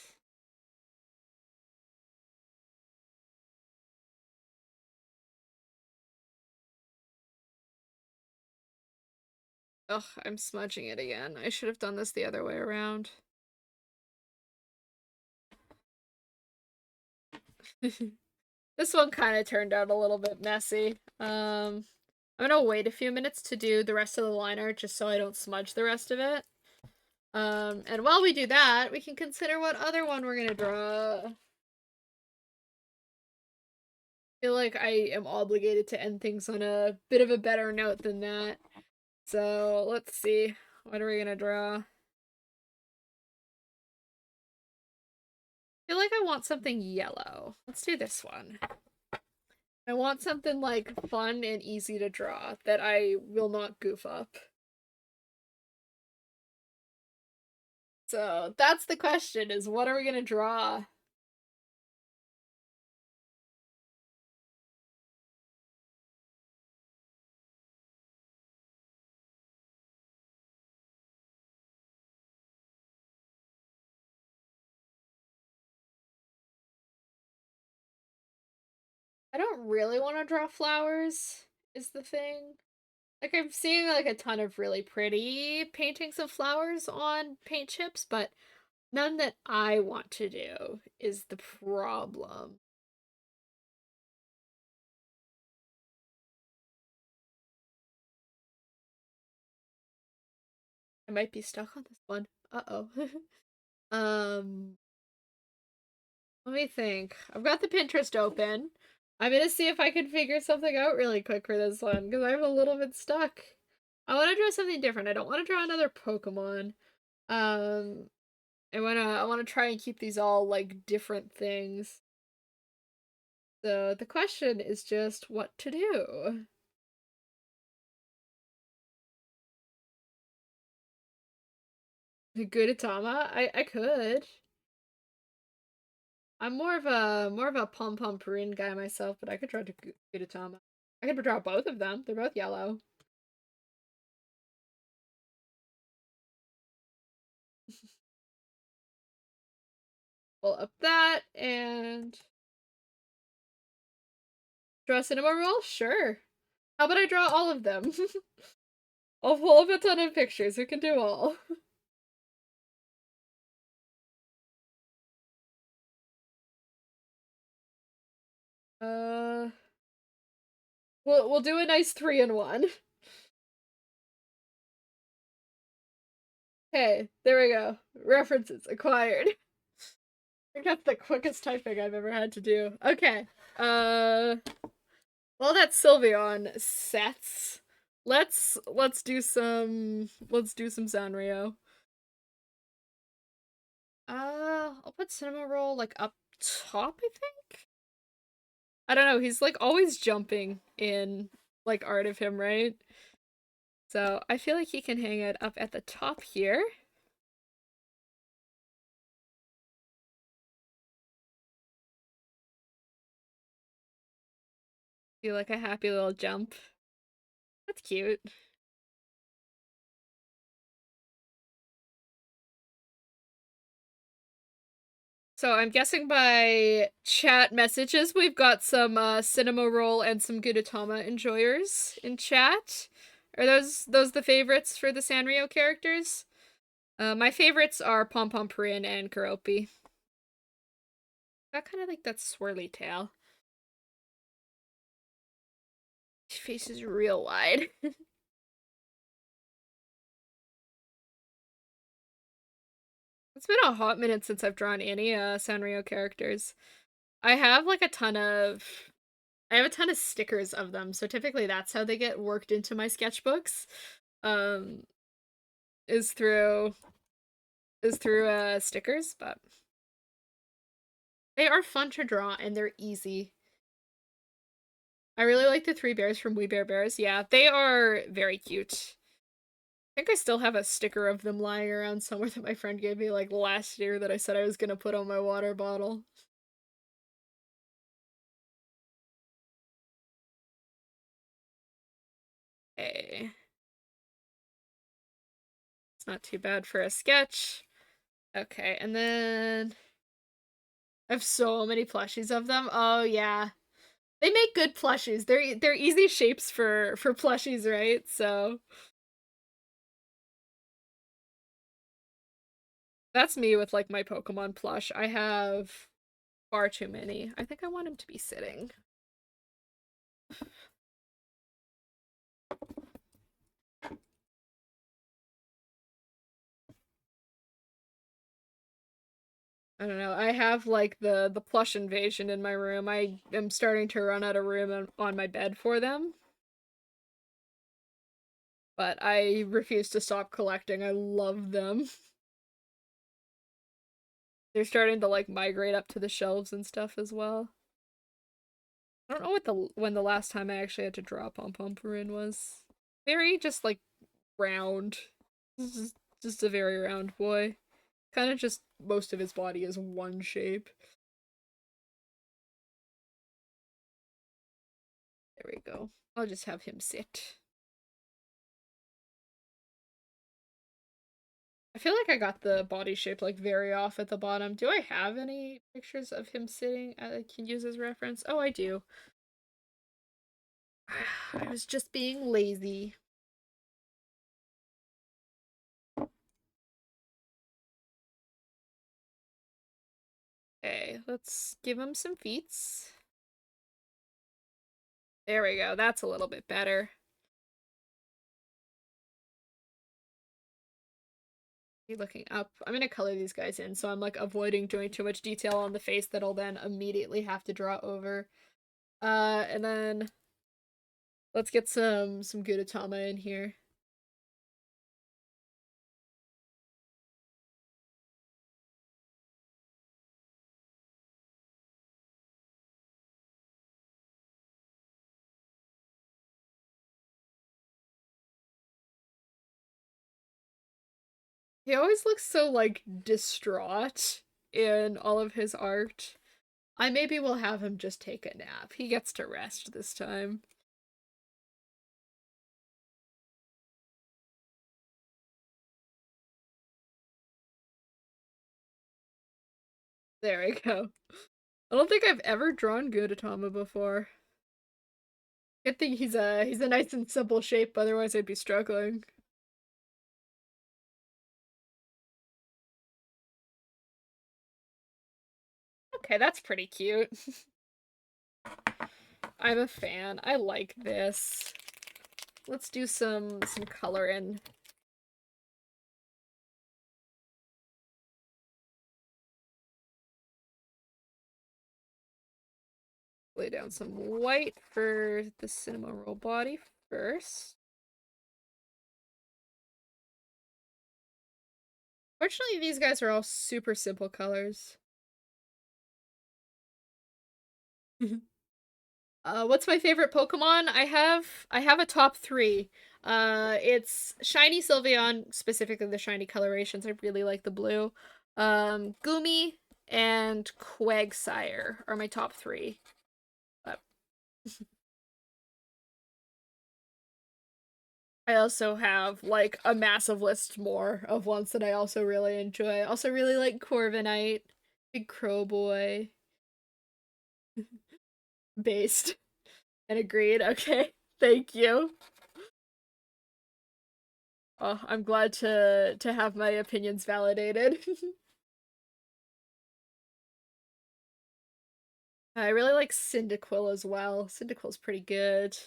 Ugh, I'm smudging it again. I should have done this the other way around. This one kind of turned out a little bit messy. I'm gonna wait a few minutes to do the rest of the liner just so I don't smudge the rest of it. And while we do that, we can consider what other one we're gonna draw. I feel like I am obligated to end things on a bit of a better note than that. So let's see. What are we gonna draw? I feel like I want something yellow. Let's do this one. I want something like fun and easy to draw that I will not goof up. So that's the question, is what are we gonna draw? I don't really want to draw flowers, is the thing. Like, I'm seeing like a ton of really pretty paintings of flowers on paint chips, but none that I want to do is the problem. I might be stuck on this one. Uh-oh. um, Let me think. I've got the Pinterest open. I'm gonna see if I can figure something out really quick for this one, because I'm a little bit stuck. I want to draw something different. I don't want to draw another Pokemon. Um, I wanna try and keep these all like different things. So the question is just what to do. Gudetama? I could. I'm more of a pom pom Purin guy myself, but I could draw Gudetama. I could draw both of them. They're both yellow. We'll up that and draw a cinema roll? Sure. How about I draw all of them? I'll pull up a ton of pictures. We can do all. Uh, we'll do a nice 3-in-1. Okay, there we go. References acquired. I think that's the quickest typing I've ever had to do. Okay. Uh, well, that's Sylveon sets. Let's do some Sanrio. I'll put Cinema Roll like up top, I think. I don't know, he's like always jumping in like art of him, right? So I feel like he can hang it up at the top here. Feel like a happy little jump. That's cute. So I'm guessing by chat messages we've got some Cinema Roll and some Gudetama enjoyers in chat. Are those the favorites for the Sanrio characters? My favorites are Pom Pom Purin and Karopi. Got kind of like that swirly tail. His face is real wide. It's been a hot minute since I've drawn any Sanrio characters. I have like a ton of I have a ton of stickers of them, so typically that's how they get worked into my sketchbooks. Um is through stickers, but they are fun to draw and they're easy. I really like the three bears from We Bare Bears. Yeah, they are very cute. I think I still have a sticker of them lying around somewhere that my friend gave me like last year that I said I was gonna put on my water bottle. Okay. It's not too bad for a sketch. Okay, and then I have so many plushies of them. Oh yeah. They make good plushies. They're easy shapes for plushies, right? So that's me with like my Pokemon plush. I have far too many. I think I want him to be sitting. I don't know. I have like the plush invasion in my room. I am starting to run out of room on my bed for them, but I refuse to stop collecting. I love them. They're starting to like migrate up to the shelves and stuff as well. I don't know what the when the last time I actually had to draw Pom-Pom was. Very just like round. This is just a very round boy. Kind of just most of his body is one shape. There we go. I'll just have him sit. I feel like I got the body shape like very off at the bottom. Do I have any pictures of him sitting I can use as reference? Oh, I do. I was just being lazy. Okay, let's give him some feats. There we go. That's a little bit better. Looking up. I'm gonna color these guys in, so I'm like avoiding doing too much detail on the face that I'll then immediately have to draw over. And then let's get some Gudetama in here. He always looks so like distraught in all of his art. I maybe will have him just take a nap. He gets to rest this time. There we go. I don't think I've ever drawn Gudetama before. Good thing he's a nice and simple shape, otherwise I'd be struggling. Okay, that's pretty cute. I'm a fan. I like this. Let's do some color in. Lay down some white for the cinema roll body first. Fortunately, these guys are all super simple colors. What's my favorite Pokemon? I have a top three. It's Shiny Sylveon, specifically the shiny colorations. I really like the blue. Gumi and Quagsire are my top three. But I also have like a massive list more of ones that I also really enjoy. I also really like Corviknight, Big Crow Boy, based and agreed. Okay, thank you. Oh, I'm glad to have my opinions validated. I really like Cyndaquil as well. Cyndaquil's pretty good.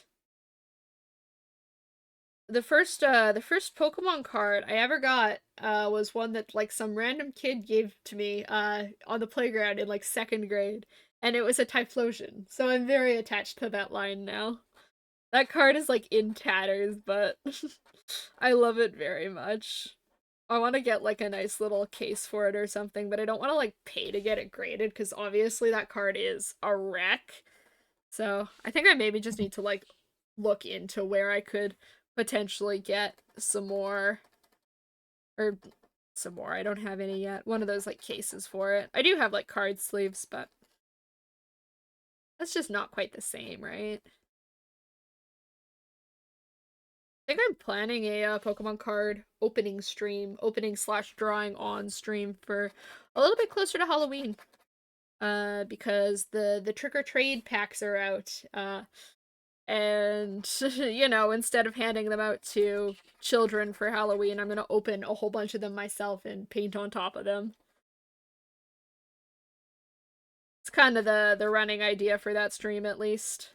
The first Pokemon card I ever got was one that like some random kid gave to me on the playground in like second grade, and it was a Typhlosion. So I'm very attached to that line now. That card is like in tatters, but I love it very much. I want to get like a nice little case for it or something, but I don't want to like pay to get it graded because obviously that card is a wreck. So I think I maybe just need to like look into where I could potentially get some more or some more. I don't have any yet. One of those like cases for it. I do have like card sleeves, but that's just not quite the same, right? I think I'm planning a Pokemon card opening stream, opening slash drawing on stream for a little bit closer to Halloween. Because the trick or trade packs are out. And you know, instead of handing them out to children for Halloween, I'm gonna open a whole bunch of them myself and paint on top of them. It's kind of the running idea for that stream, at least.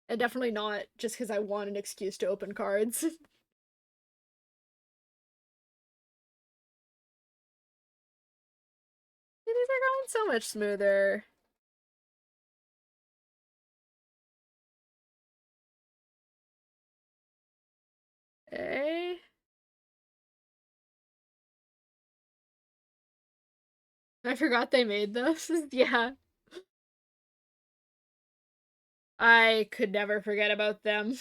And definitely not just because I want an excuse to open cards. These are going so much smoother. Eh? I forgot they made those. Yeah. I could never forget about them.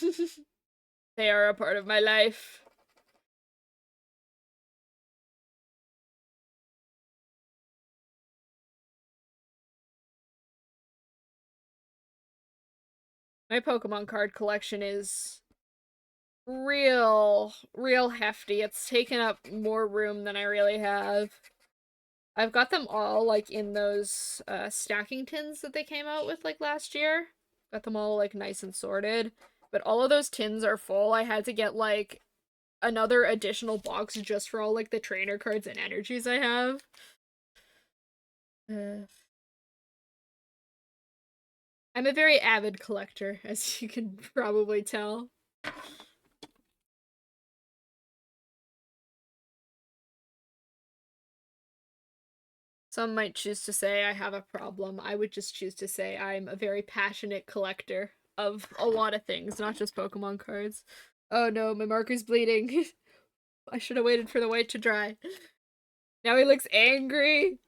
They are a part of my life. My Pokemon card collection is real hefty. It's taken up more room than I really have. I've got them all like in those stacking tins that they came out with like last year. Got them all like nice and sorted. But all of those tins are full. I had to get like another additional box just for all like the trainer cards and energies I have. I'm a very avid collector, as you can probably tell. Some might choose to say I have a problem. I would just choose to say I'm a very passionate collector of a lot of things, not just Pokemon cards. Oh no, my marker's bleeding. I should have waited for the white to dry. Now he looks angry.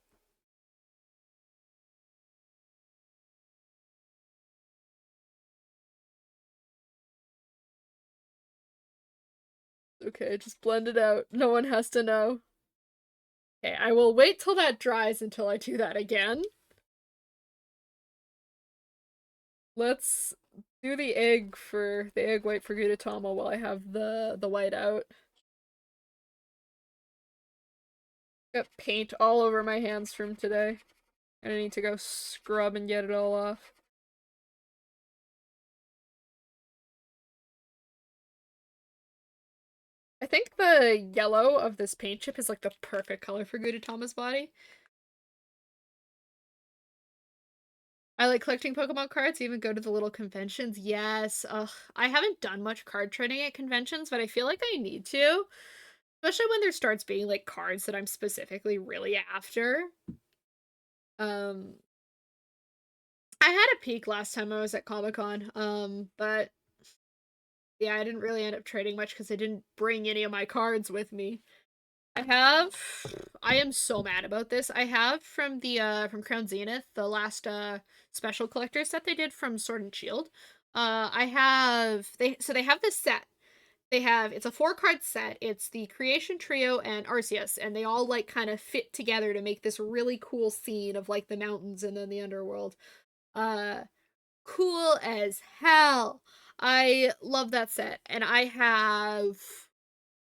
Okay, just blend it out. No one has to know. Okay, I will wait till that dries until I do that again. Let's do the egg white for Gudetama while I have the white out. Got paint all over my hands from today. And I need to go scrub and get it all off. I think the yellow of this paint chip is like the perfect color for Gudetama's body. I like collecting Pokemon cards, even go to the little conventions. Yes, ugh. I haven't done much card trading at conventions, but I feel like I need to. Especially when there starts being like cards that I'm specifically really after. Um I had a peek last time I was at Comic-Con, but yeah, I didn't really end up trading much because I didn't bring any of my cards with me. I am so mad about this. I have from the from Crown Zenith, the last special collector set they did from Sword and Shield. I have they have this set. It's a 4 card set. It's the Creation Trio and Arceus, and they all like kind of fit together to make this really cool scene of like the mountains and then the underworld. Uh cool as hell. I love that set. And I have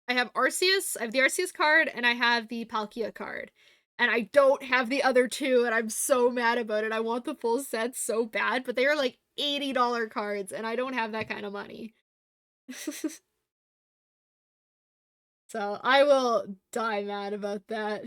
Arceus, I have the Arceus card, and I have the Palkia card. And I don't have the other two, and I'm so mad about it. I want the full set so bad, but they are like $80 cards, and I don't have that kind of money. So I will die mad about that.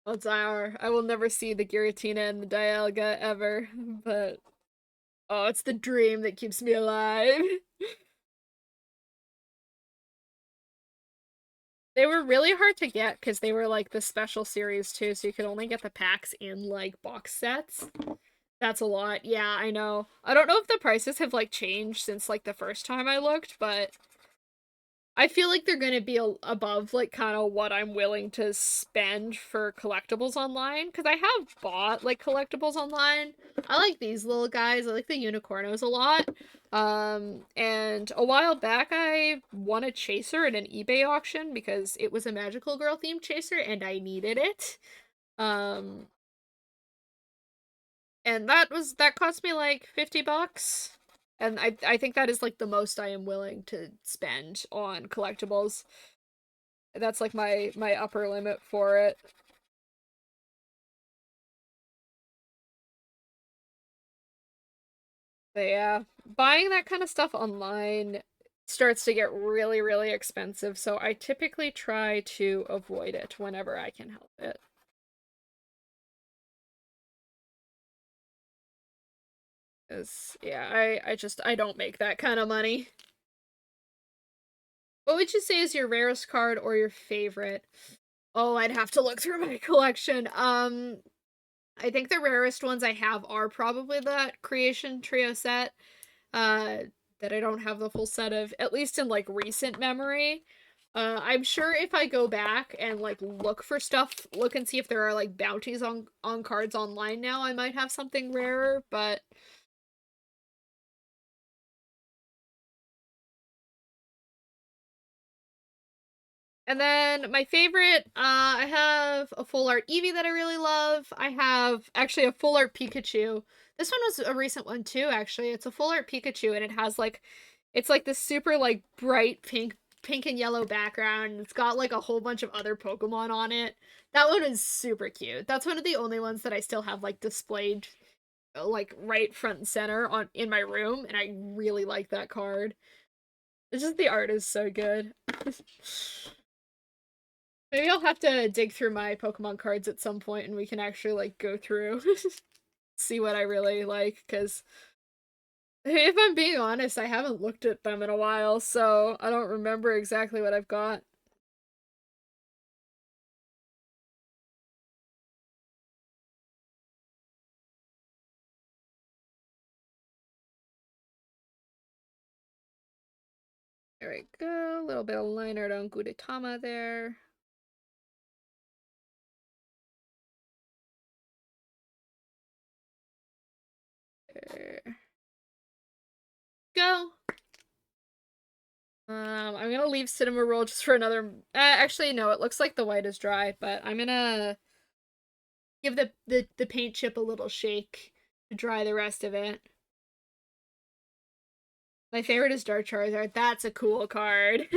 Odds are I will never see the Giratina and the Dialga ever, but oh, it's the dream that keeps me alive. They were really hard to get because they were like the special series too, so you could only get the packs in like box sets. That's a lot. Yeah, I know. I don't know if the prices have like changed since like the first time I looked, but I feel like they're gonna be above like kind of what I'm willing to spend for collectibles online because I have bought like collectibles online. I like these little guys. I like the unicornos a lot. And a while back I won a chaser in an eBay auction because it was a magical girl themed chaser and I needed it. Um, and that cost me like 50 bucks. And I think that is like the most I am willing to spend on collectibles. That's like my upper limit for it. But yeah, buying that kind of stuff online starts to get really, really expensive, so I typically try to avoid it whenever I can help it. 'Cause yeah, I don't make that kind of money. What would you say is your rarest card or your favorite? Oh, I'd have to look through my collection. I think the rarest ones I have are probably that Creation Trio set. uh that I don't have the full set of, at least in like recent memory. I'm sure if I go back and like look for stuff, look and see if there are like bounties on cards online now, I might have something rarer, but and then my favorite, I have a full art Eevee that I really love. I have actually a full art Pikachu. This one was a recent one too, actually. It's a full art Pikachu and it has like it's like this super like bright pink and yellow background. And it's got like a whole bunch of other Pokemon on it. That one is super cute. That's one of the only ones that I still have like displayed like right front and center on in my room and I really like that card. It's just the art is so good. Maybe I'll have to dig through my Pokemon cards at some point and we can actually like go through see what I really like cuz if I'm being honest, I haven't looked at them in a while, so I don't remember exactly what I've got. There we go. A little bit of line art on Gudetama there. There. Go. I'm gonna leave Cinema Roll just for another. Actually, no. It looks like the white is dry, but I'm gonna give the paint chip a little shake to dry the rest of it. My favorite is Dark Charizard. That's a cool card.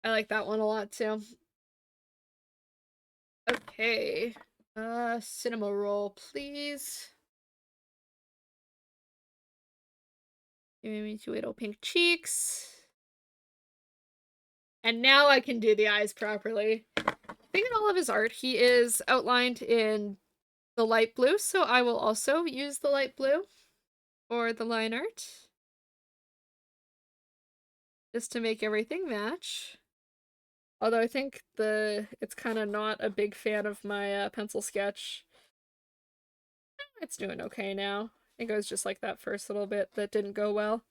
I like that one a lot too. Okay. Cinema Roll, please. Give me two little pink cheeks. And now I can do the eyes properly. I think in all of his art, he is outlined in the light blue, so I will also use the light blue for the line art. Just to make everything match. Although I think it's kind of not a big fan of my pencil sketch. It's doing okay now. I think it was just like that first little bit that didn't go well.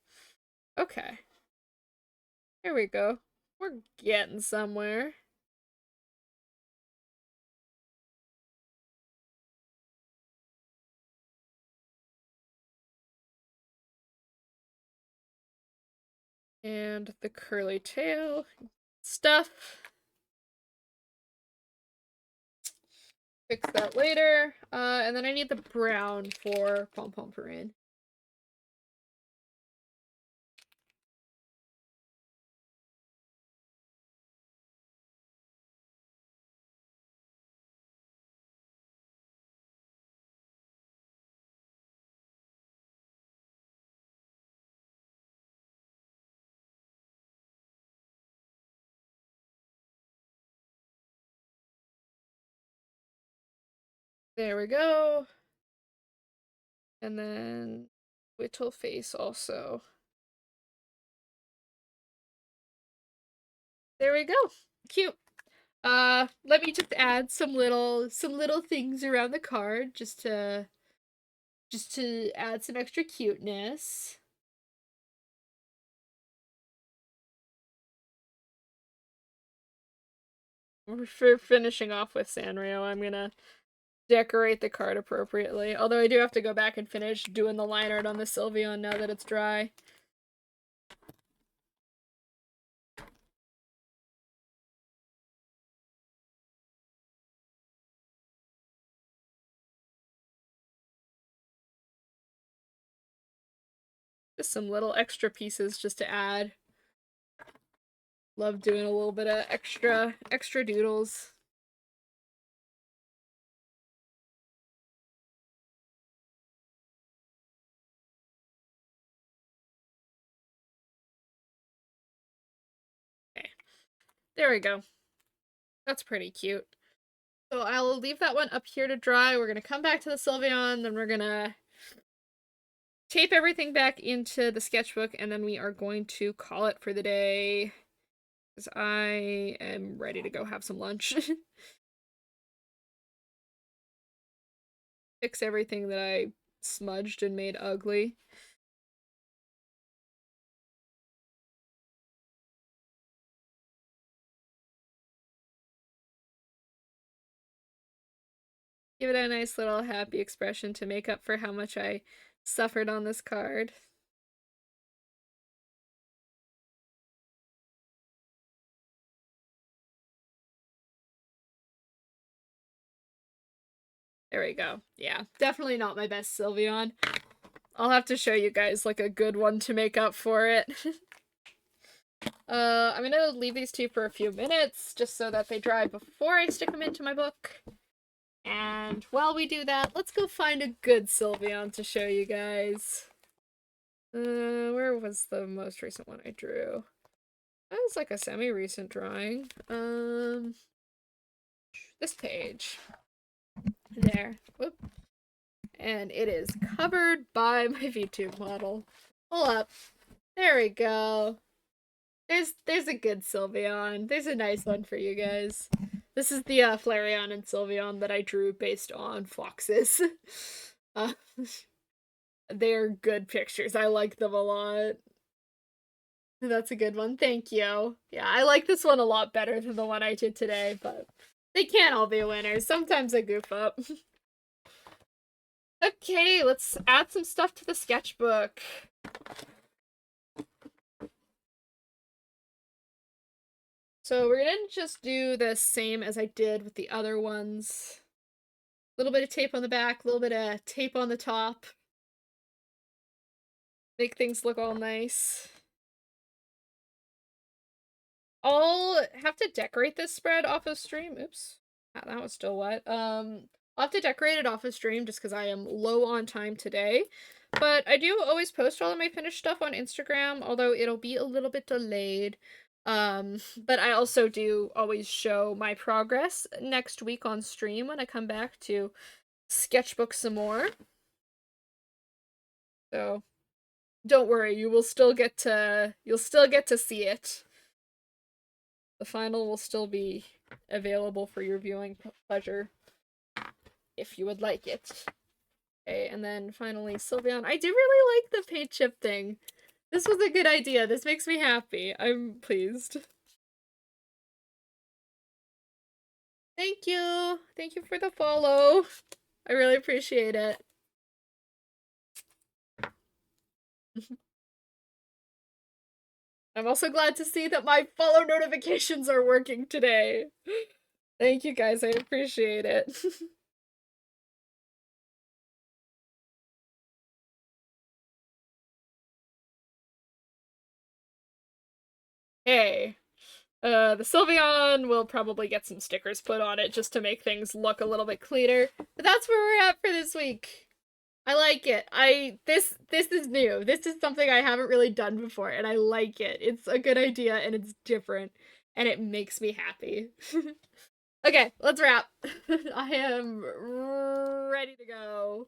Okay. Here we go. We're getting somewhere. And the curly tail stuff. Fix that later. And then I need the brown for Pom Pomporin. There we go. And then Whittle face also. There we go. Cute. Let me just add some little things around the card just to add some extra cuteness. For finishing off with Sanrio, I'm gonna decorate the card appropriately. Although I do have to go back and finish doing the line art on the Sylveon now that it's dry. Just some little extra pieces just to add. Love doing a little bit of extra doodles. Okay. There we go. That's pretty cute. So I'll leave that one up here to dry. We're gonna come back to the Sylveon, then we're gonna tape everything back into the sketchbook, and then we are going to call it for the day. Because I am ready to go have some lunch. Fix everything that I smudged and made ugly. Give it a nice little happy expression to make up for how much I suffered on this card. There we go. Yeah, definitely not my best Sylveon. I'll have to show you guys like a good one to make up for it. I'm gonna leave these two for a few minutes just so that they dry before I stick them into my book. And while we do that, let's go find a good Sylveon to show you guys. Where was the most recent one I drew? That was like a semi-recent drawing. This page. There. Whoop. And it is covered by my VTube model. Pull up. There we go. There's a good Sylveon. There's a nice one for you guys. This is the Flareon and Sylveon that I drew based on foxes. uh, they're good pictures. I like them a lot. That's a good one. Thank you. Yeah, I like this one a lot better than the one I did today, but they can't all be winners. Sometimes I goof up. Okay, let's add some stuff to the sketchbook. So we're gonna just do the same as I did with the other ones. A little bit of tape on the back, a little bit of tape on the top. Make things look all nice. I'll have to decorate this spread off of stream. Oops. That was still wet. I'll have to decorate it off of stream just because I am low on time today. But I do always post all of my finished stuff on Instagram, although it'll be a little bit delayed. But I also do always show my progress next week on stream when I come back to sketchbook some more. So don't worry, you'll still get to see it. The final will still be available for your viewing pleasure if you would like it. Okay, and then finally Sylveon. I do really like the paint chip thing. This was a good idea. This makes me happy. I'm pleased. Thank you. Thank you for the follow. I really appreciate it. I'm also glad to see that my follow notifications are working today. Thank you guys. I appreciate it. Hey. The Sylveon will probably get some stickers put on it just to make things look a little bit cleaner. But that's where we're at for this week. I like it. This is new. This is something I haven't really done before, and I like it. It's a good idea, and it's different, and it makes me happy. Okay, let's wrap. I am ready to go.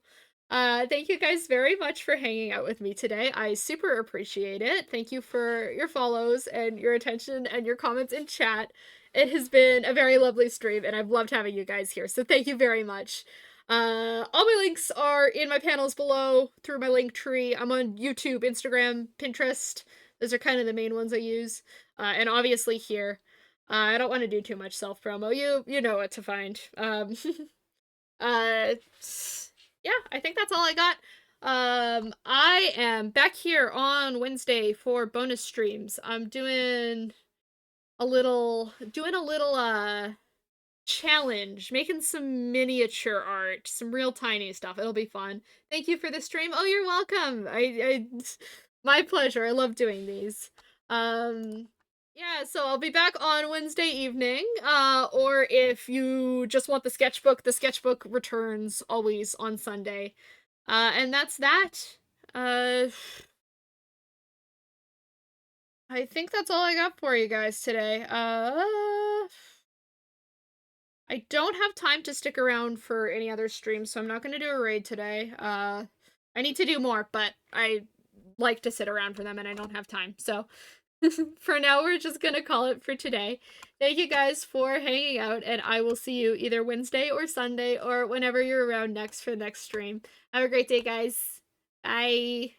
Thank you guys very much for hanging out with me today. I super appreciate it. Thank you for your follows and your attention and your comments in chat. it has been a very lovely stream, and I've loved having you guys here. So thank you very much. All my links are in my panels below through my link tree. I'm on YouTube, Instagram, Pinterest. Those are kind of the main ones I use. And obviously here. I don't want to do too much self promo. You know what to find. Uh, yeah, I think that's all I got. I am back here on Wednesday for bonus streams. I'm doing a little challenge, making some miniature art, some real tiny stuff. It'll be fun. Thank you for the stream. Oh, you're welcome. My pleasure. I love doing these. Yeah, so I'll be back on Wednesday evening. Or if you just want the sketchbook returns always on Sunday. And that's that. I think that's all I got for you guys today. I don't have time to stick around for any other streams, so I'm not gonna do a raid today. I need to do more, but I like to sit around for them and I don't have time. So for now, we're just gonna call it for today. Thank you guys for hanging out, and I will see you either Wednesday or Sunday or whenever you're around next for the next stream. Have a great day, guys. Bye.